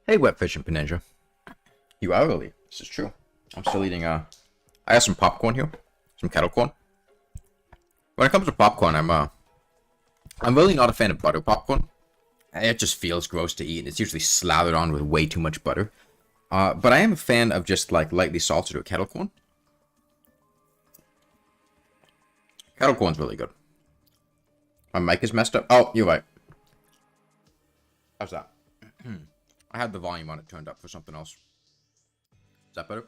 Hey, Wet Fish and Ninja. You are early. This is true. I'm still eating, I got some popcorn here. Some kettle corn. When it comes to popcorn, I'm really not a fan of butter popcorn. It just feels gross to eat. It's usually slathered on with way too much butter. But I am a fan of just, like, lightly salted or kettle corn. Kettle corn's really good. My mic is messed up. Oh, you're right. How's that? I had the volume on it turned up for something else. Is that better?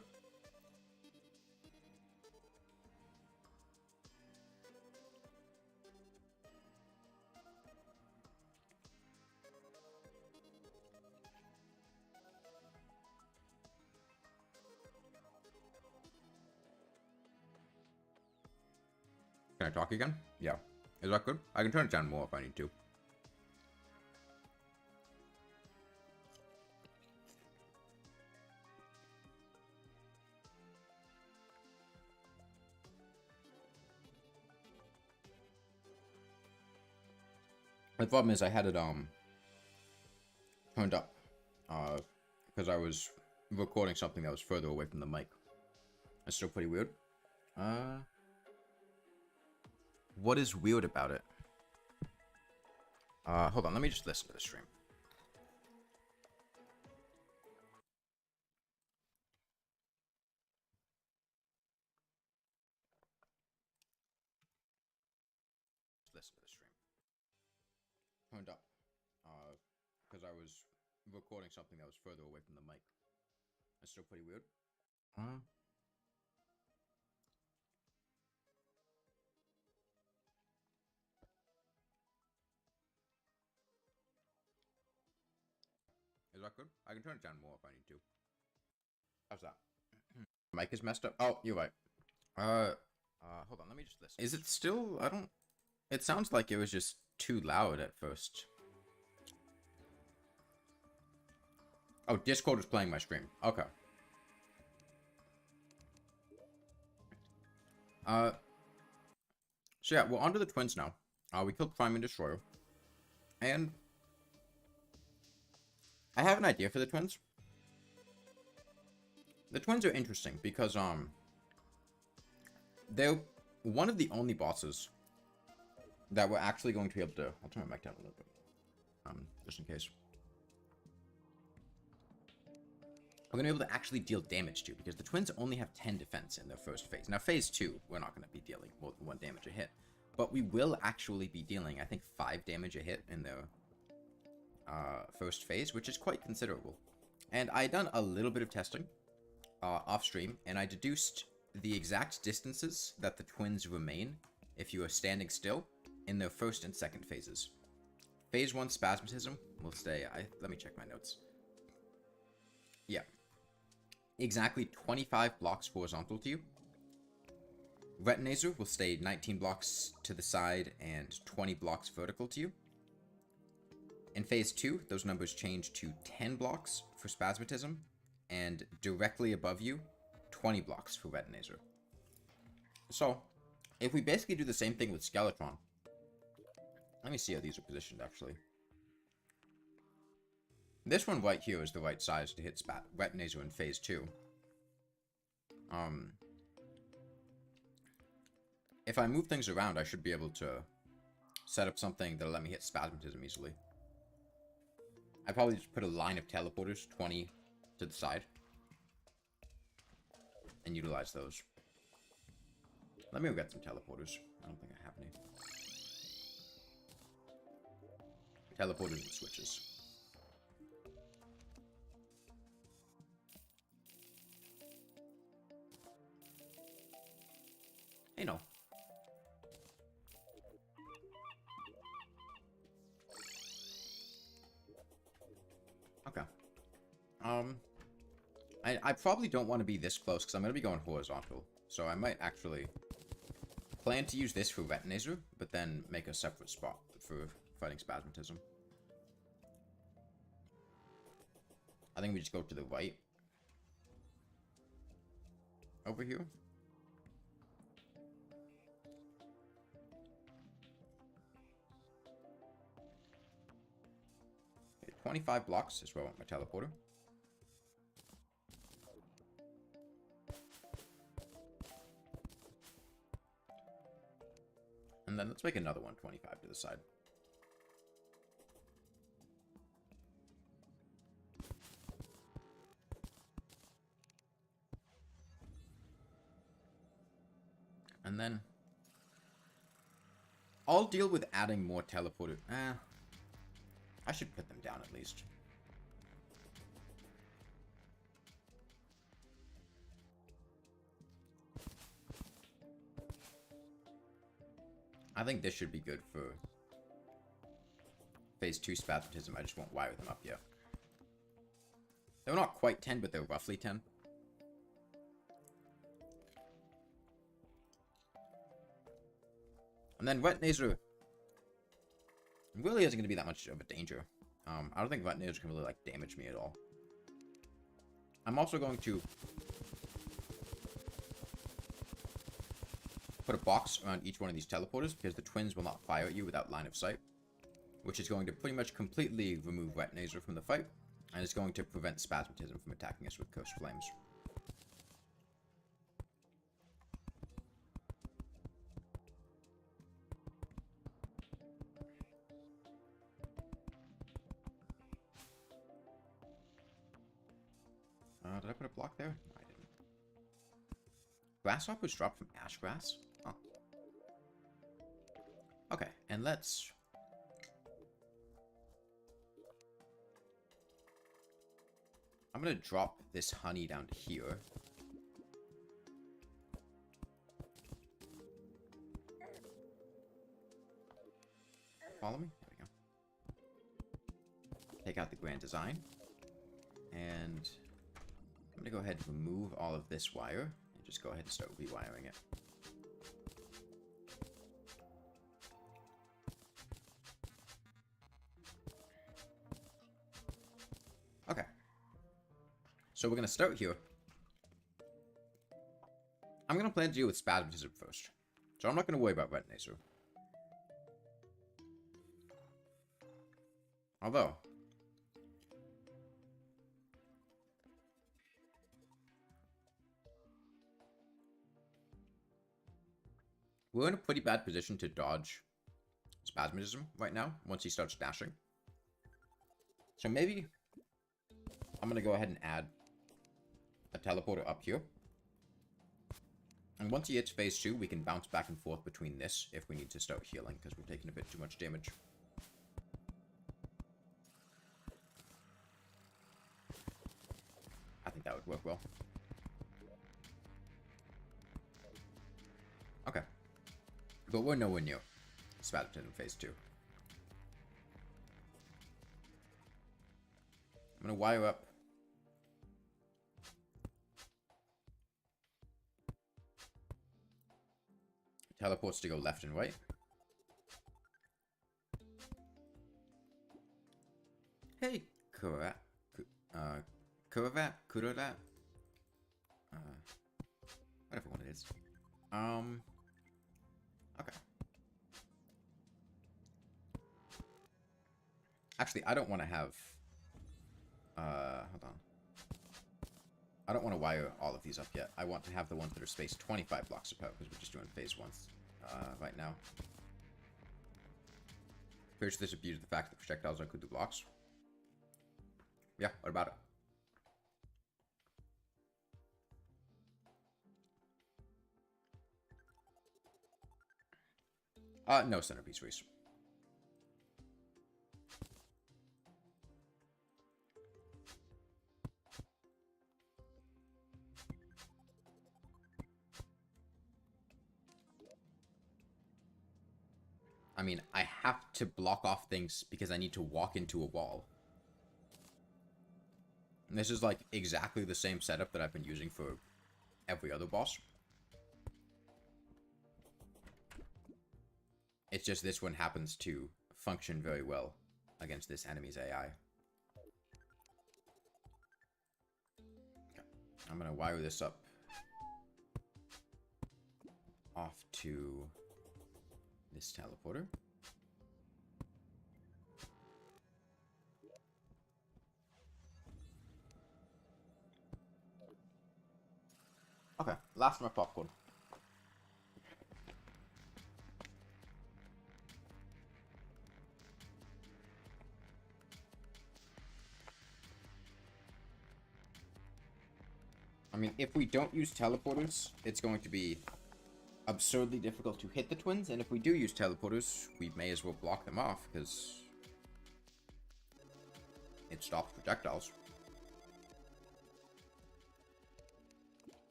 Can I talk again? Yeah. Is that good? I can turn it down more if I need to. The problem is I had it turned up because I was recording something that was further away from the mic. That's still pretty weird. What is weird about it? Hold on, let me just listen to the stream. Listen to the stream. Turned up because I was recording something that was further away from the mic. That's still pretty weird. Is that good? I can turn it down more if I need to. How's that? Mic is messed up. Oh, you're right. Hold on, let me just listen. Is it still? I don't. It sounds like it was just too loud at first. Oh, Discord is playing my stream. Okay. So yeah, we're onto the twins now. We killed Prime and Destroyer. And I have an idea for the twins. The twins are interesting because, they're one of the only bosses that we're actually going to be able to... I'll turn my mic down a little bit. Just in case. We're going to be able to actually deal damage to, because the twins only have 10 defense in their first phase. Now, phase 2, we're not going to be dealing more than 1 damage a hit. But we will actually be dealing, I think, 5 damage a hit in their first phase, which is quite considerable. And I done a little bit of testing off stream, and I deduced the exact distances that the twins remain if you are standing still in their first and second phases. Phase 1 Spasmatism will stay... let me check my notes. Yeah. Exactly 25 blocks horizontal to you. Retinazer will stay 19 blocks to the side and 20 blocks vertical to you. In Phase 2, those numbers change to 10 blocks for Spasmatism, and directly above you, 20 blocks for Retinazer. So, if we basically do the same thing with Skeletron... Let me see how these are positioned, actually. This one right here is the right size to hit Retinazer in Phase 2. If I move things around, I should be able to set up something that'll let me hit Spasmatism easily. I probably just put a line of teleporters, 20 to the side, and utilize those. Let me go get some teleporters. I don't think I have any. Teleporters and switches. Hey, no. Okay. I probably don't want to be this close because I'm going to be going horizontal. So I might actually plan to use this for Retinazer, but then make a separate spot for fighting Spasmatism. I think we just go to the right. Over here. Okay, 25 blocks is where I want my teleporter. then let's make another 125 to the side. And then I'll deal with adding more teleporter. I should put them down at least. I think this should be good for phase 2 spasmatism. I just won't wire them up yet. They're not quite 10, but they're roughly 10. And then Wet Naser really isn't going to be that much of a danger. I don't think Wet Naser can really, like, damage me at all. I'm also going to put a box around each one of these teleporters, because the twins will not fire at you without line of sight. Which is going to pretty much completely remove Wet Naser from the fight, and it's going to prevent Spasmatism from attacking us with Cursed Flames. Did I put a block there? No, I didn't. Grasshoppers dropped from Ash Grass? Oh. Okay, and let's... I'm gonna drop this honey down to here. Follow me? There we go. Take out the grand design. And I'm gonna go ahead and remove all of this wire and just go ahead and start rewiring it. Okay. So we're gonna start here. I'm gonna plan to deal with Spasmatism first. So I'm not gonna worry about Wet Naser. Although, we're in a pretty bad position to dodge Spasmatism right now, once he starts dashing. So maybe I'm going to go ahead and add a teleporter up here. And once he hits phase 2, we can bounce back and forth between this if we need to start healing, because we're taking a bit too much damage. I think that would work well. Okay. But we're nowhere near Spasmatism phase 2. I'm going to wire up teleports to go left and right. Hey, Kuravat. Kuravat? Whatever one it is. Okay. Actually, I don't want to have... hold on. I don't want to wire all of these up yet. I want to have the ones that are spaced 25 blocks apart, because we're just doing phase 1 right now. Here's this abuse of the fact that projectiles include the blocks. Yeah, what about it? No centerpiece Reese. I mean, I have to block off things because I need to walk into a wall. And this is like exactly the same setup that I've been using for every other boss. It's just this one happens to function very well against this enemy's AI. Okay. I'm going to wire this up off to this teleporter. Okay, last of my popcorn. mean, if we don't use teleporters, it's going to be absurdly difficult to hit the twins, and if we do use teleporters, we may as well block them off, because it stops projectiles.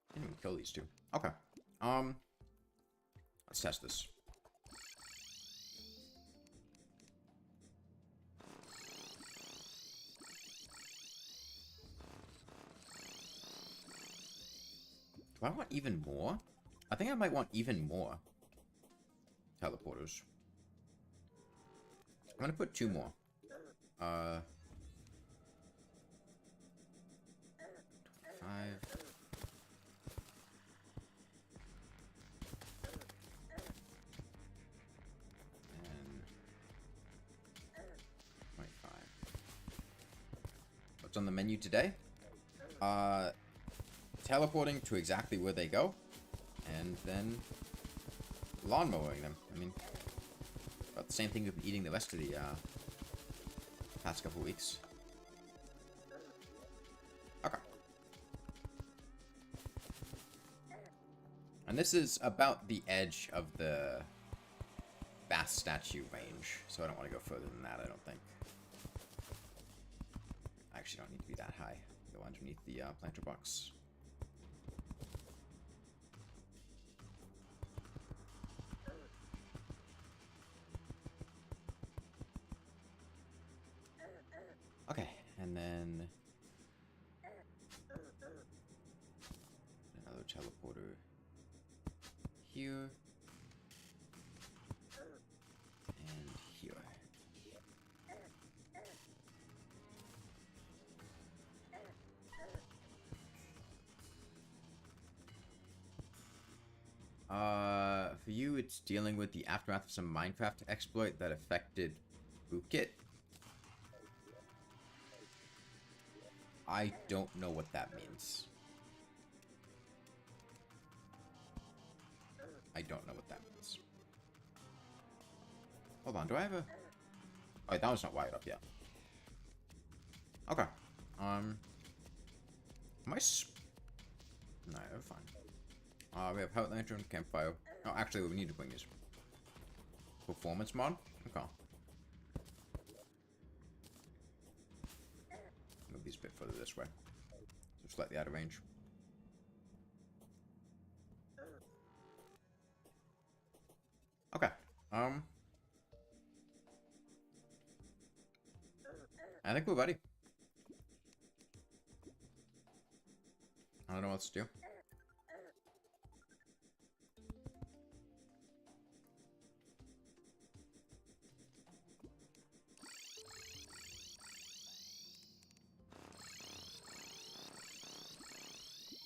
I didn't even kill these two. Okay. Let's test this. Do I want even more? I think I might want even more teleporters. I'm gonna put 2 more. 5. And 25. What's on the menu today? Teleporting to exactly where they go, and then lawnmowing them. I mean, about the same thing we've been eating the rest of the past couple weeks. Okay. And this is about the edge of the bass statue range, so I don't want to go further than that, I don't think. I actually don't need to be that high. Go underneath the planter box. Okay, and then another teleporter here and here. For you, it's dealing with the aftermath of some Minecraft exploit that affected Bookit. I don't know what that means. I don't know what that means. Hold on, do I have a... Oh, wait, that one's not wired up yet. Okay. Am I No, we're fine. We have Heart Lantern, Campfire. Oh, actually, we need to bring this. Performance mod? Okay. Move these a bit further this way. So slightly out of range. Okay. I think we're ready. I don't know what to do.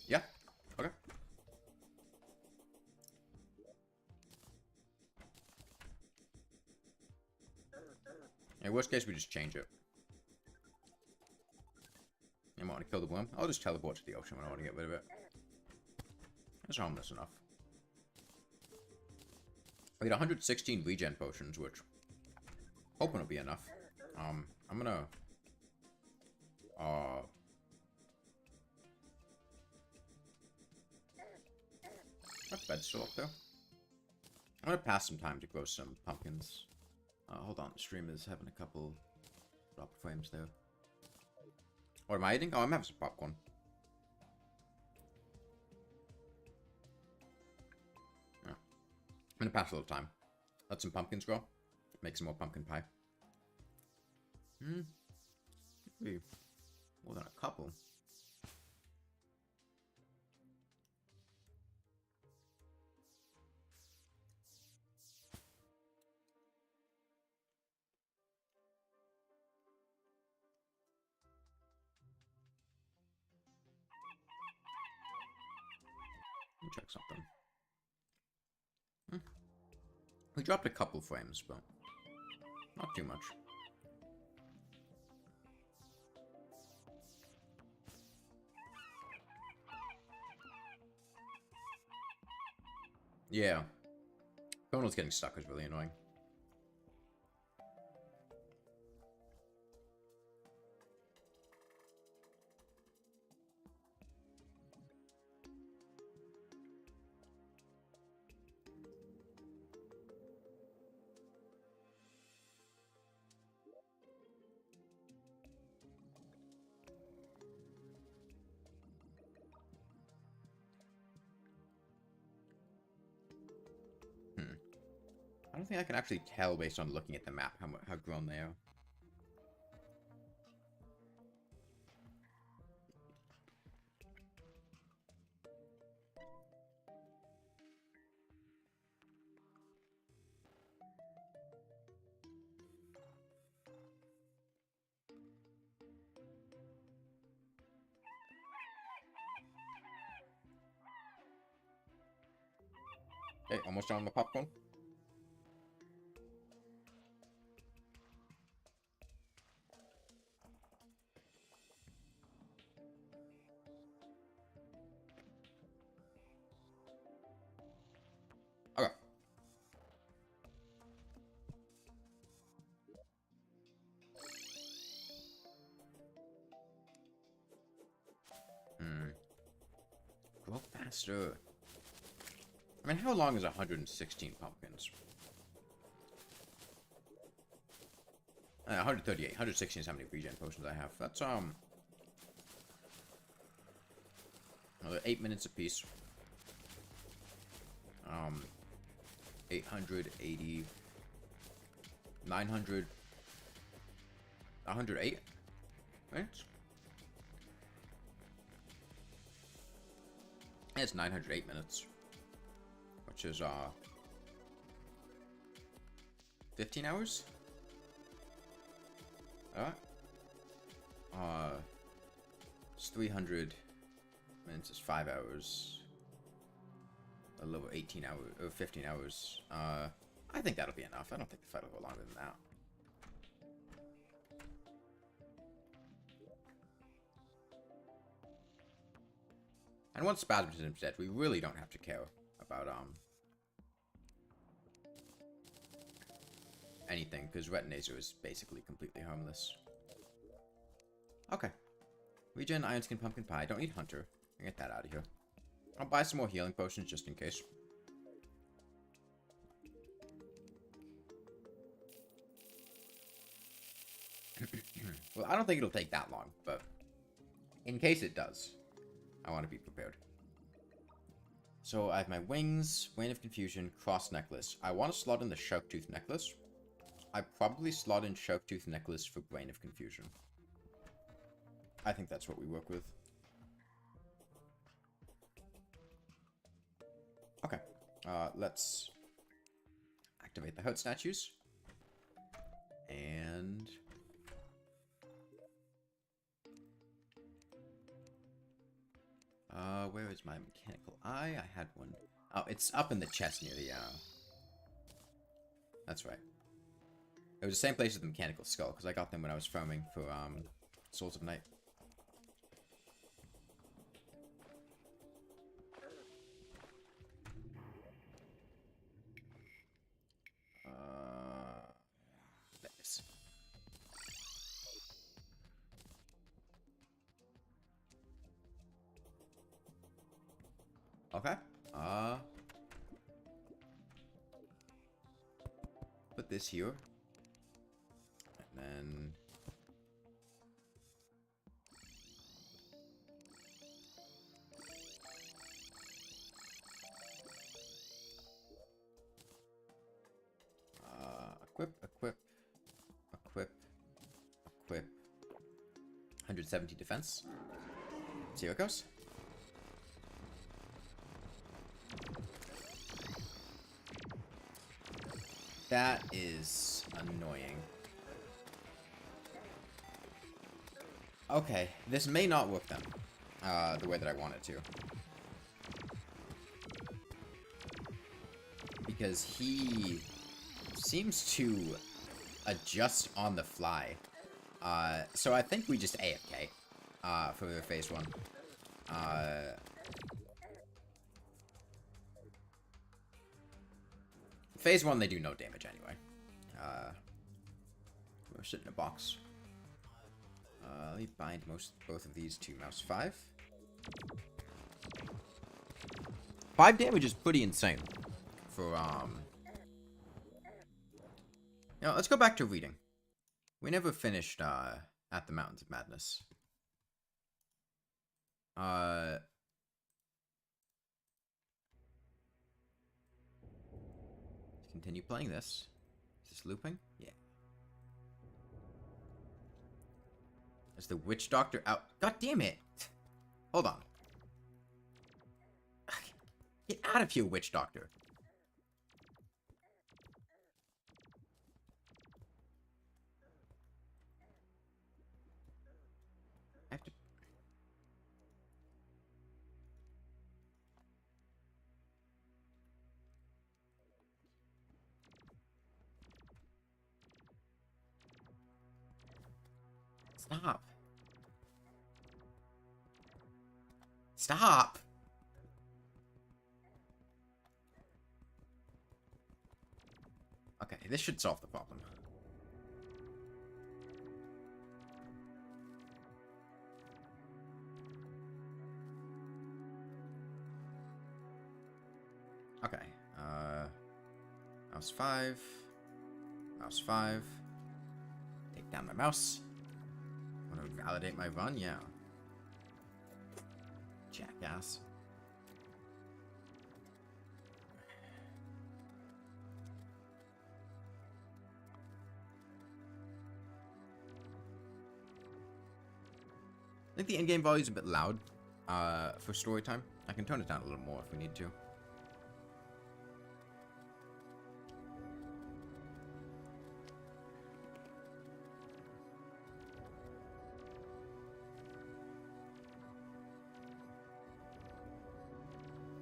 Yeah. Okay. In worst case, we just change it. I want to kill the worm. I'll just teleport to the ocean when I want to get rid of it. That's harmless enough. I get 116 regen potions, which hoping will be enough. I'm gonna that bed's still up there. I'm gonna pass some time to grow some pumpkins. Hold on, the stream is having a couple drop frames there. What am I eating? Oh, I'm having some popcorn. Yeah. I'm gonna pass a little time. Let some pumpkins grow. Make some more pumpkin pie. Maybe more than a couple. Let me check something. We dropped a couple frames, but not too much. Yeah. Donald's getting stuck is really annoying. don't think I can actually tell based on looking at the map how grown they are. Okay, almost done with the popcorn. Okay. Grow faster. I mean, how long is 116 pumpkins? 138. 116 is how many regen potions I have. That's, another 8 minutes apiece. 880... 900... 108 minutes? It's 908 minutes. Which is, 15 hours? It's 300 minutes is 5 hours. A little over 18 hours, or 15 hours. I think that'll be enough. I don't think the fight will go longer than that. And once Spasm's dead, we really don't have to care about, anything, because Retinazer is basically completely harmless. Okay. Regen, Iron Skin, Pumpkin Pie. Don't need Hunter. Get that out of here. I'll buy some more healing potions just in case. Well, I don't think it'll take that long, but in case it does, I want to be prepared. So I have my wings, Rain of Confusion, Cross Necklace. I want to slot in the Sharktooth Necklace. I probably slot in Sharktooth Necklace for Brain of Confusion. I think that's what we work with. Okay. Let's activate the Hurt statues. And... where is my mechanical eye? I had one. Oh, it's up in the chest near the, That's right. It was the same place as the mechanical skull, because I got them when I was farming for, Souls of Night. Nice. Okay. Put this here. And then... equip, equip, equip, equip. 170 defense. See how it goes. That is annoying. Okay, this may not work then. The way that I want it to. Because he seems to adjust on the fly. So I think we just AFK for the phase 1. Phase 1, they do no damage anyway. We're sitting in a box. Let me bind both of these to mouse 5. 5 damage is pretty insane for, Now, let's go back to reading. We never finished, at the Mountains of Madness. continue playing this. Is this looping? Yeah. Is the witch doctor out? God damn it! Hold on. Get out of here, witch doctor. I have to... Stop. Stop! Okay, this should solve the problem. Okay, mouse 5. Mouse 5. Take down my mouse. Want to validate my run? Yeah. Jackass. I think the in-game volume is a bit loud for story time. I can tone it down a little more if we need to.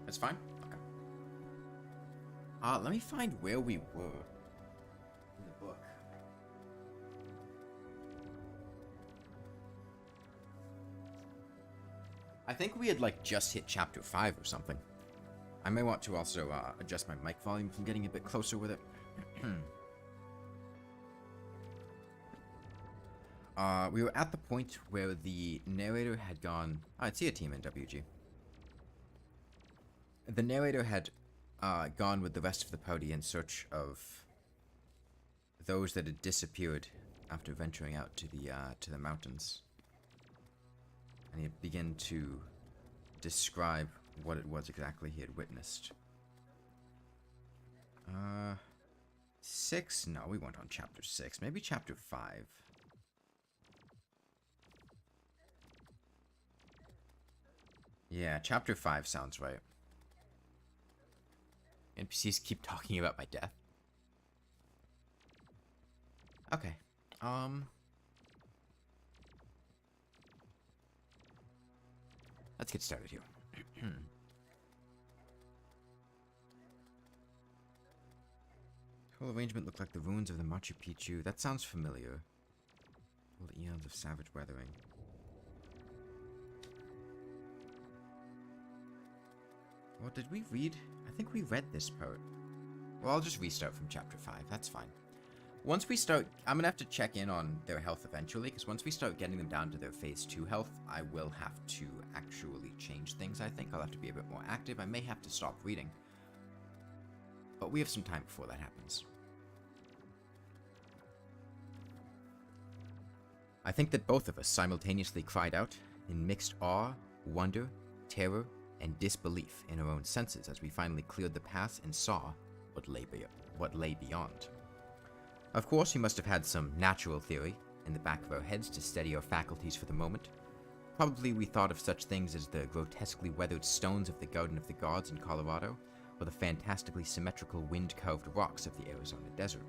That's fine? Okay. Let me find where we were in the book. I think we had, like, just hit chapter 5 or something. I may want to also adjust my mic volume from getting a bit closer with it. We were at the point where the narrator had gone... Oh, I see a team in WG. The narrator had gone with the rest of the party in search of those that had disappeared after venturing out to the mountains. And he began to describe what it was exactly he had witnessed. 6? No, we weren't on chapter 6. Maybe chapter 5. Yeah, chapter 5 sounds right. NPCs keep talking about my death. Okay. Let's get started here. Whole arrangement looked like the ruins of the Machu Picchu. That sounds familiar. All the eons of savage weathering. What did we read? I think we read this part. Well, I'll just restart from chapter 5. That's fine. Once we start... I'm gonna have to check in on their health eventually, because once we start getting them down to their phase 2 health, I will have to actually change things, I think. I'll have to be a bit more active. I may have to stop reading. But we have some time before that happens. I think that both of us simultaneously cried out in mixed awe, wonder, terror, and disbelief in our own senses as we finally cleared the path and saw what lay beyond. Of course, we must have had some natural theory in the back of our heads to steady our faculties for the moment. Probably we thought of such things as the grotesquely weathered stones of the Garden of the Gods in Colorado, or the fantastically symmetrical wind-carved rocks of the Arizona desert.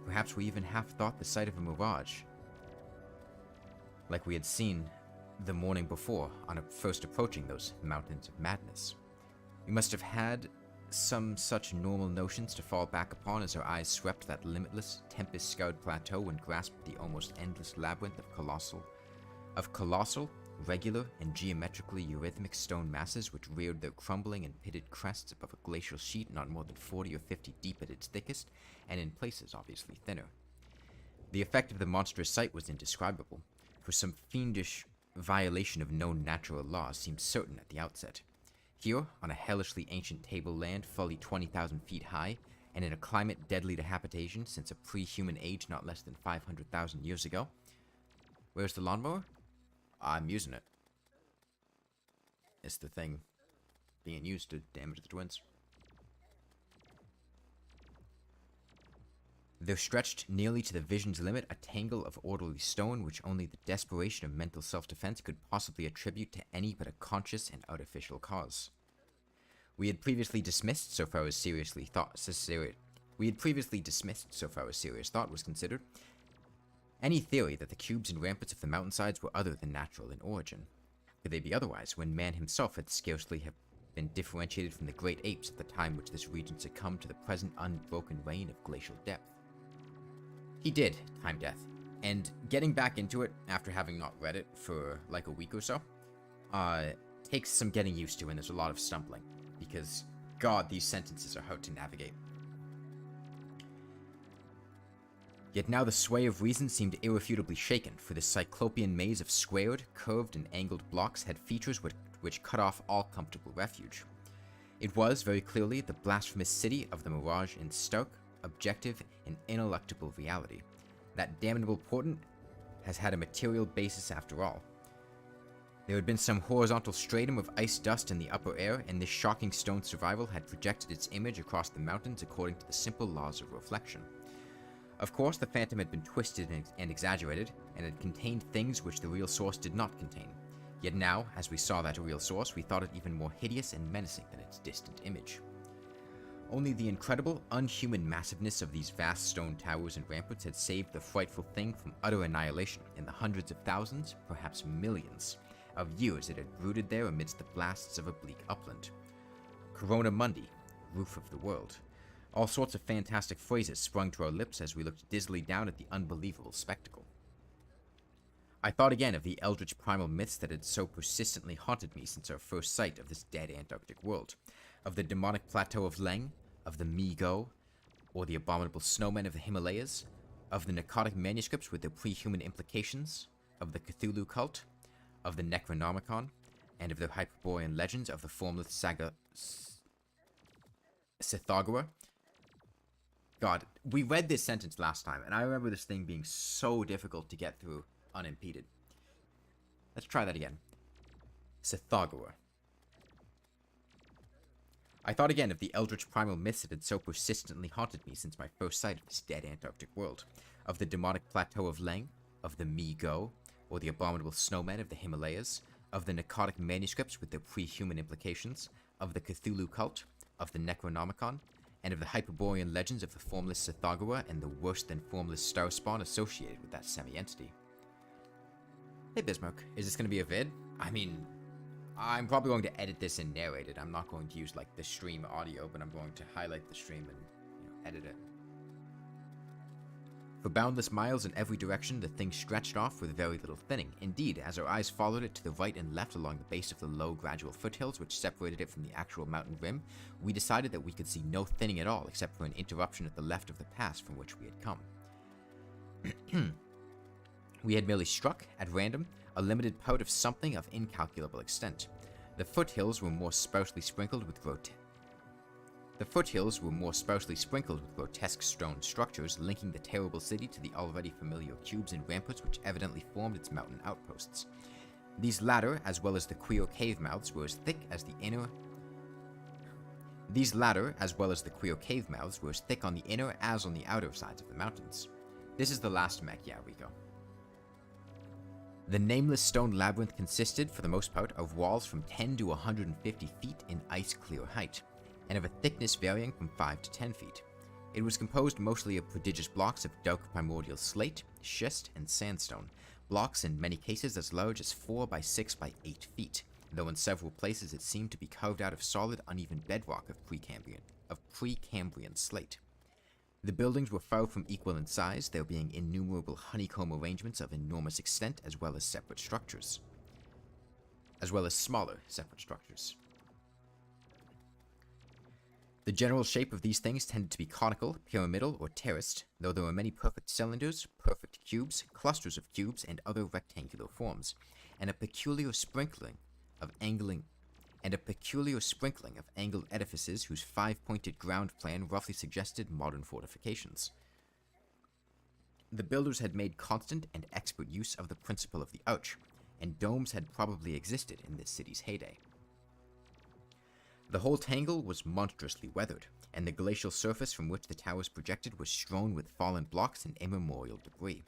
Perhaps we even half thought the sight of a mirage, like we had seen the morning before on first approaching those mountains of madness. We must have had some such normal notions to fall back upon as our eyes swept that limitless, tempest-scarred plateau and grasped the almost endless labyrinth of colossal, regular, and geometrically eurythmic stone masses which reared their crumbling and pitted crests above a glacial sheet not more than 40 or 50 deep at its thickest, and in places obviously thinner. The effect of the monstrous sight was indescribable, for some fiendish violation of known natural laws seemed certain at the outset. Here, on a hellishly ancient tableland fully 20,000 feet high, and in a climate deadly to habitation since a pre-human age not less than 500,000 years ago. Where's the lawnmower? I'm using it. It's the thing being used to damage the twins. There stretched nearly to the vision's limit a tangle of orderly stone which only the desperation of mental self-defense could possibly attribute to any but a conscious and artificial cause. We had previously dismissed so far as serious thought was considered any theory that the cubes and ramparts of the mountainsides were other than natural in origin. Could they be otherwise when man himself had scarcely have been differentiated from the great apes at the time which this region succumbed to the present unbroken reign of glacial depth? He did, Time Death, and getting back into it after having not read it for like a week or so, takes some getting used to, and there's a lot of stumbling, because, God, these sentences are hard to navigate. Yet now the sway of reason seemed irrefutably shaken, for this cyclopean maze of squared, curved, and angled blocks had features which cut off all comfortable refuge. It was, very clearly, the blasphemous city of the mirage in stark, objective, and ineluctable reality. That damnable portent has had a material basis after all. There had been some horizontal stratum of ice dust in the upper air, and this shocking stone survival had projected its image across the mountains according to the simple laws of reflection. Of course, the phantom had been twisted and exaggerated, and had contained things which the real source did not contain. Yet now, as we saw that real source, we thought it even more hideous and menacing than its distant image. Only the incredible, unhuman massiveness of these vast stone towers and ramparts had saved the frightful thing from utter annihilation in the hundreds of thousands, perhaps millions, of years it had brooded there amidst the blasts of a bleak upland. Corona Mundi, roof of the world. All sorts of fantastic phrases sprung to our lips as we looked dizzily down at the unbelievable spectacle. I thought again of the eldritch primal myths that had so persistently haunted me since our first sight of this dead Antarctic world, of the demonic plateau of Leng, of the Mi-Go, or the abominable snowmen of the Himalayas, of the narcotic manuscripts with their pre-human implications, of the Cthulhu cult, of the Necronomicon, and of their Hyperborean legends of the formless saga Cythagora. God, we read this sentence last time, and I remember this thing being so difficult to get through unimpeded. Let's try that again. Cythagora. I thought again of the eldritch primal myths that had so persistently haunted me since my first sight of this dead Antarctic world, of the demonic plateau of Leng, of the Mi-Go, or the abominable snowmen of the Himalayas, of the narcotic manuscripts with their pre-human implications, of the Cthulhu cult, of the Necronomicon, and of the Hyperborean legends of the formless Cythagora and the worse-than-formless star spawn associated with that semi-entity. Hey Bismarck, is this going to be a vid? I mean, I'm probably going to edit this and narrate it. I'm not going to use, like, the stream audio, but I'm going to highlight the stream and, edit it. For boundless miles in every direction, the thing stretched off with very little thinning. Indeed, as our eyes followed it to the right and left along the base of the low, gradual foothills which separated it from the actual mountain rim, we decided that we could see no thinning at all except for an interruption at the left of the pass from which we had come. We had merely struck, at random, a limited pout of something of incalculable extent. The foothills were more sparsely sprinkled with grotesque stone structures linking the terrible city to the already familiar cubes and ramparts which evidently formed its mountain outposts. These latter, as well as the queer cave mouths, were as thick on the inner as on the outer sides of the mountains. This is the last mech, yeah, Rico. The nameless stone labyrinth consisted, for the most part, of walls from 10 to 150 feet in ice-clear height, and of a thickness varying from 5 to 10 feet. It was composed mostly of prodigious blocks of dark primordial slate, schist, and sandstone, blocks in many cases as large as 4 by 6 by 8 feet, though in several places it seemed to be carved out of solid, uneven bedrock of Precambrian slate. The buildings were far from equal in size, there being innumerable honeycomb arrangements of enormous extent as well as smaller separate structures. The general shape of these things tended to be conical, pyramidal, or terraced, though there were many perfect cylinders, perfect cubes, clusters of cubes, and other rectangular forms, and a peculiar sprinkling of angled edifices whose five-pointed ground plan roughly suggested modern fortifications. The builders had made constant and expert use of the principle of the arch, and domes had probably existed in this city's heyday. The whole tangle was monstrously weathered, and the glacial surface from which the towers projected was strewn with fallen blocks and immemorial debris.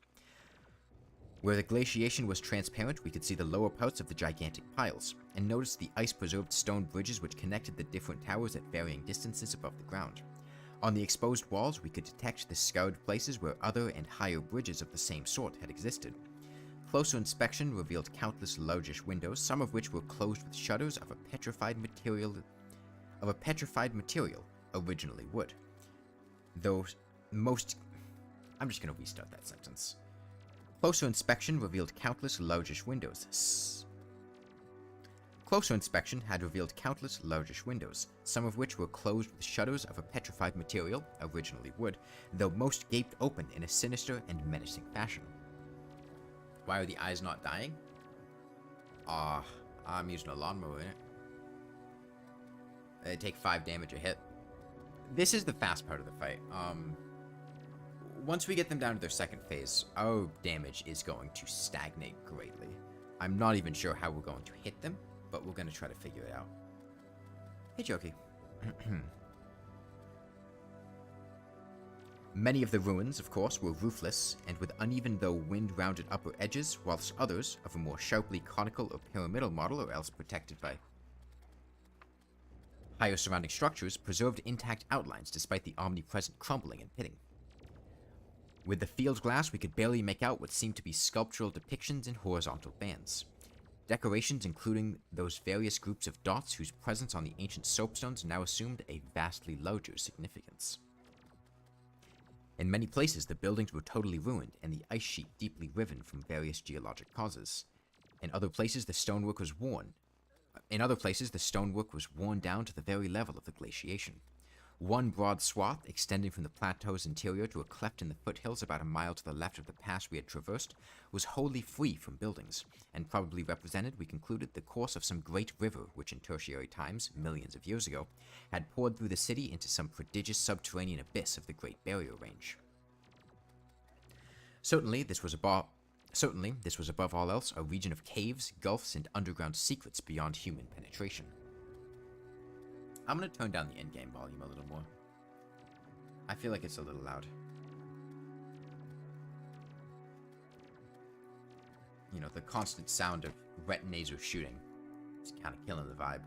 Where the glaciation was transparent, we could see the lower parts of the gigantic piles, and notice the ice-preserved stone bridges which connected the different towers at varying distances above the ground. On the exposed walls, we could detect the scarred places where other and higher bridges of the same sort had existed. Closer inspection revealed countless largish windows, some of which were closed with shutters of a petrified material, originally wood. I'm just gonna restart that sentence. Closer inspection revealed countless largish windows. Closer inspection had revealed countless largish windows, some of which were closed with shutters of a petrified material, originally wood, though most gaped open in a sinister and menacing fashion. Why are the eyes not dying? I'm using a lawnmower in it. They take 5 damage a hit. This is the fast part of the fight. Once we get them down to their second phase, our damage is going to stagnate greatly. I'm not even sure how we're going to hit them, but we're going to try to figure it out. Hey, Jokey. Many of the ruins, of course, were roofless, and with uneven though wind-rounded upper edges, whilst others, of a more sharply conical or pyramidal model or else protected by higher surrounding structures, preserved intact outlines despite the omnipresent crumbling and pitting. With the field glass, we could barely make out what seemed to be sculptural depictions in horizontal bands. Decorations including those various groups of dots whose presence on the ancient soapstones now assumed a vastly larger significance. In many places, the buildings were totally ruined and the ice sheet deeply riven from various geologic causes. In other places, the stonework was worn down to the very level of the glaciation. One broad swath, extending from the plateau's interior to a cleft in the foothills about a mile to the left of the pass we had traversed, was wholly free from buildings, and probably represented, we concluded, the course of some great river which in tertiary times, millions of years ago, had poured through the city into some prodigious subterranean abyss of the Great Barrier Range. Certainly, this was above all else a region of caves, gulfs, and underground secrets beyond human penetration. I'm going to tone down the in-game volume a little more. I feel like it's a little loud. You know, the constant sound of retinasor shooting is kind of killing the vibe.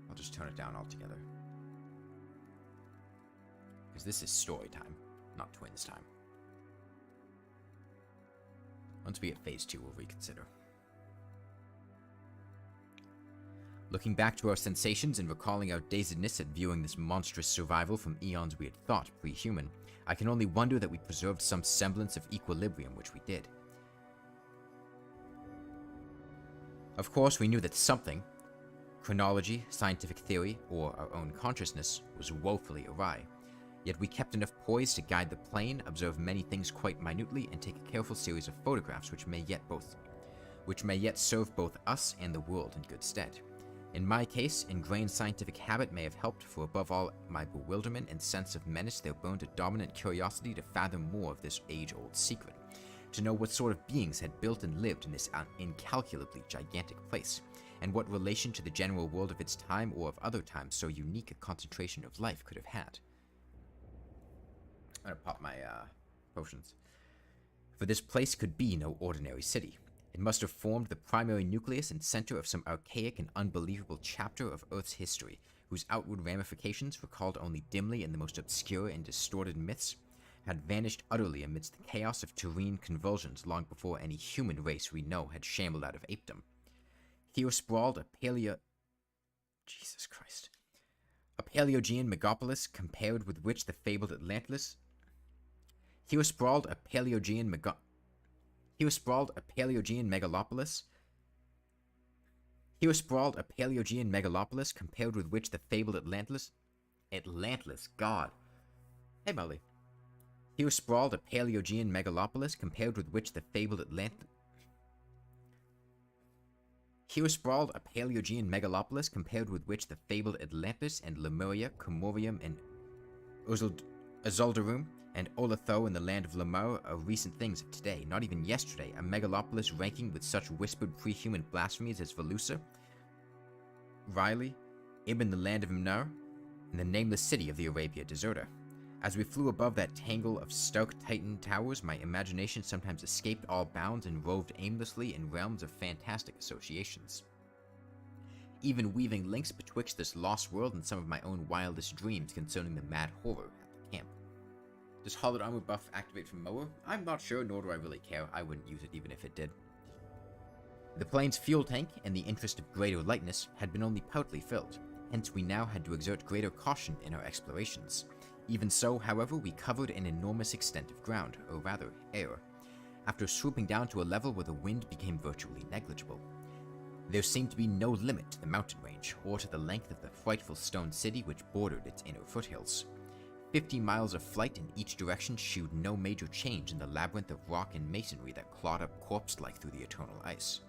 I'll just tone it down altogether. Because this is story time, not twins time. Once we hit phase 2, we'll reconsider. Looking back to our sensations and recalling our dazedness at viewing this monstrous survival from eons we had thought pre-human, I can only wonder that we preserved some semblance of equilibrium, which we did. Of course, we knew that something, chronology, scientific theory, or our own consciousness, was woefully awry. Yet we kept enough poise to guide the plane, observe many things quite minutely, and take a careful series of photographs which may yet serve both us and the world in good stead. In my case, ingrained scientific habit may have helped, for above all my bewilderment and sense of menace there burned a dominant curiosity to fathom more of this age-old secret, to know what sort of beings had built and lived in this incalculably gigantic place, and what relation to the general world of its time or of other times so unique a concentration of life could have had. I'm gonna pop my potions. For this place could be no ordinary city. It must have formed the primary nucleus and center of some archaic and unbelievable chapter of Earth's history, whose outward ramifications, recalled only dimly in the most obscure and distorted myths, had vanished utterly amidst the chaos of terrene convulsions long before any human race we know had shambled out of apedom. Here sprawled a Paleogean megapolis compared with which the fabled Atlantis... Here sprawled a Paleogean megalopolis. Here sprawled a Paleogean megalopolis compared with which the fabled Atlantis, God. Hey, Molly. Here sprawled a Paleogean megalopolis compared with which the fabled Atlantis and Lemuria, Comorium, and Azuldarum, and Olatho in the land of Lamar are recent things of today, not even yesterday, a megalopolis ranking with such whispered pre-human blasphemies as Velusa, Riley, Ibn the land of Imnar, and the nameless city of the Arabia Deserta. As we flew above that tangle of stark Titan towers, my imagination sometimes escaped all bounds and roved aimlessly in realms of fantastic associations, even weaving links betwixt this lost world and some of my own wildest dreams concerning the mad horror at the camp. Does Hollowed Armor buff activate from Mower? I'm not sure, nor do I really care. I wouldn't use it even if it did. The plane's fuel tank, in the interest of greater lightness, had been only partly filled, hence we now had to exert greater caution in our explorations. Even so, however, we covered an enormous extent of ground, or rather, air, after swooping down to a level where the wind became virtually negligible. There seemed to be no limit to the mountain range, or to the length of the frightful stone city which bordered its inner foothills. 50 miles of flight in each direction shewed no major change in the labyrinth of rock and masonry that clawed up corpse-like through the eternal ice.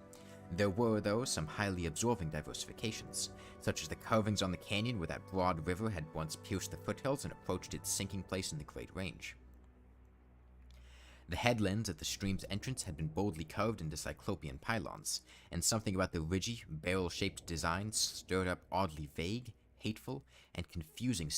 There were, though, some highly absorbing diversifications, such as the carvings on the canyon where that broad river had once pierced the foothills and approached its sinking place in the Great Range. The headlands at the stream's entrance had been boldly carved into cyclopean pylons, and something about the ridgy, barrel-shaped design stirred up oddly vague, hateful, and confusing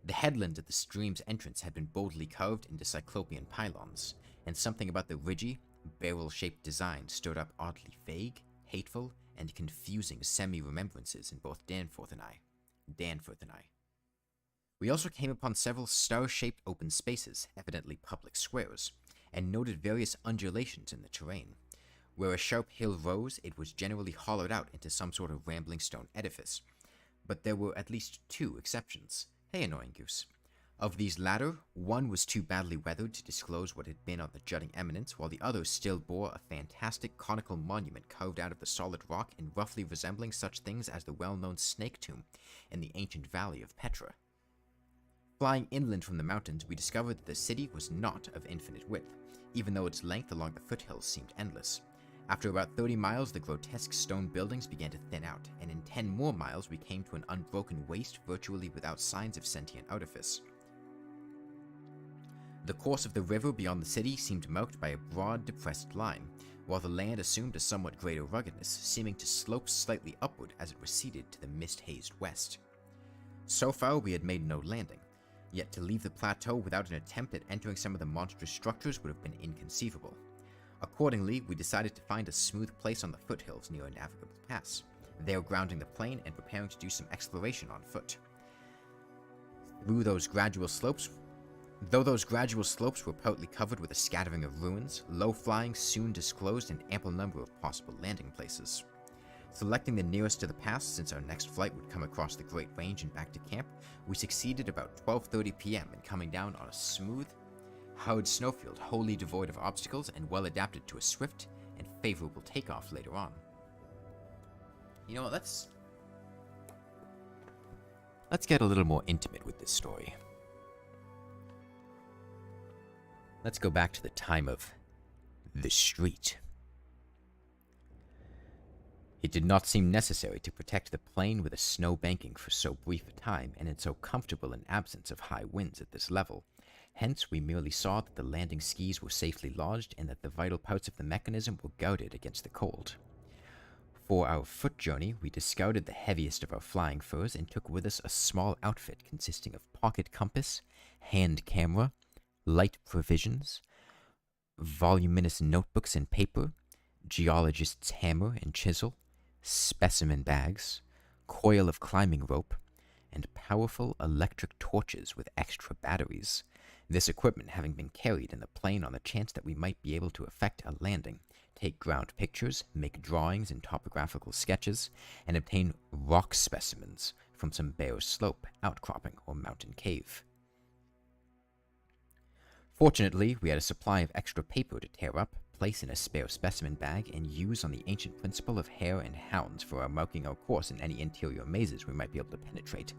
The headlands at the stream's entrance had been boldly carved into cyclopean pylons, and something about the ridgy, barrel-shaped design stirred up oddly vague, hateful, and confusing semi-remembrances in both Danforth and I. We also came upon several star-shaped open spaces, evidently public squares, and noted various undulations in the terrain. Where a sharp hill rose, it was generally hollowed out into some sort of rambling stone edifice, but there were at least 2 exceptions. Hey, annoying goose. Of these latter, one was too badly weathered to disclose what had been on the jutting eminence, while the other still bore a fantastic conical monument carved out of the solid rock and roughly resembling such things as the well-known snake tomb in the ancient valley of Petra. Flying inland from the mountains, we discovered that the city was not of infinite width, even though its length along the foothills seemed endless. After about 30 miles, the grotesque stone buildings began to thin out, and in 10 more miles we came to an unbroken waste virtually without signs of sentient artifice. The course of the river beyond the city seemed marked by a broad, depressed line, while the land assumed a somewhat greater ruggedness, seeming to slope slightly upward as it receded to the mist-hazed west. So far we had made no landing, yet to leave the plateau without an attempt at entering some of the monstrous structures would have been inconceivable. Accordingly, we decided to find a smooth place on the foothills near a navigable pass, there grounding the plane and preparing to do some exploration on foot. Though those gradual slopes were partly covered with a scattering of ruins, low flying soon disclosed an ample number of possible landing places. Selecting the nearest to the pass, since our next flight would come across the Great Range and back to camp, we succeeded about 12:30 p.m. in coming down on a smooth, hard snowfield wholly devoid of obstacles and well adapted to a swift and favorable takeoff later on. You know what, let's get a little more intimate with this story. Let's go back to the time of the street. It did not seem necessary to protect the plane with a snow banking for so brief a time and in so comfortable an absence of high winds at this level. Hence, we merely saw that the landing skis were safely lodged and that the vital parts of the mechanism were guarded against the cold. For our foot journey, we discarded the heaviest of our flying furs and took with us a small outfit consisting of pocket compass, hand camera, light provisions, voluminous notebooks and paper, geologist's hammer and chisel, specimen bags, coil of climbing rope, and powerful electric torches with extra batteries. This equipment having been carried in the plane on the chance that we might be able to effect a landing, take ground pictures, make drawings and topographical sketches, and obtain rock specimens from some bare slope, outcropping, or mountain cave. Fortunately, we had a supply of extra paper to tear up, place in a spare specimen bag, and use on the ancient principle of hare and hounds for marking our course in any interior mazes we might be able to penetrate.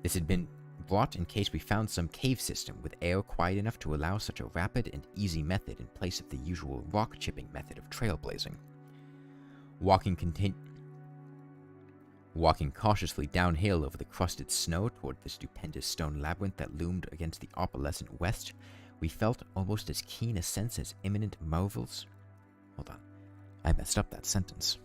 This had been brought in case we found some cave system with air quiet enough to allow such a rapid and easy method in place of the usual rock-chipping method of trailblazing. Walking cautiously downhill over the crusted snow toward the stupendous stone labyrinth that loomed against the opalescent west, we felt almost as keen a sense as imminent marvels. Hold on, I messed up that sentence.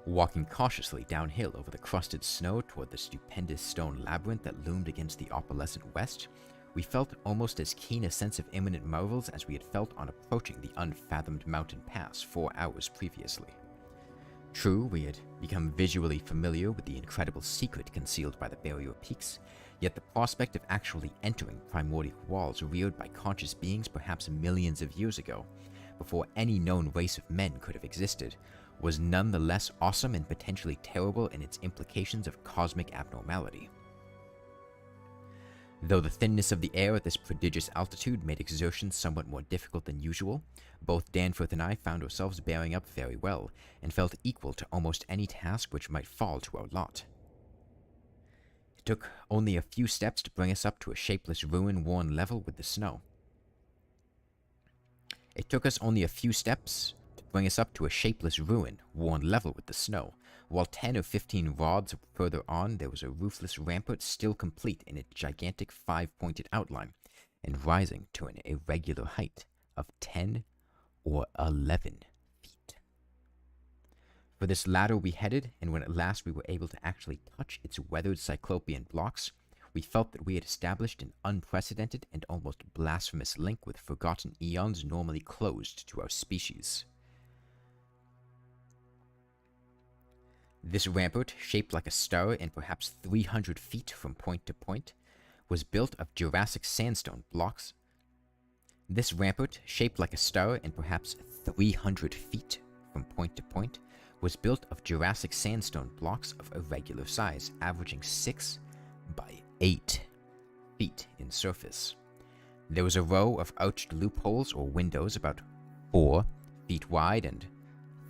Walking cautiously downhill over the crusted snow toward the stupendous stone labyrinth that loomed against the opalescent west, we felt almost as keen a sense of imminent marvels as we had felt on approaching the unfathomed mountain pass 4 hours previously. True, we had become visually familiar with the incredible secret concealed by the barrier peaks, yet the prospect of actually entering primordial walls reared by conscious beings perhaps millions of years ago, before any known race of men could have existed, was none the less awesome and potentially terrible in its implications of cosmic abnormality. Though the thinness of the air at this prodigious altitude made exertion somewhat more difficult than usual, both Danforth and I found ourselves bearing up very well, and felt equal to almost any task which might fall to our lot. It took only a few steps to bring us up to a shapeless ruin worn level with the snow. While 10 or 15 rods further on there was a roofless rampart still complete in its gigantic 5-pointed outline, and rising to an irregular height of 10 or 11 feet. For this ladder we headed, and when at last we were able to actually touch its weathered cyclopean blocks, we felt that we had established an unprecedented and almost blasphemous link with forgotten eons normally closed to our species. This rampart, shaped like a star and perhaps 300 feet from point to point, was built of Jurassic sandstone blocks. This rampart, shaped like a star and perhaps 300 feet from point to point, was built of Jurassic sandstone blocks of irregular size, averaging 6 by 8 feet in surface. There was a row of arched loopholes or windows about 4 feet wide and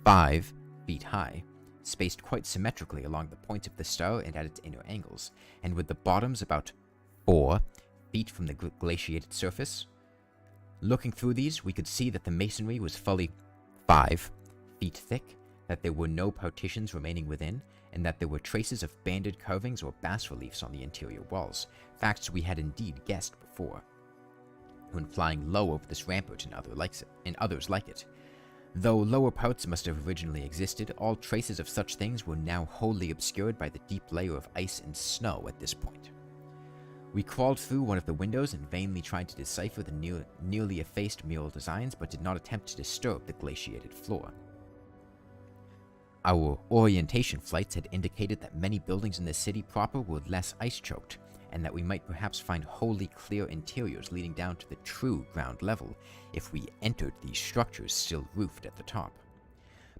5 feet high, spaced quite symmetrically along the points of the star and at its inner angles, and with the bottoms about 4 feet from the glaciated surface. Looking through these, we could see that the masonry was fully 5 feet thick, that there were no partitions remaining within, and that there were traces of banded carvings or bas-reliefs on the interior walls, facts we had indeed guessed before, when flying low over this rampart and others like it. Though lower parts must have originally existed, all traces of such things were now wholly obscured by the deep layer of ice and snow at this point. We crawled through one of the windows and vainly tried to decipher the nearly effaced mural designs, but did not attempt to disturb the glaciated floor. Our orientation flights had indicated that many buildings in the city proper were less ice-choked, and that we might perhaps find wholly clear interiors leading down to the true ground level if we entered these structures still roofed at the top.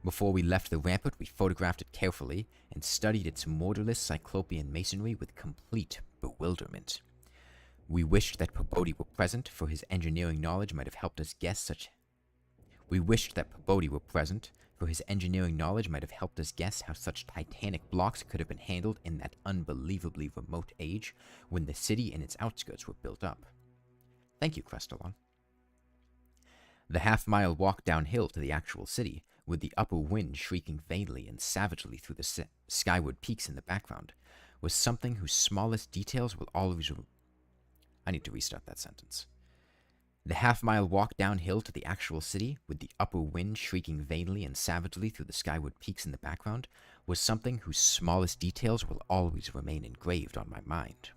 Before we left the rampart, we photographed it carefully and studied its mortarless cyclopean masonry with complete bewilderment. We wished that Pabodie were present, for his engineering knowledge might have helped us guess how such titanic blocks could have been handled in that unbelievably remote age when the city and its outskirts were built up. Thank you, Crestolon. The half-mile walk downhill to the actual city, with the upper wind shrieking vainly and savagely through the skyward peaks in the background, was something whose smallest details will always... I need to restart that sentence. The half-mile walk downhill to the actual city, with the upper wind shrieking vainly and savagely through the skyward peaks in the background, was something whose smallest details will always remain engraved on my mind.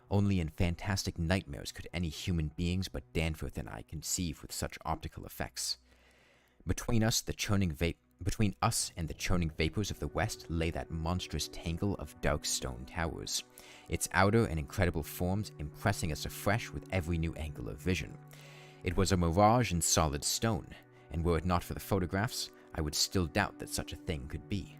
Only in fantastic nightmares could any human beings but Danforth and I conceive with such optical effects. Between us and the churning vapors of the west lay that monstrous tangle of dark stone towers, its outer and incredible forms impressing us afresh with every new angle of vision. It was a mirage in solid stone, and were it not for the photographs, I would still doubt that such a thing could be.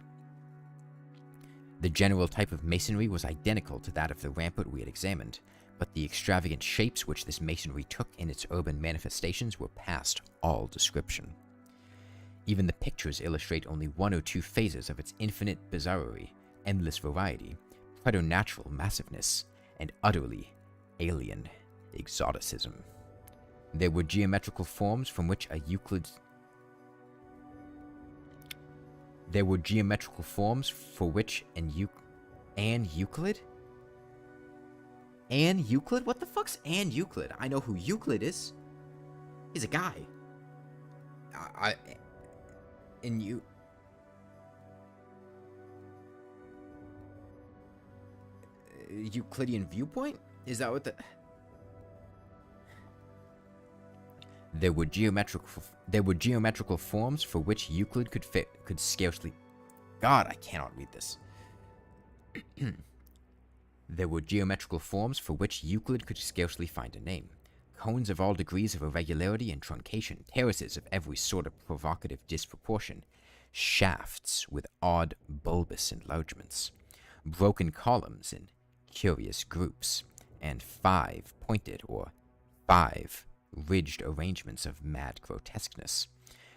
The general type of masonry was identical to that of the rampart we had examined, but the extravagant shapes which this masonry took in its urban manifestations were past all description. Even the pictures illustrate only 1 or 2 phases of its infinite bizarrerie, endless variety, preternatural massiveness, and utterly alien exoticism. There were geometrical forms from which Euclid Ann Euclid? What the fuck's Ann Euclid? I know who Euclid is. He's a guy. Euclidean viewpoint? Is that what the... There were geometrical forms for which Euclid could scarcely... God, I cannot read this. There were geometrical forms for which Euclid could scarcely find a name. Cones of all degrees of irregularity and truncation, terraces of every sort of provocative disproportion, shafts with odd bulbous enlargements, broken columns in curious groups, and 5 pointed or 5 ridged arrangements of mad grotesqueness.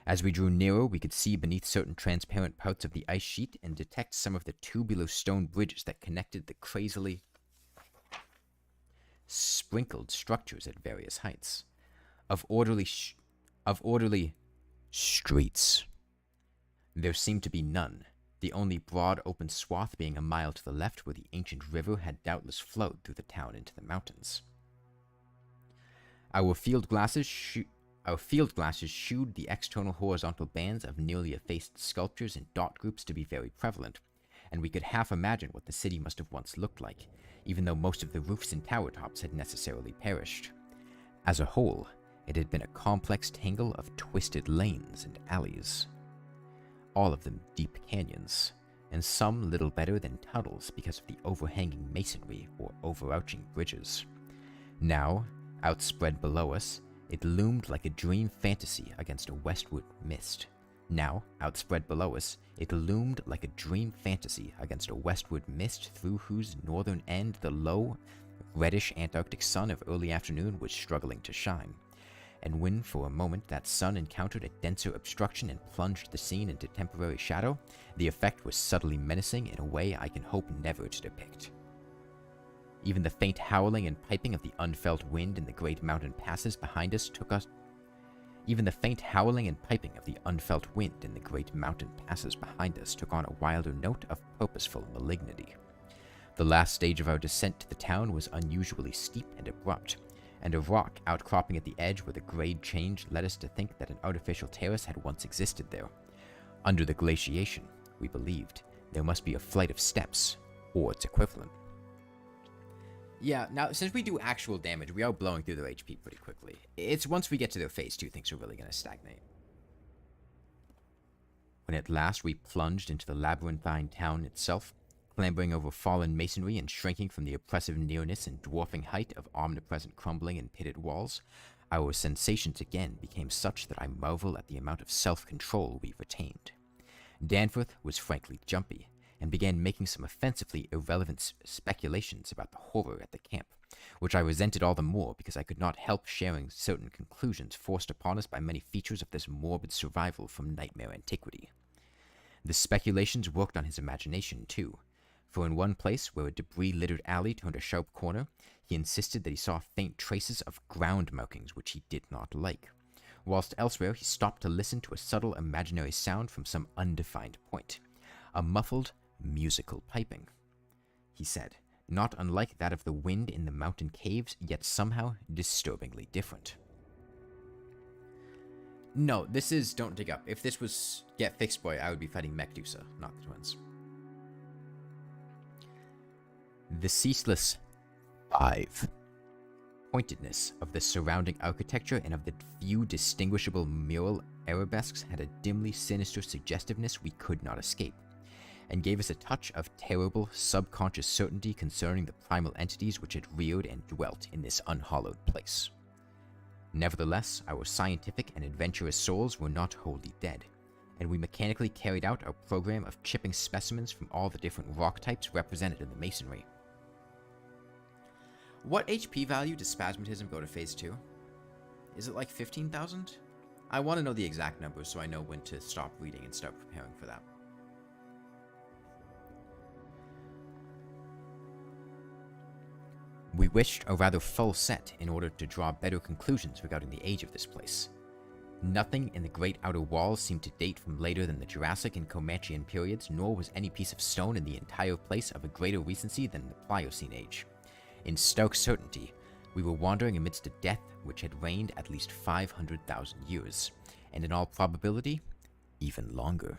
As we drew nearer, we could see beneath certain transparent parts of the ice sheet and detect some of the tubular stone bridges that connected the crazily sprinkled structures at various heights. Of orderly streets, there seemed to be none, the only broad open swath being a mile to the left where the ancient river had doubtless flowed through the town into the mountains. Our field glasses shewed the external horizontal bands of nearly effaced sculptures and dot groups to be very prevalent, and we could half imagine what the city must have once looked like, even though most of the roofs and tower tops had necessarily perished. As a whole, it had been a complex tangle of twisted lanes and alleys, all of them deep canyons, and some little better than tunnels because of the overhanging masonry or overarching bridges. Now, outspread below us, it loomed like a dream fantasy against a westward mist. Now, outspread below us, it loomed like a dream fantasy against a westward mist through whose northern end the low, reddish Antarctic sun of early afternoon was struggling to shine. And when for a moment that sun encountered a denser obstruction and plunged the scene into temporary shadow, the effect was subtly menacing in a way I can hope never to depict. Even the faint howling and piping of the unfelt wind in the great mountain passes behind us took on a wilder note of purposeful malignity. The last stage of our descent to the town was unusually steep and abrupt, and a rock outcropping at the edge where the grade change led us to think that an artificial terrace had once existed there. Under the glaciation, we believed, there must be a flight of steps, or its equivalent. Yeah, now, since we do actual damage, we are blowing through their HP pretty quickly. It's once we get to their phase 2, things are really going to stagnate. When at last we plunged into the labyrinthine town itself, clambering over fallen masonry and shrinking from the oppressive nearness and dwarfing height of omnipresent crumbling and pitted walls, our sensations again became such that I marvel at the amount of self-control we retained. Danforth was frankly jumpy, and began making some offensively irrelevant speculations about the horror at the camp, which I resented all the more because I could not help sharing certain conclusions forced upon us by many features of this morbid survival from nightmare antiquity. The speculations worked on his imagination, too, for in one place where a debris-littered alley turned a sharp corner, he insisted that he saw faint traces of ground markings which he did not like, whilst elsewhere he stopped to listen to a subtle imaginary sound from some undefined point, a muffled, musical piping, he said, not unlike that of the wind in the mountain caves, yet somehow disturbingly different. No, this is Don't Dig Up. If this was Get Fixed Boy, I would be fighting Mechdusa, not the twins. The ceaseless 5 pointedness of the surrounding architecture and of the few distinguishable mural arabesques had a dimly sinister suggestiveness we could not escape, and gave us a touch of terrible, subconscious certainty concerning the primal entities which had reared and dwelt in this unhallowed place. Nevertheless, our scientific and adventurous souls were not wholly dead, and we mechanically carried out our program of chipping specimens from all the different rock types represented in the masonry. What HP value does Spasmatism go to phase 2? Is it like 15,000? I want to know the exact number so I know when to stop reading and start preparing for that. We wished a rather full set in order to draw better conclusions regarding the age of this place. Nothing in the great outer walls seemed to date from later than the Jurassic and Comanchean periods, nor was any piece of stone in the entire place of a greater recency than the Pliocene age. In stark certainty, we were wandering amidst a death which had reigned at least 500,000 years, and in all probability, even longer.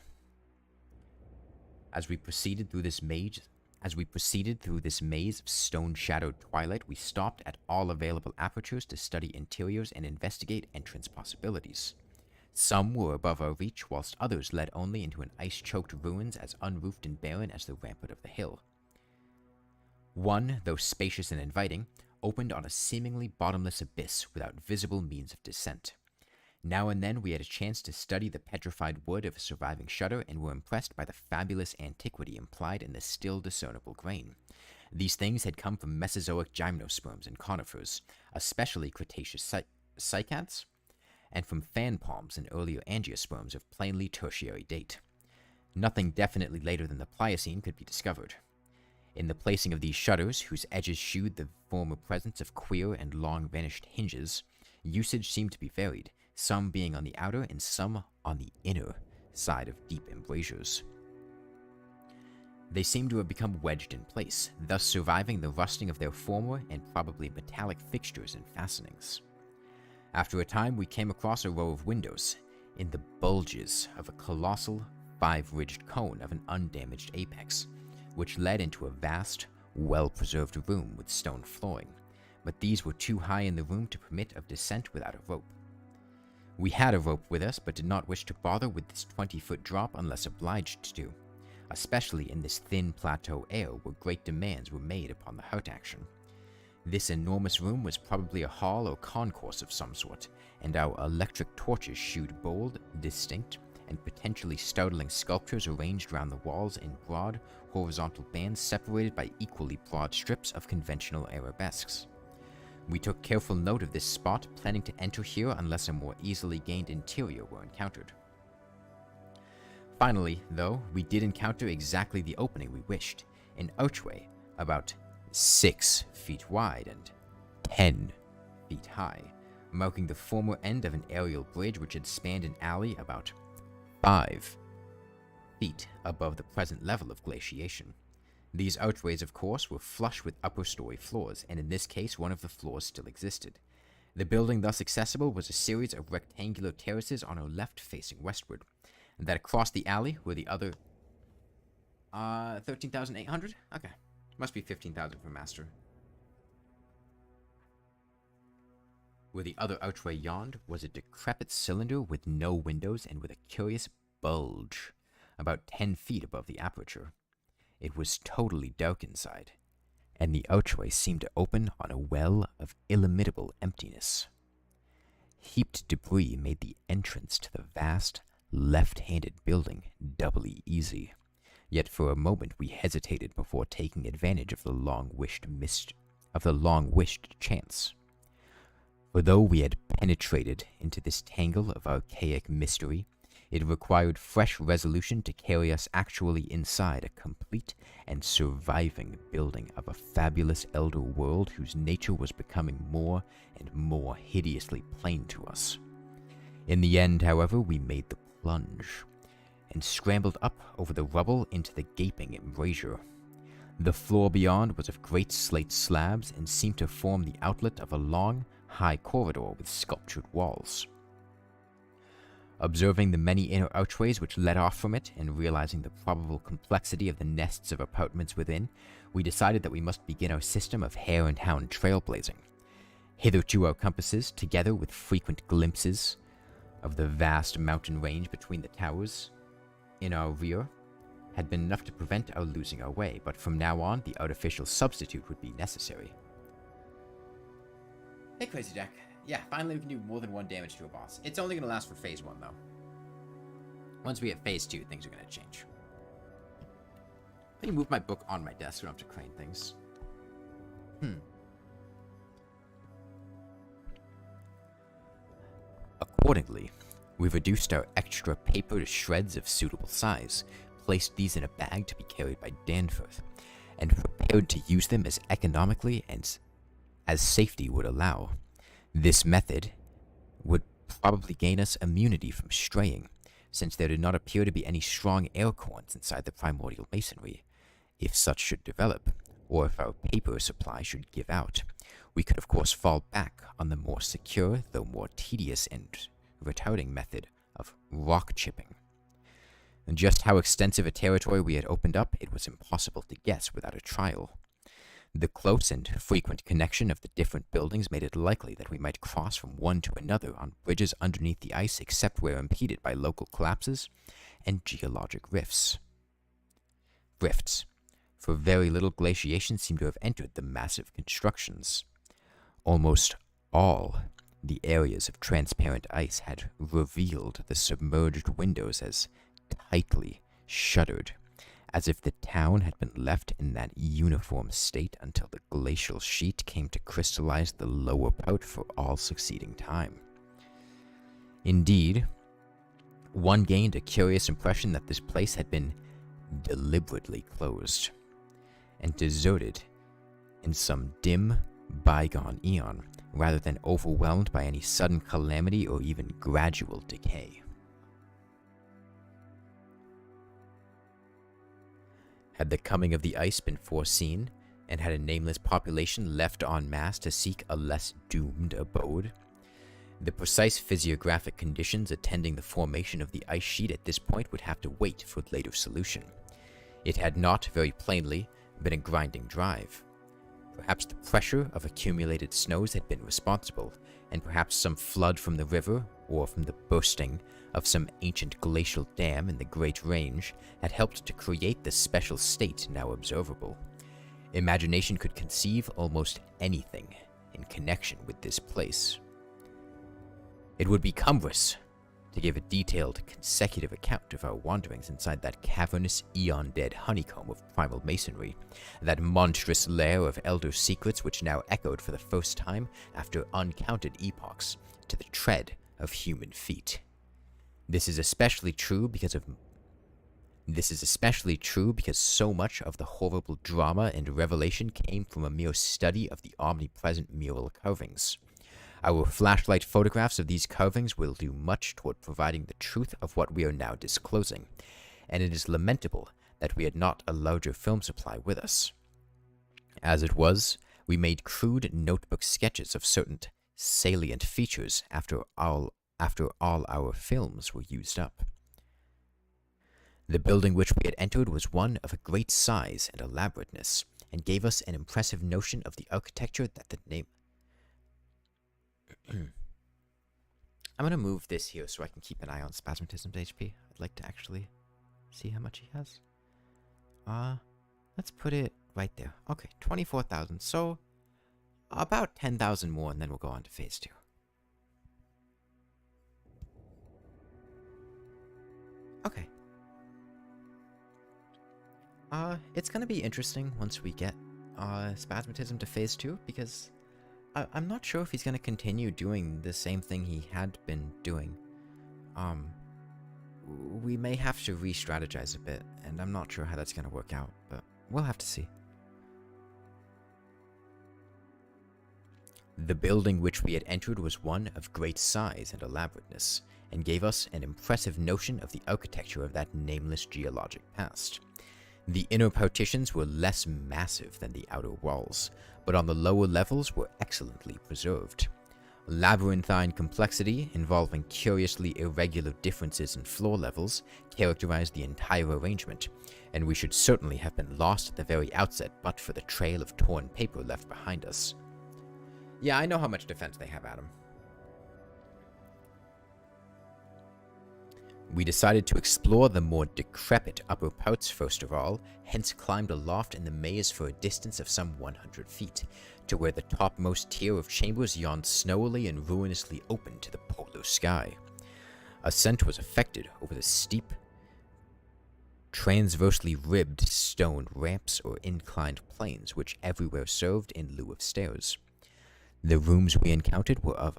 As we proceeded through this maze As we proceeded through this maze of stone-shadowed twilight, we stopped at all available apertures to study interiors and investigate entrance possibilities. Some were above our reach, whilst others led only into an ice-choked ruins as unroofed and barren as the rampart of the hill. One, though spacious and inviting, opened on a seemingly bottomless abyss without visible means of descent. Now and then we had a chance to study the petrified wood of a surviving shutter and were impressed by the fabulous antiquity implied in the still discernible grain. These things had come from Mesozoic gymnosperms and conifers, especially Cretaceous cycads, and from fan palms and earlier angiosperms of plainly tertiary date. Nothing definitely later than the Pliocene could be discovered. In the placing of these shutters, whose edges shewed the former presence of queer and long-vanished hinges, usage seemed to be varied, some being on the outer and some on the inner side of deep embrasures. They seemed to have become wedged in place, thus surviving the rusting of their former and probably metallic fixtures and fastenings. After a time, we came across a row of windows, in the bulges of a colossal, five-ridged cone of an undamaged apex, which led into a vast, well-preserved room with stone flooring, but these were too high in the room to permit of descent without a rope. We had a rope with us, but did not wish to bother with this 20-foot drop unless obliged to, especially in this thin plateau air where great demands were made upon the heart action. This enormous room was probably a hall or concourse of some sort, and our electric torches shewed bold, distinct, and potentially startling sculptures arranged round the walls in broad, horizontal bands separated by equally broad strips of conventional arabesques. We took careful note of this spot, planning to enter here unless a more easily gained interior were encountered. Finally, though, we did encounter exactly the opening we wished, an archway about 6 feet wide and 10 feet high, marking the former end of an aerial bridge which had spanned an alley about 5 feet above the present level of glaciation. These archways, of course, were flush with upper-story floors, and in this case one of the floors still existed. The building thus accessible was a series of rectangular terraces on our left facing westward, and that across the alley were the other 13,800? Okay. Must be 15,000 for master. Where the other archway yawned was a decrepit cylinder with no windows and with a curious bulge about 10 feet above the aperture. It was totally dark inside, and the archway seemed to open on a well of illimitable emptiness. Heaped debris made the entrance to the vast, left-handed building doubly easy. Yet for a moment we hesitated before taking advantage of the long-wished chance. For though we had penetrated into this tangle of archaic mystery, it required fresh resolution to carry us actually inside a complete and surviving building of a fabulous elder world whose nature was becoming more and more hideously plain to us. In the end, however, we made the plunge, and scrambled up over the rubble into the gaping embrasure. The floor beyond was of great slate slabs and seemed to form the outlet of a long, high corridor with sculptured walls. Observing the many inner archways which led off from it, and realizing the probable complexity of the nests of apartments within, we decided that we must begin our system of hare and hound trailblazing. Hitherto our compasses, together with frequent glimpses of the vast mountain range between the towers in our rear, had been enough to prevent our losing our way, but from now on the artificial substitute would be necessary. Hey Crazy Jack. Yeah, finally we can do more than 1 damage to a boss. It's only going to last for phase 1 though. Once we hit phase 2, things are going to change. Let me move my book on my desk so I don't have to crane things. Accordingly, we reduced our extra paper to shreds of suitable size, placed these in a bag to be carried by Danforth, and prepared to use them as economically and as safety would allow. This method would probably gain us immunity from straying, since there did not appear to be any strong air currents inside the primordial masonry. If such should develop, or if our paper supply should give out, we could of course fall back on the more secure, though more tedious and retarding method of rock chipping. And just how extensive a territory we had opened up, it was impossible to guess without a trial. The close and frequent connection of the different buildings made it likely that we might cross from one to another on bridges underneath the ice except where impeded by local collapses and geologic rifts. For very little glaciation seemed to have entered the massive constructions. Almost all the areas of transparent ice had revealed the submerged windows as tightly shuttered, as if the town had been left in that uniform state until the glacial sheet came to crystallize the lower part for all succeeding time. Indeed, one gained a curious impression that this place had been deliberately closed and deserted in some dim, bygone eon, rather than overwhelmed by any sudden calamity or even gradual decay. Had the coming of the ice been foreseen, and had a nameless population left en masse to seek a less doomed abode? The precise physiographic conditions attending the formation of the ice sheet at this point would have to wait for later solution. It had not, very plainly, been a grinding drive. Perhaps the pressure of accumulated snows had been responsible, and perhaps some flood from the river, or from the bursting of some ancient glacial dam in the Great Range, had helped to create the special state now observable. Imagination could conceive almost anything in connection with this place. It would be cumbrous to give a detailed, consecutive account of our wanderings inside that cavernous, eon-dead honeycomb of primal masonry, that monstrous lair of elder secrets which now echoed for the first time after uncounted epochs to the tread of human feet. This is especially true because so much of the horrible drama and revelation came from a mere study of the omnipresent mural carvings. Our flashlight photographs of these carvings will do much toward providing the truth of what we are now disclosing, and it is lamentable that we had not a larger film supply with us. As it was, we made crude notebook sketches of certain salient features after all our films were used up. The building which we had entered was one of a great size and elaborateness, and gave us an impressive notion of the architecture that the name... I'm going to move this here so I can keep an eye on Spasmatism's HP. I'd like to actually see how much he has. Let's put it right there. Okay, 24,000. So, about 10,000 more, and then we'll go on to phase 2. Okay. It's gonna be interesting once we get Spasmatism to phase 2, because I'm not sure if he's gonna continue doing the same thing he had been doing. We may have to re-strategize a bit, and I'm not sure how that's gonna work out, but we'll have to see. The building which we had entered was one of great size and elaborateness, and gave us an impressive notion of the architecture of that nameless geologic past. The inner partitions were less massive than the outer walls, but on the lower levels were excellently preserved. Labyrinthine complexity, involving curiously irregular differences in floor levels, characterized the entire arrangement, and we should certainly have been lost at the very outset but for the trail of torn paper left behind us. Yeah, I know how much defense they have, Adam. We decided to explore the more decrepit upper parts first of all, hence climbed aloft in the maze for a distance of some 100 feet, to where the topmost tier of chambers yawned snowily and ruinously open to the polar sky. Ascent was effected over the steep, transversely ribbed stone ramps or inclined planes which everywhere served in lieu of stairs. The rooms we encountered were of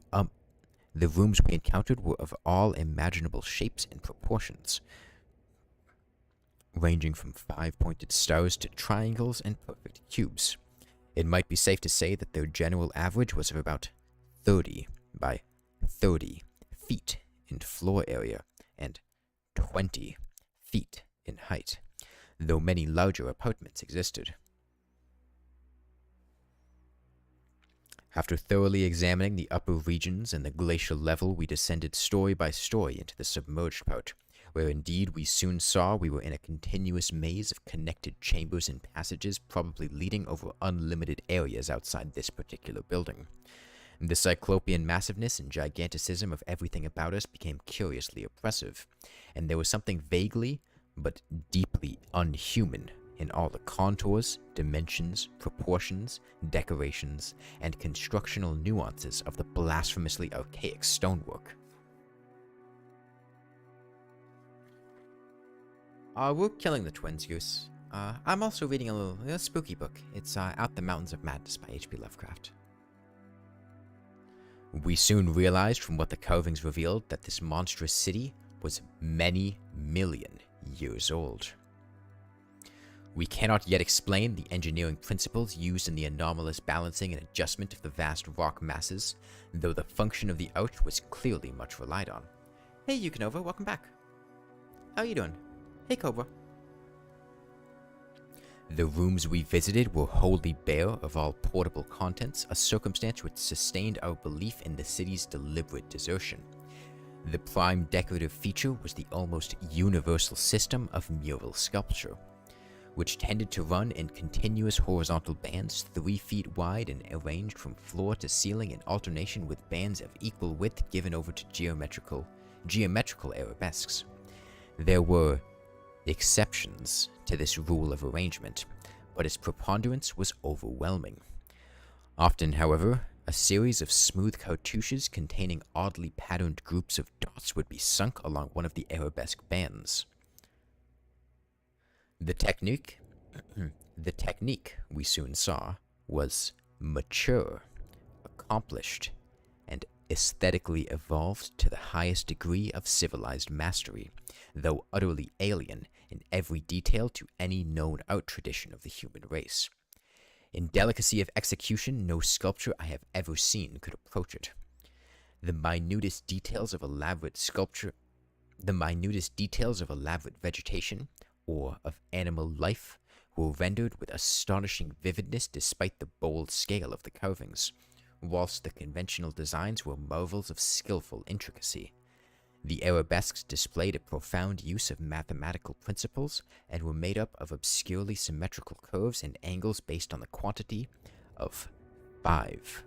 all imaginable shapes and proportions, ranging from 5-pointed stars to triangles and perfect cubes. It might be safe to say that their general average was of about 30 by 30 feet in floor area and 20 feet in height, though many larger apartments existed. After thoroughly examining the upper regions and the glacial level, we descended story by story into the submerged part, where indeed we soon saw we were in a continuous maze of connected chambers and passages, probably leading over unlimited areas outside this particular building. The cyclopean massiveness and giganticism of everything about us became curiously oppressive, and there was something vaguely but deeply unhuman in all the contours, dimensions, proportions, decorations, and constructional nuances of the blasphemously archaic stonework. We're killing the twins, Goose. I'm also reading a little spooky book. It's Out the Mountains of Madness by H.P. Lovecraft. We soon realized from what the carvings revealed that this monstrous city was many million years old. We cannot yet explain the engineering principles used in the anomalous balancing and adjustment of the vast rock masses, though the function of the arch was clearly much relied on. Hey Yukinova, welcome back. How are you doing? Hey Cobra. The rooms we visited were wholly bare of all portable contents, a circumstance which sustained our belief in the city's deliberate desertion. The prime decorative feature was the almost universal system of mural sculpture, which tended to run in continuous horizontal bands 3 feet wide and arranged from floor to ceiling in alternation with bands of equal width given over to geometrical arabesques. There were exceptions to this rule of arrangement, but its preponderance was overwhelming. Often, however, a series of smooth cartouches containing oddly patterned groups of dots would be sunk along one of the arabesque bands. The technique we soon saw was mature, accomplished, and aesthetically evolved to the highest degree of civilized mastery, though utterly alien in every detail to any known art tradition of the human race. In delicacy of execution, no sculpture I have ever seen could approach it. The minutest details of elaborate vegetation, or of animal life, were rendered with astonishing vividness despite the bold scale of the carvings, whilst the conventional designs were marvels of skillful intricacy. The arabesques displayed a profound use of mathematical principles and were made up of obscurely symmetrical curves and angles based on the quantity of 5.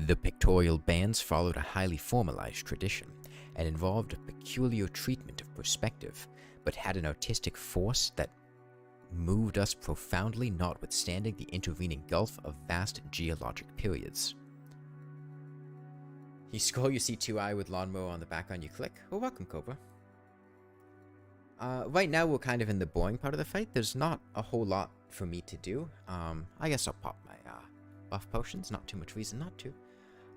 The pictorial bands followed a highly formalized tradition and involved a peculiar treatment of perspective, but had an artistic force that moved us profoundly, notwithstanding the intervening gulf of vast geologic periods. You scroll your C2I with Lawnmower on the background, you click. Well, welcome, Cobra. Right now, we're kind of in the boring part of the fight. There's not a whole lot for me to do. I guess I'll pop my buff potions. Not too much reason not to.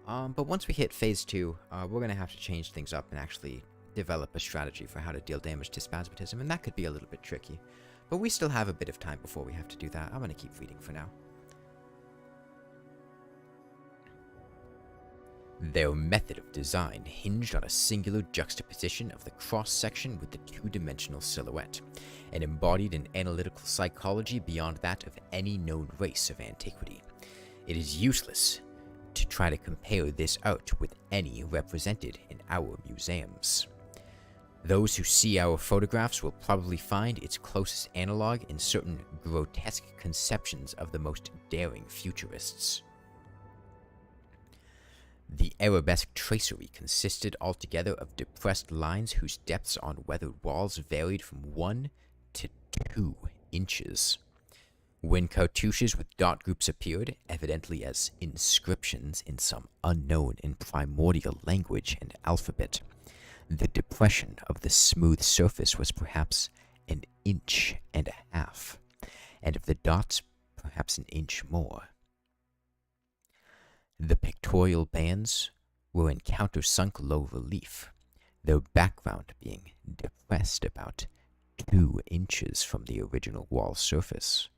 But once we hit phase 2, we're going to have to change things up and actually develop a strategy for how to deal damage to spasmatism, and that could be a little bit tricky. But we still have a bit of time before we have to do that. I'm going to keep reading for now. Their method of design hinged on a singular juxtaposition of the cross-section with the two-dimensional silhouette, and embodied an analytical psychology beyond that of any known race of antiquity. It is useless to try to compare this art with any represented in our museums. Those who see our photographs will probably find its closest analog in certain grotesque conceptions of the most daring futurists. The arabesque tracery consisted altogether of depressed lines whose depths on weathered walls varied from 1 to 2 inches. When cartouches with dot groups appeared, evidently as inscriptions in some unknown and primordial language and alphabet, the depression of the smooth surface was perhaps 1.5 inches, and of the dots perhaps 1 inch more. The pictorial bands were in countersunk low relief, their background being depressed about 2 inches from the original wall surface.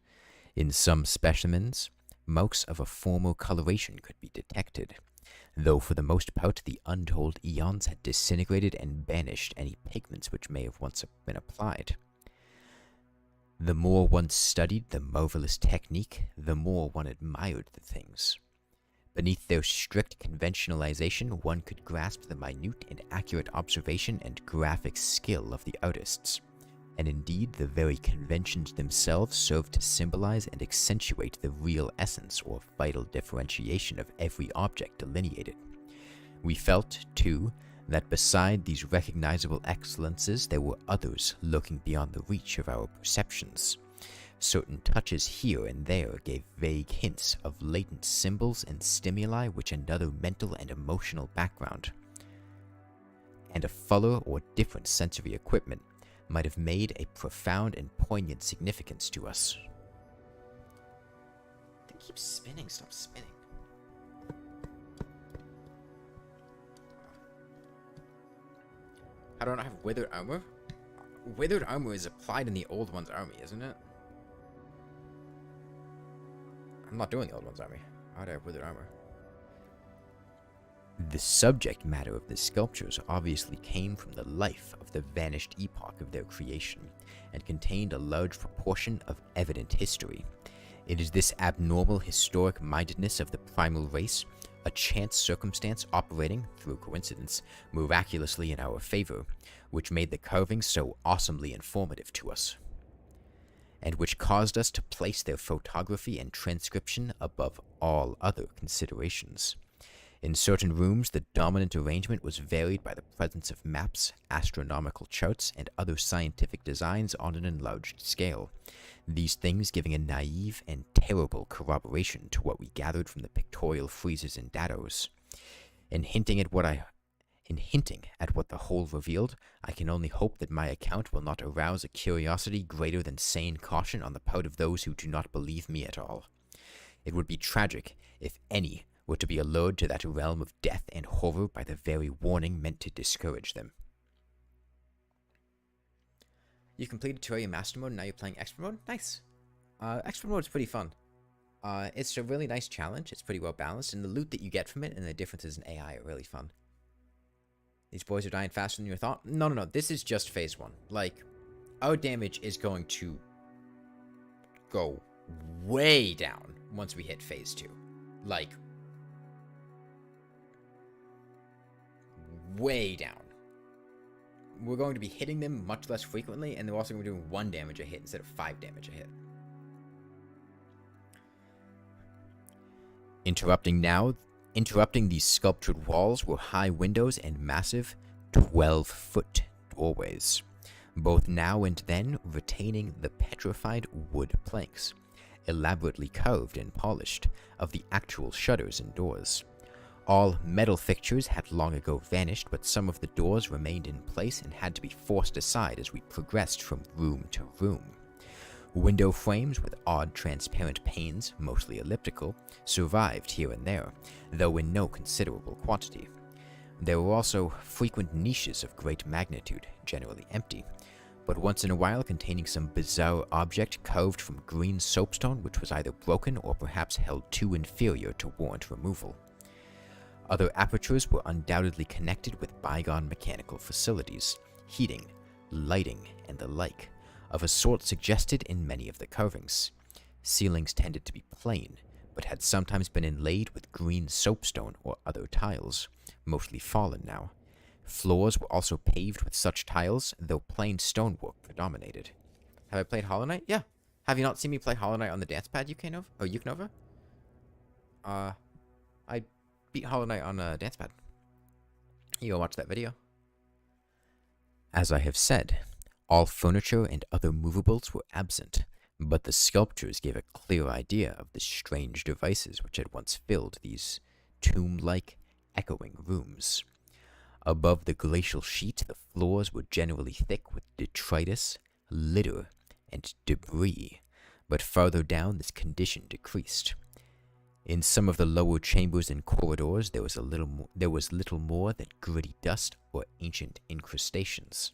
In some specimens, marks of a former coloration could be detected, though for the most part the untold eons had disintegrated and banished any pigments which may have once been applied. The more one studied the marvelous technique, the more one admired the things. Beneath their strict conventionalization, one could grasp the minute and accurate observation and graphic skill of the artists. And indeed, the very conventions themselves serve to symbolize and accentuate the real essence or vital differentiation of every object delineated. We felt, too, that beside these recognizable excellences, there were others lurking beyond the reach of our perceptions. Certain touches here and there gave vague hints of latent symbols and stimuli which another mental and emotional background and a fuller or different sensory equipment might have made a profound and poignant significance to us. They keep spinning, stop spinning. I don't have withered armor? Withered armor is applied in the old one's army, isn't it? I'm not doing the old one's army. How do I have withered armor? The subject matter of the sculptures obviously came from the life of the vanished epoch of their creation, and contained a large proportion of evident history. It is this abnormal historic mindedness of the primal race, a chance circumstance operating, through coincidence, miraculously in our favor, which made the carvings so awesomely informative to us, and which caused us to place their photography and transcription above all other considerations. In certain rooms, the dominant arrangement was varied by the presence of maps, astronomical charts, and other scientific designs on an enlarged scale, these things giving a naive and terrible corroboration to what we gathered from the pictorial friezes and dados. In hinting at what the whole revealed, I can only hope that my account will not arouse a curiosity greater than sane caution on the part of those who do not believe me at all. It would be tragic if any were to be allured to that realm of death and horror by the very warning meant to discourage them. You completed Terraria Master Mode, and now you're playing Expert Mode? Nice. Expert Mode is pretty fun. It's a really nice challenge, it's pretty well balanced, and the loot that you get from it and the differences in AI are really fun. These boys are dying faster than you thought? No, this is just phase 1. Like, our damage is going to go way down once we hit phase 2. Like, way down. We're going to be hitting them much less frequently, and they're also going to be doing 1 damage a hit instead of 5 damage a hit. Interrupting these sculptured walls were high windows and massive 12-foot doorways, both now and then retaining the petrified wood planks, elaborately carved and polished, of the actual shutters and doors. All metal fixtures had long ago vanished, but some of the doors remained in place and had to be forced aside as we progressed from room to room. Window frames with odd transparent panes, mostly elliptical, survived here and there, though in no considerable quantity. There were also frequent niches of great magnitude, generally empty, but once in a while containing some bizarre object carved from green soapstone which was either broken or perhaps held too inferior to warrant removal. Other apertures were undoubtedly connected with bygone mechanical facilities, heating, lighting, and the like, of a sort suggested in many of the carvings. Ceilings tended to be plain, but had sometimes been inlaid with green soapstone or other tiles, mostly fallen now. Floors were also paved with such tiles, though plain stonework predominated. Have I played Hollow Knight? Yeah. Have you not seen me play Hollow Knight on the dance pad, Yukinova? Oh, Yukinova? I beat Hollow Knight on a dance pad. You go watch that video. As I have said, all furniture and other movables were absent, but the sculptures gave a clear idea of the strange devices which had once filled these tomb-like, echoing rooms. Above the glacial sheet, the floors were generally thick with detritus, litter, and debris, but farther down this condition decreased. In some of the lower chambers and corridors, there was little more than gritty dust or ancient incrustations,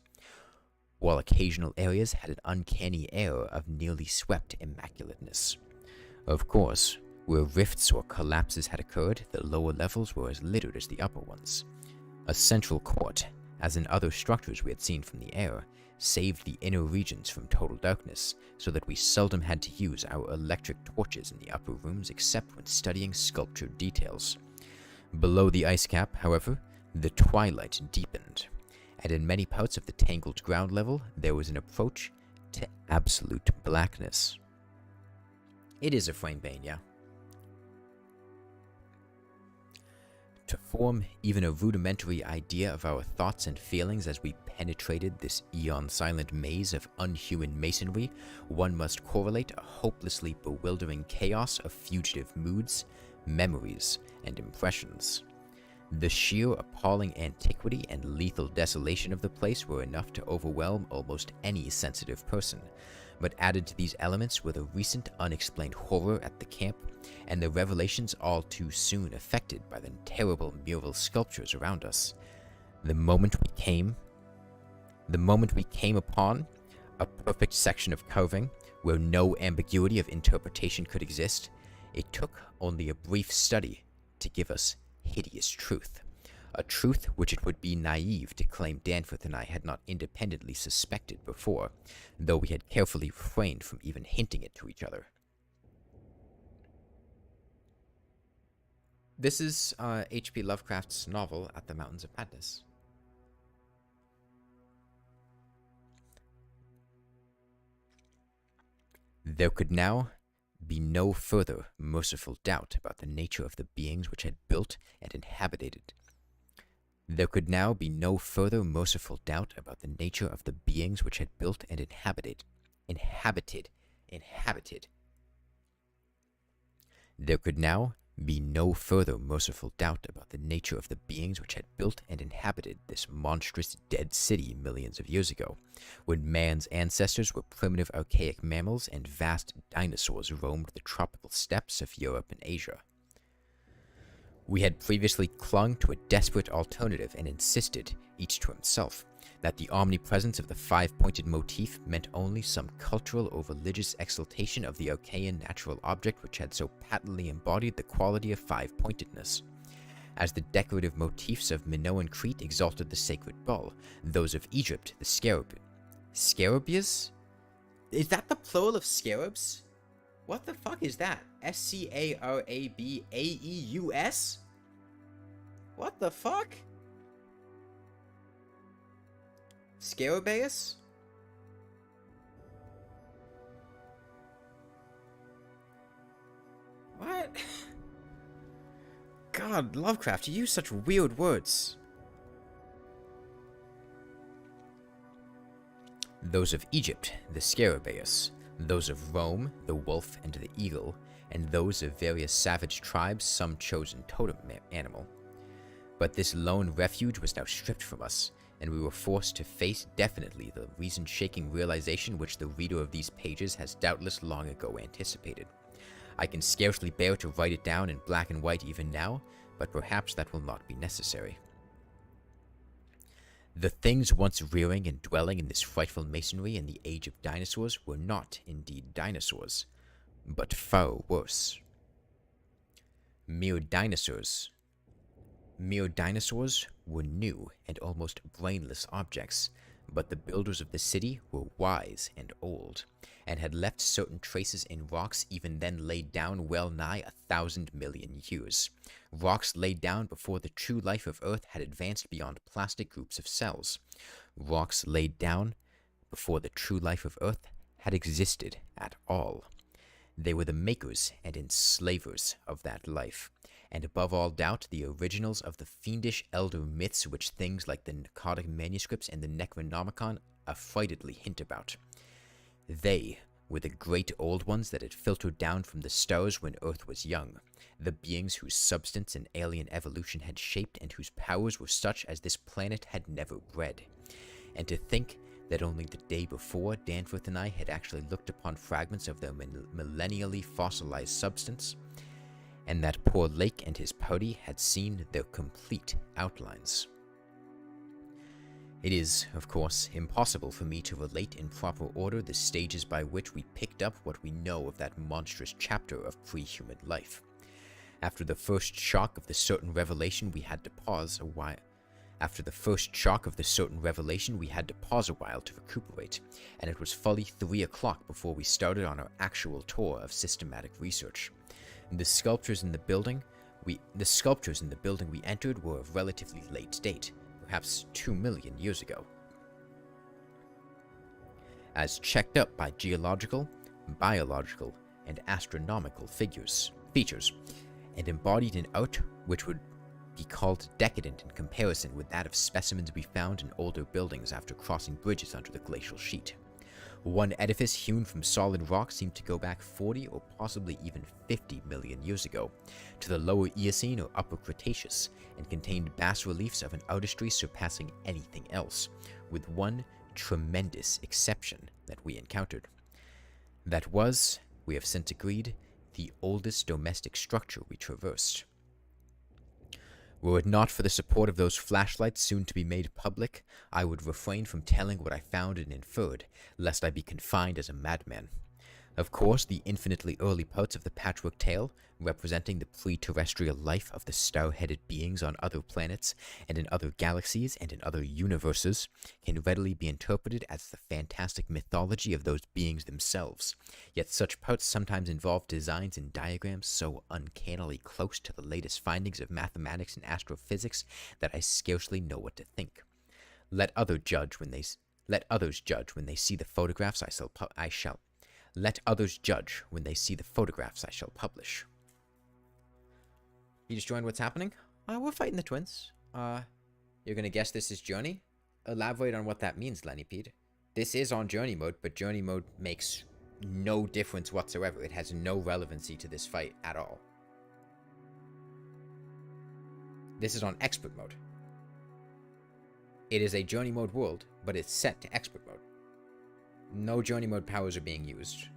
while occasional areas had an uncanny air of nearly swept immaculateness. Of course, where rifts or collapses had occurred, the lower levels were as littered as the upper ones. A central court, as in other structures we had seen from the air, saved the inner regions from total darkness, so that we seldom had to use our electric torches in the upper rooms except when studying sculptured details. Below the ice cap, however, the twilight deepened, and in many parts of the tangled ground level there was an approach to absolute blackness. It is a frame bane, yeah. To form even a rudimentary idea of our thoughts and feelings as we penetrated this eon-silent maze of unhuman masonry, one must correlate a hopelessly bewildering chaos of fugitive moods, memories, and impressions. The sheer appalling antiquity and lethal desolation of the place were enough to overwhelm almost any sensitive person, but added to these elements were the recent unexplained horror at the camp, and the revelations all too soon effected by the terrible mural sculptures around us. The moment we came upon a perfect section of carving where no ambiguity of interpretation could exist, it took only a brief study to give us hideous truth. A truth which it would be naive to claim Danforth and I had not independently suspected before, though we had carefully refrained from even hinting it to each other. This is H.P. Lovecraft's novel At the Mountains of Madness. There could now be no further merciful doubt about the nature of the beings which had built and inhabited it. There could now be no further merciful doubt about the nature of the beings which had built and inhabited. There could now be no further merciful doubt about the nature of the beings which had built and inhabited this monstrous dead city millions of years ago, when man's ancestors were primitive archaic mammals and vast dinosaurs roamed the tropical steppes of Europe and Asia. We had previously clung to a desperate alternative and insisted, each to himself, that the omnipresence of the five-pointed motif meant only some cultural or religious exaltation of the archaean natural object which had so patently embodied the quality of five-pointedness. As the decorative motifs of Minoan Crete exalted the sacred bull, those of Egypt the scarab. Scarabaeus? Is that the plural of scarabs? What the fuck is that? S-C-A-R-A-B-A-E-U-S? What the fuck? Scarabaeus? What? God, Lovecraft, you use such weird words. Those of Egypt, the Scarabaeus. Those of Rome, the wolf and the eagle, and those of various savage tribes, some chosen totem animal. But this lone refuge was now stripped from us, and we were forced to face definitely the reason-shaking realization which the reader of these pages has doubtless long ago anticipated. I can scarcely bear to write it down in black and white even now, but perhaps that will not be necessary. The things once rearing and dwelling in this frightful masonry in the age of dinosaurs were not indeed dinosaurs, but far worse. Mere dinosaurs were new and almost brainless objects, but the builders of the city were wise and old, and had left certain traces in rocks even then laid down well nigh 1,000 million years. Rocks laid down before the true life of Earth had advanced beyond plastic groups of cells. Rocks laid down before the true life of Earth had existed at all. They were the makers and enslavers of that life, and above all doubt the originals of the fiendish elder myths which things like the Narcotic manuscripts and the Necronomicon affrightedly hint about. They were the great old ones that had filtered down from the stars when Earth was young, the beings whose substance and alien evolution had shaped and whose powers were such as this planet had never bred. And to think that only the day before Danforth and I had actually looked upon fragments of their millennially fossilized substance, and that poor Lake and his party had seen their complete outlines. It is, of course, impossible for me to relate in proper order the stages by which we picked up what we know of that monstrous chapter of pre-human life. After the first shock of the certain revelation, we had to pause a while. After the first shock of the certain revelation, we had to pause a while to recuperate, and it was fully 3 o'clock before we started on our actual tour of systematic research. The sculptures in the building we entered were of relatively late date, perhaps 2 million years ago. As checked up by geological, biological, and astronomical features, and embodied in art which would be called decadent in comparison with that of specimens we found in older buildings after crossing bridges under the glacial sheet. One edifice hewn from solid rock seemed to go back 40 or possibly even 50 million years ago, to the lower Eocene or upper Cretaceous, and contained bas-reliefs of an artistry surpassing anything else, with one tremendous exception that we encountered. That was, we have since agreed, the oldest domestic structure we traversed. Were it not for the support of those flashlights soon to be made public, I would refrain from telling what I found and inferred, lest I be confined as a madman. Of course, the infinitely early parts of the patchwork tale, representing the pre-terrestrial life of the star-headed beings on other planets, and in other galaxies, and in other universes, can readily be interpreted as the fantastic mythology of those beings themselves. Yet such parts sometimes involve designs and diagrams so uncannily close to the latest findings of mathematics and astrophysics that I scarcely know what to think. Let others judge when they see the photographs Let others judge when they see the photographs I shall publish. You just joined what's happening? We're fighting the twins. You're gonna guess this is Journey? Elaborate on what that means, Lennypede. This is on Journey mode, but Journey mode makes no difference whatsoever. It has no relevancy to this fight at all. This is on Expert mode. It is a Journey mode world, but it's set to Expert mode. No Journey mode powers are being used.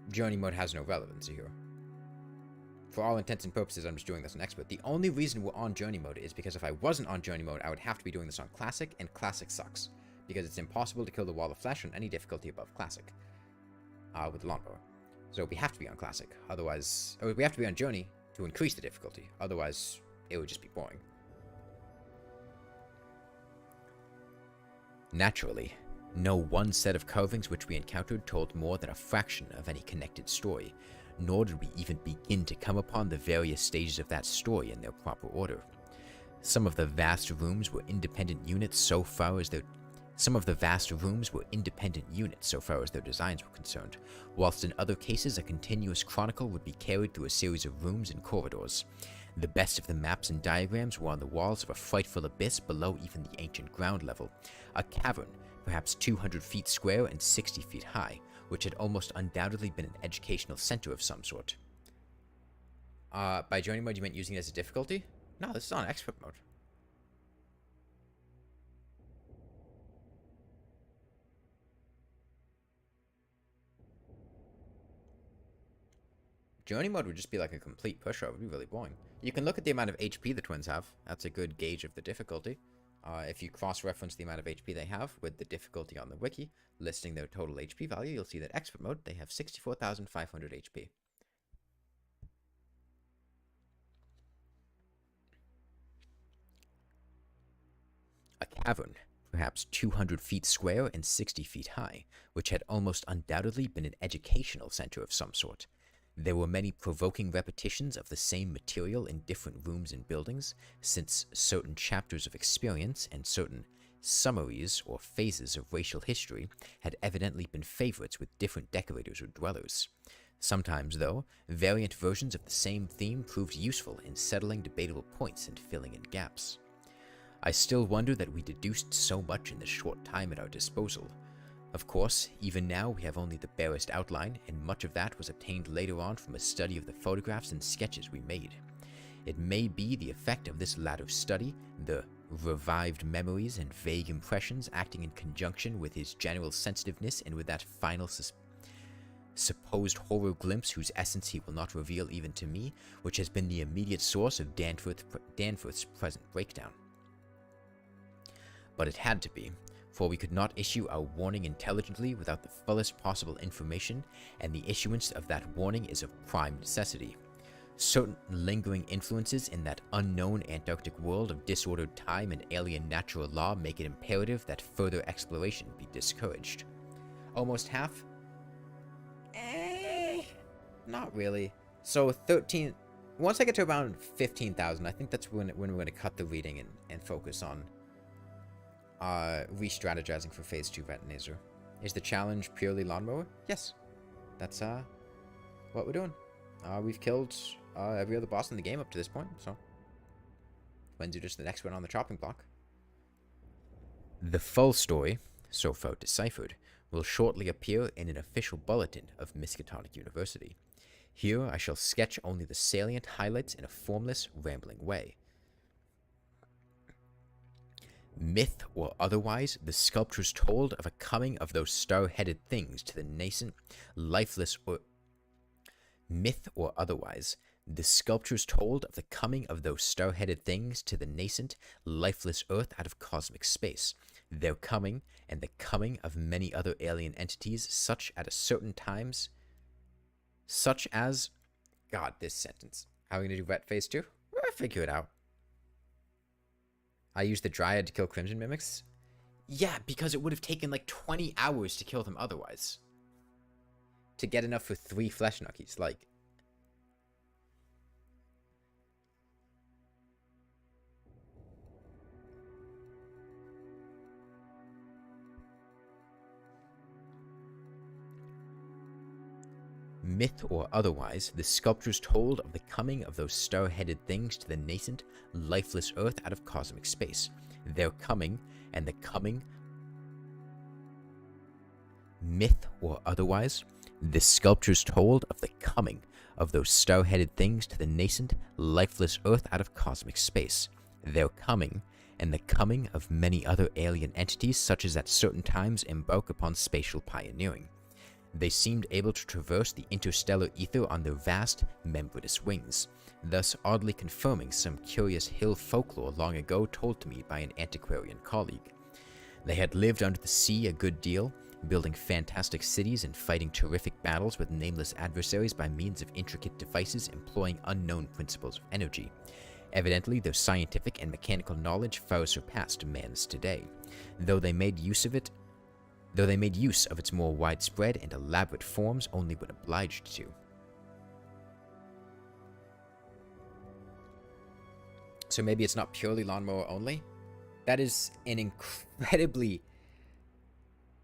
Journey mode has no relevancy here. For all intents and purposes, I'm just doing this on Expert. The only reason we're on Journey mode is because if I wasn't on Journey mode, I would have to be doing this on Classic, and Classic sucks. Because it's impossible to kill the Wall of Flesh on any difficulty above Classic. With the Lawnmower. So we have to be on Classic. Otherwise... Or we have to be on Journey to increase the difficulty. Otherwise, it would just be boring. Naturally, no one set of carvings which we encountered told more than a fraction of any connected story, nor did we even begin to come upon the various stages of that story in their proper order. Some of the vast rooms were independent units so far as their designs were concerned, whilst in other cases a continuous chronicle would be carried through a series of rooms and corridors. The best of the maps and diagrams were on the walls of a frightful abyss below even the ancient ground level, a cavern perhaps 200 feet square and 60 feet high, which had almost undoubtedly been an educational center of some sort. By Journey mode, you meant using it as a difficulty? No, this is on Expert mode. Journey mode would just be like a complete pushover. It would be really boring. You can look at the amount of HP the twins have. That's a good gauge of the difficulty. If you cross-reference the amount of HP they have with the difficulty on the wiki, listing their total HP value, you'll see that Expert mode, they have 64,500 HP. A cavern, perhaps 200 feet square and 60 feet high, which had almost undoubtedly been an educational center of some sort. There were many provoking repetitions of the same material in different rooms and buildings, since certain chapters of experience and certain summaries or phases of racial history had evidently been favorites with different decorators or dwellers. Sometimes, though, variant versions of the same theme proved useful in settling debatable points and filling in gaps. I still wonder that we deduced so much in the short time at our disposal. Of course, even now we have only the barest outline, and much of that was obtained later on from a study of the photographs and sketches we made. It may be the effect of this latter study, the revived memories and vague impressions acting in conjunction with his general sensitiveness and with that final supposed horror glimpse whose essence he will not reveal even to me, which has been the immediate source of Danforth's present breakdown. But it had to be, for we could not issue our warning intelligently without the fullest possible information, and the issuance of that warning is of prime necessity. Certain lingering influences in that unknown Antarctic world of disordered time and alien natural law make it imperative that further exploration be discouraged. Almost half? Not really. So 13... Once I get to around 15,000, I think that's when we're going to cut the reading and focus on re-strategizing for Phase 2 Retinazer. Is the challenge purely Lawnmower? Yes. That's what we're doing. We've killed every other boss in the game up to this point, so when's just the next one on the chopping block? The full story, so far deciphered, will shortly appear in an official bulletin of Miskatonic University. Here I shall sketch only the salient highlights in a formless, rambling way. Myth or otherwise, the sculptures told of a coming of those star-headed things to the nascent, lifeless or... Myth or otherwise, the sculptures told of the coming of those star-headed things to the nascent, lifeless Earth out of cosmic space, their coming, and the coming of many other alien entities such at a certain times, such as... God, this sentence. How are we going to do Ret Phase 2? We'll figure it out. I used the Dryad to kill Crimson Mimics? Yeah, because it would have taken like 20 hours to kill them otherwise. To get enough for 3 Flesh Nuckies, like... Myth or otherwise, the sculptures told of the coming of those star-headed things to the nascent, lifeless Earth out of cosmic space. Their coming, and the coming... Myth or otherwise, the sculptures told of the coming of those star-headed things to the nascent, lifeless Earth out of cosmic space. Their coming, and the coming of many other alien entities such as at certain times embark upon spatial pioneering. They seemed able to traverse the interstellar ether on their vast, membranous wings, thus oddly confirming some curious hill folklore long ago told to me by an antiquarian colleague. They had lived under the sea a good deal, building fantastic cities and fighting terrific battles with nameless adversaries by means of intricate devices employing unknown principles of energy. Evidently, their scientific and mechanical knowledge far surpassed man's today, though they made use of its more widespread and elaborate forms only when obliged to. So maybe it's not purely Lawnmower only? That is an incredibly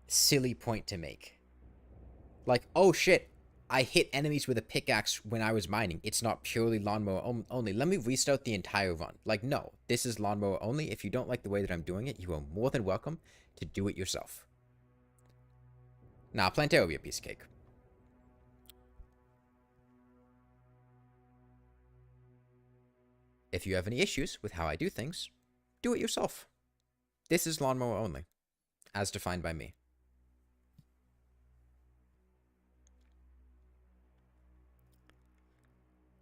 silly point to make. Like, oh shit, I hit enemies with a pickaxe when I was mining. It's not purely Lawnmower only. Let me restart the entire run. Like, no, this is Lawnmower only. If you don't like the way that I'm doing it, you are more than welcome to do it yourself. Nah, Plantera will be a piece of cake. If you have any issues with how I do things, do it yourself. This is Lawnmower only, as defined by me.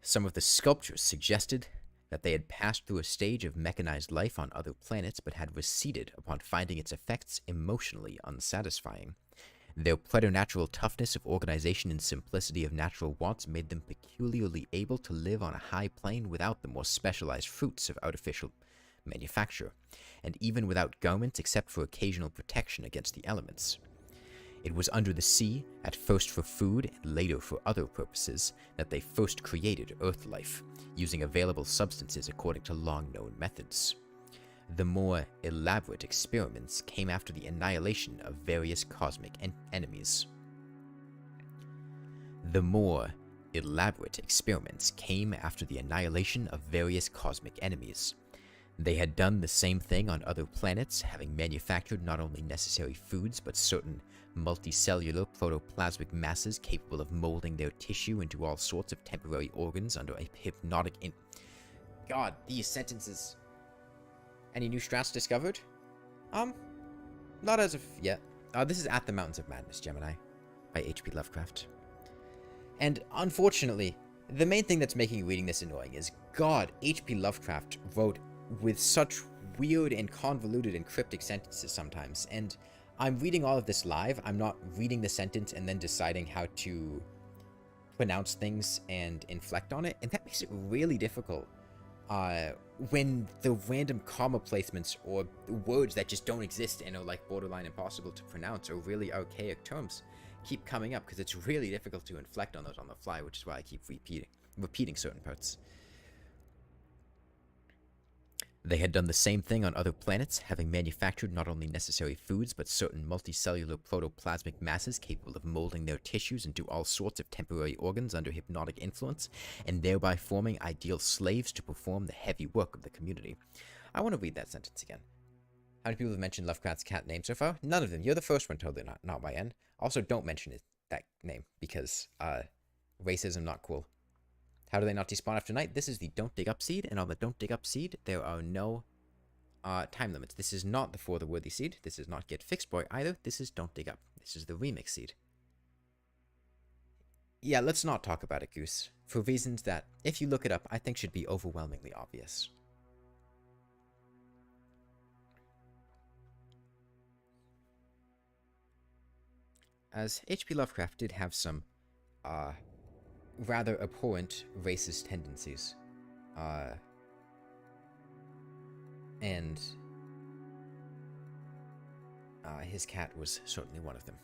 Some of the sculptures suggested that they had passed through a stage of mechanized life on other planets but had receded upon finding its effects emotionally unsatisfying. Their preternatural toughness of organization and simplicity of natural wants made them peculiarly able to live on a high plane without the more specialized fruits of artificial manufacture, and even without garments except for occasional protection against the elements. It was under the sea, at first for food and later for other purposes, that they first created Earth life, using available substances according to long-known methods. The more elaborate experiments came after the annihilation of various cosmic enemies. The more elaborate experiments came after the annihilation of various cosmic enemies. They had done the same thing on other planets, having manufactured not only necessary foods, but certain multicellular protoplasmic masses capable of molding their tissue into all sorts of temporary organs under a hypnotic God, these sentences... Any new strats discovered? Not as of yet. This is At the Mountains of Madness, Gemini, by H.P. Lovecraft. And unfortunately, the main thing that's making reading this annoying is, God, H.P. Lovecraft wrote with such weird and convoluted and cryptic sentences sometimes, and I'm reading all of this live. I'm not reading the sentence and then deciding how to pronounce things and inflect on it, and that makes it really difficult when the random comma placements or words that just don't exist and are like borderline impossible to pronounce or really archaic terms keep coming up, because it's really difficult to inflect on those on the fly, which is why I keep repeating certain parts. They had done the same thing on other planets, having manufactured not only necessary foods, but certain multicellular protoplasmic masses capable of molding their tissues into all sorts of temporary organs under hypnotic influence, and thereby forming ideal slaves to perform the heavy work of the community. I want to read that sentence again. How many people have mentioned Lovecraft's cat name so far? None of them. You're the first one, totally not my end. Also, don't mention that name, because racism not cool. How do they not despawn after night? This is the Don't Dig Up seed, and on the Don't Dig Up seed, there are no time limits. This is not the For the Worthy seed. This is not Get Fixed Boy either. This is Don't Dig Up. This is the Remix seed. Yeah, let's not talk about it, Goose, for reasons that, if you look it up, I think should be overwhelmingly obvious. As H.P. Lovecraft did have some rather abhorrent racist tendencies. And his cat was certainly one of them.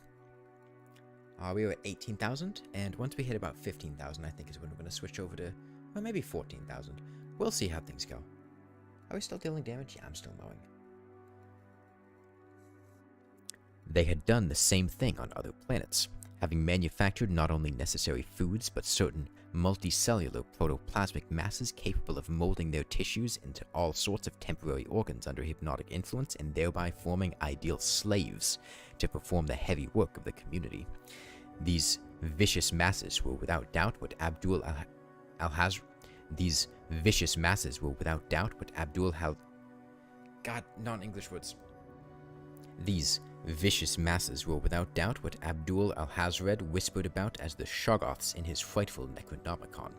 We were at 18,000, and once we hit about 15,000, I think is when we're going to switch over to, well, maybe 14,000. We'll see how things go. Are we still dealing damage? Yeah, I'm still mowing. They had done the same thing on other planets, having manufactured not only necessary foods, but certain multicellular protoplasmic masses capable of molding their tissues into all sorts of temporary organs under hypnotic influence, and thereby forming ideal slaves to perform the heavy work of the community. These vicious masses were without doubt what Abdul al-Hazr... These vicious masses were without doubt what Abdul al... God, non-English words. These vicious masses were without doubt what Abdul al-Hazred whispered about as the Shoggoths in his frightful Necronomicon,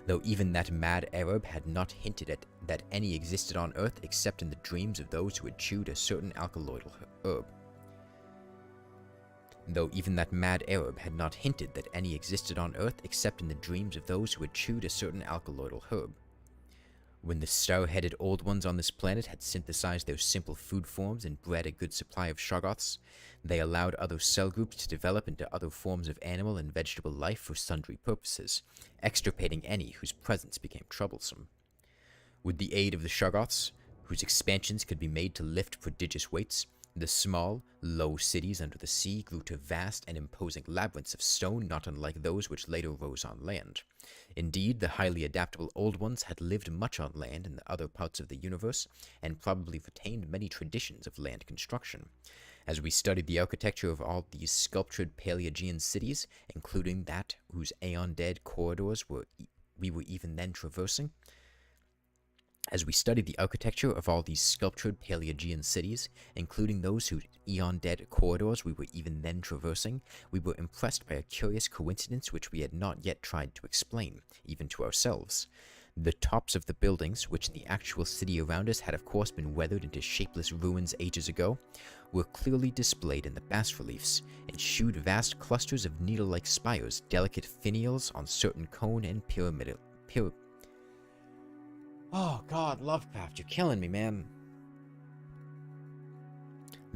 though even that mad Arab had not hinted at that any existed on Earth except in the dreams of those who had chewed a certain alkaloidal herb. Though even that mad Arab had not hinted that any existed on Earth except in the dreams of those who had chewed a certain alkaloidal herb. When the star-headed Old Ones on this planet had synthesized their simple food forms and bred a good supply of Shoggoths, they allowed other cell groups to develop into other forms of animal and vegetable life for sundry purposes, extirpating any whose presence became troublesome. With the aid of the Shoggoths, whose expansions could be made to lift prodigious weights, the small, low cities under the sea grew to vast and imposing labyrinths of stone not unlike those which later rose on land. Indeed, the highly adaptable Old Ones had lived much on land in the other parts of the universe, and probably retained many traditions of land construction. As we studied the architecture of all these sculptured Paleogean cities, including that whose aeon-dead corridors we were even then traversing, As we studied the architecture of all these sculptured Paleogean cities, including those whose eon-dead corridors we were even then traversing, we were impressed by a curious coincidence which we had not yet tried to explain, even to ourselves. The tops of the buildings, which in the actual city around us had of course been weathered into shapeless ruins ages ago, were clearly displayed in the bas-reliefs, and shewed vast clusters of needle-like spires, delicate finials on certain cone and pyramidal... Oh god, Lovecraft, you're killing me, man.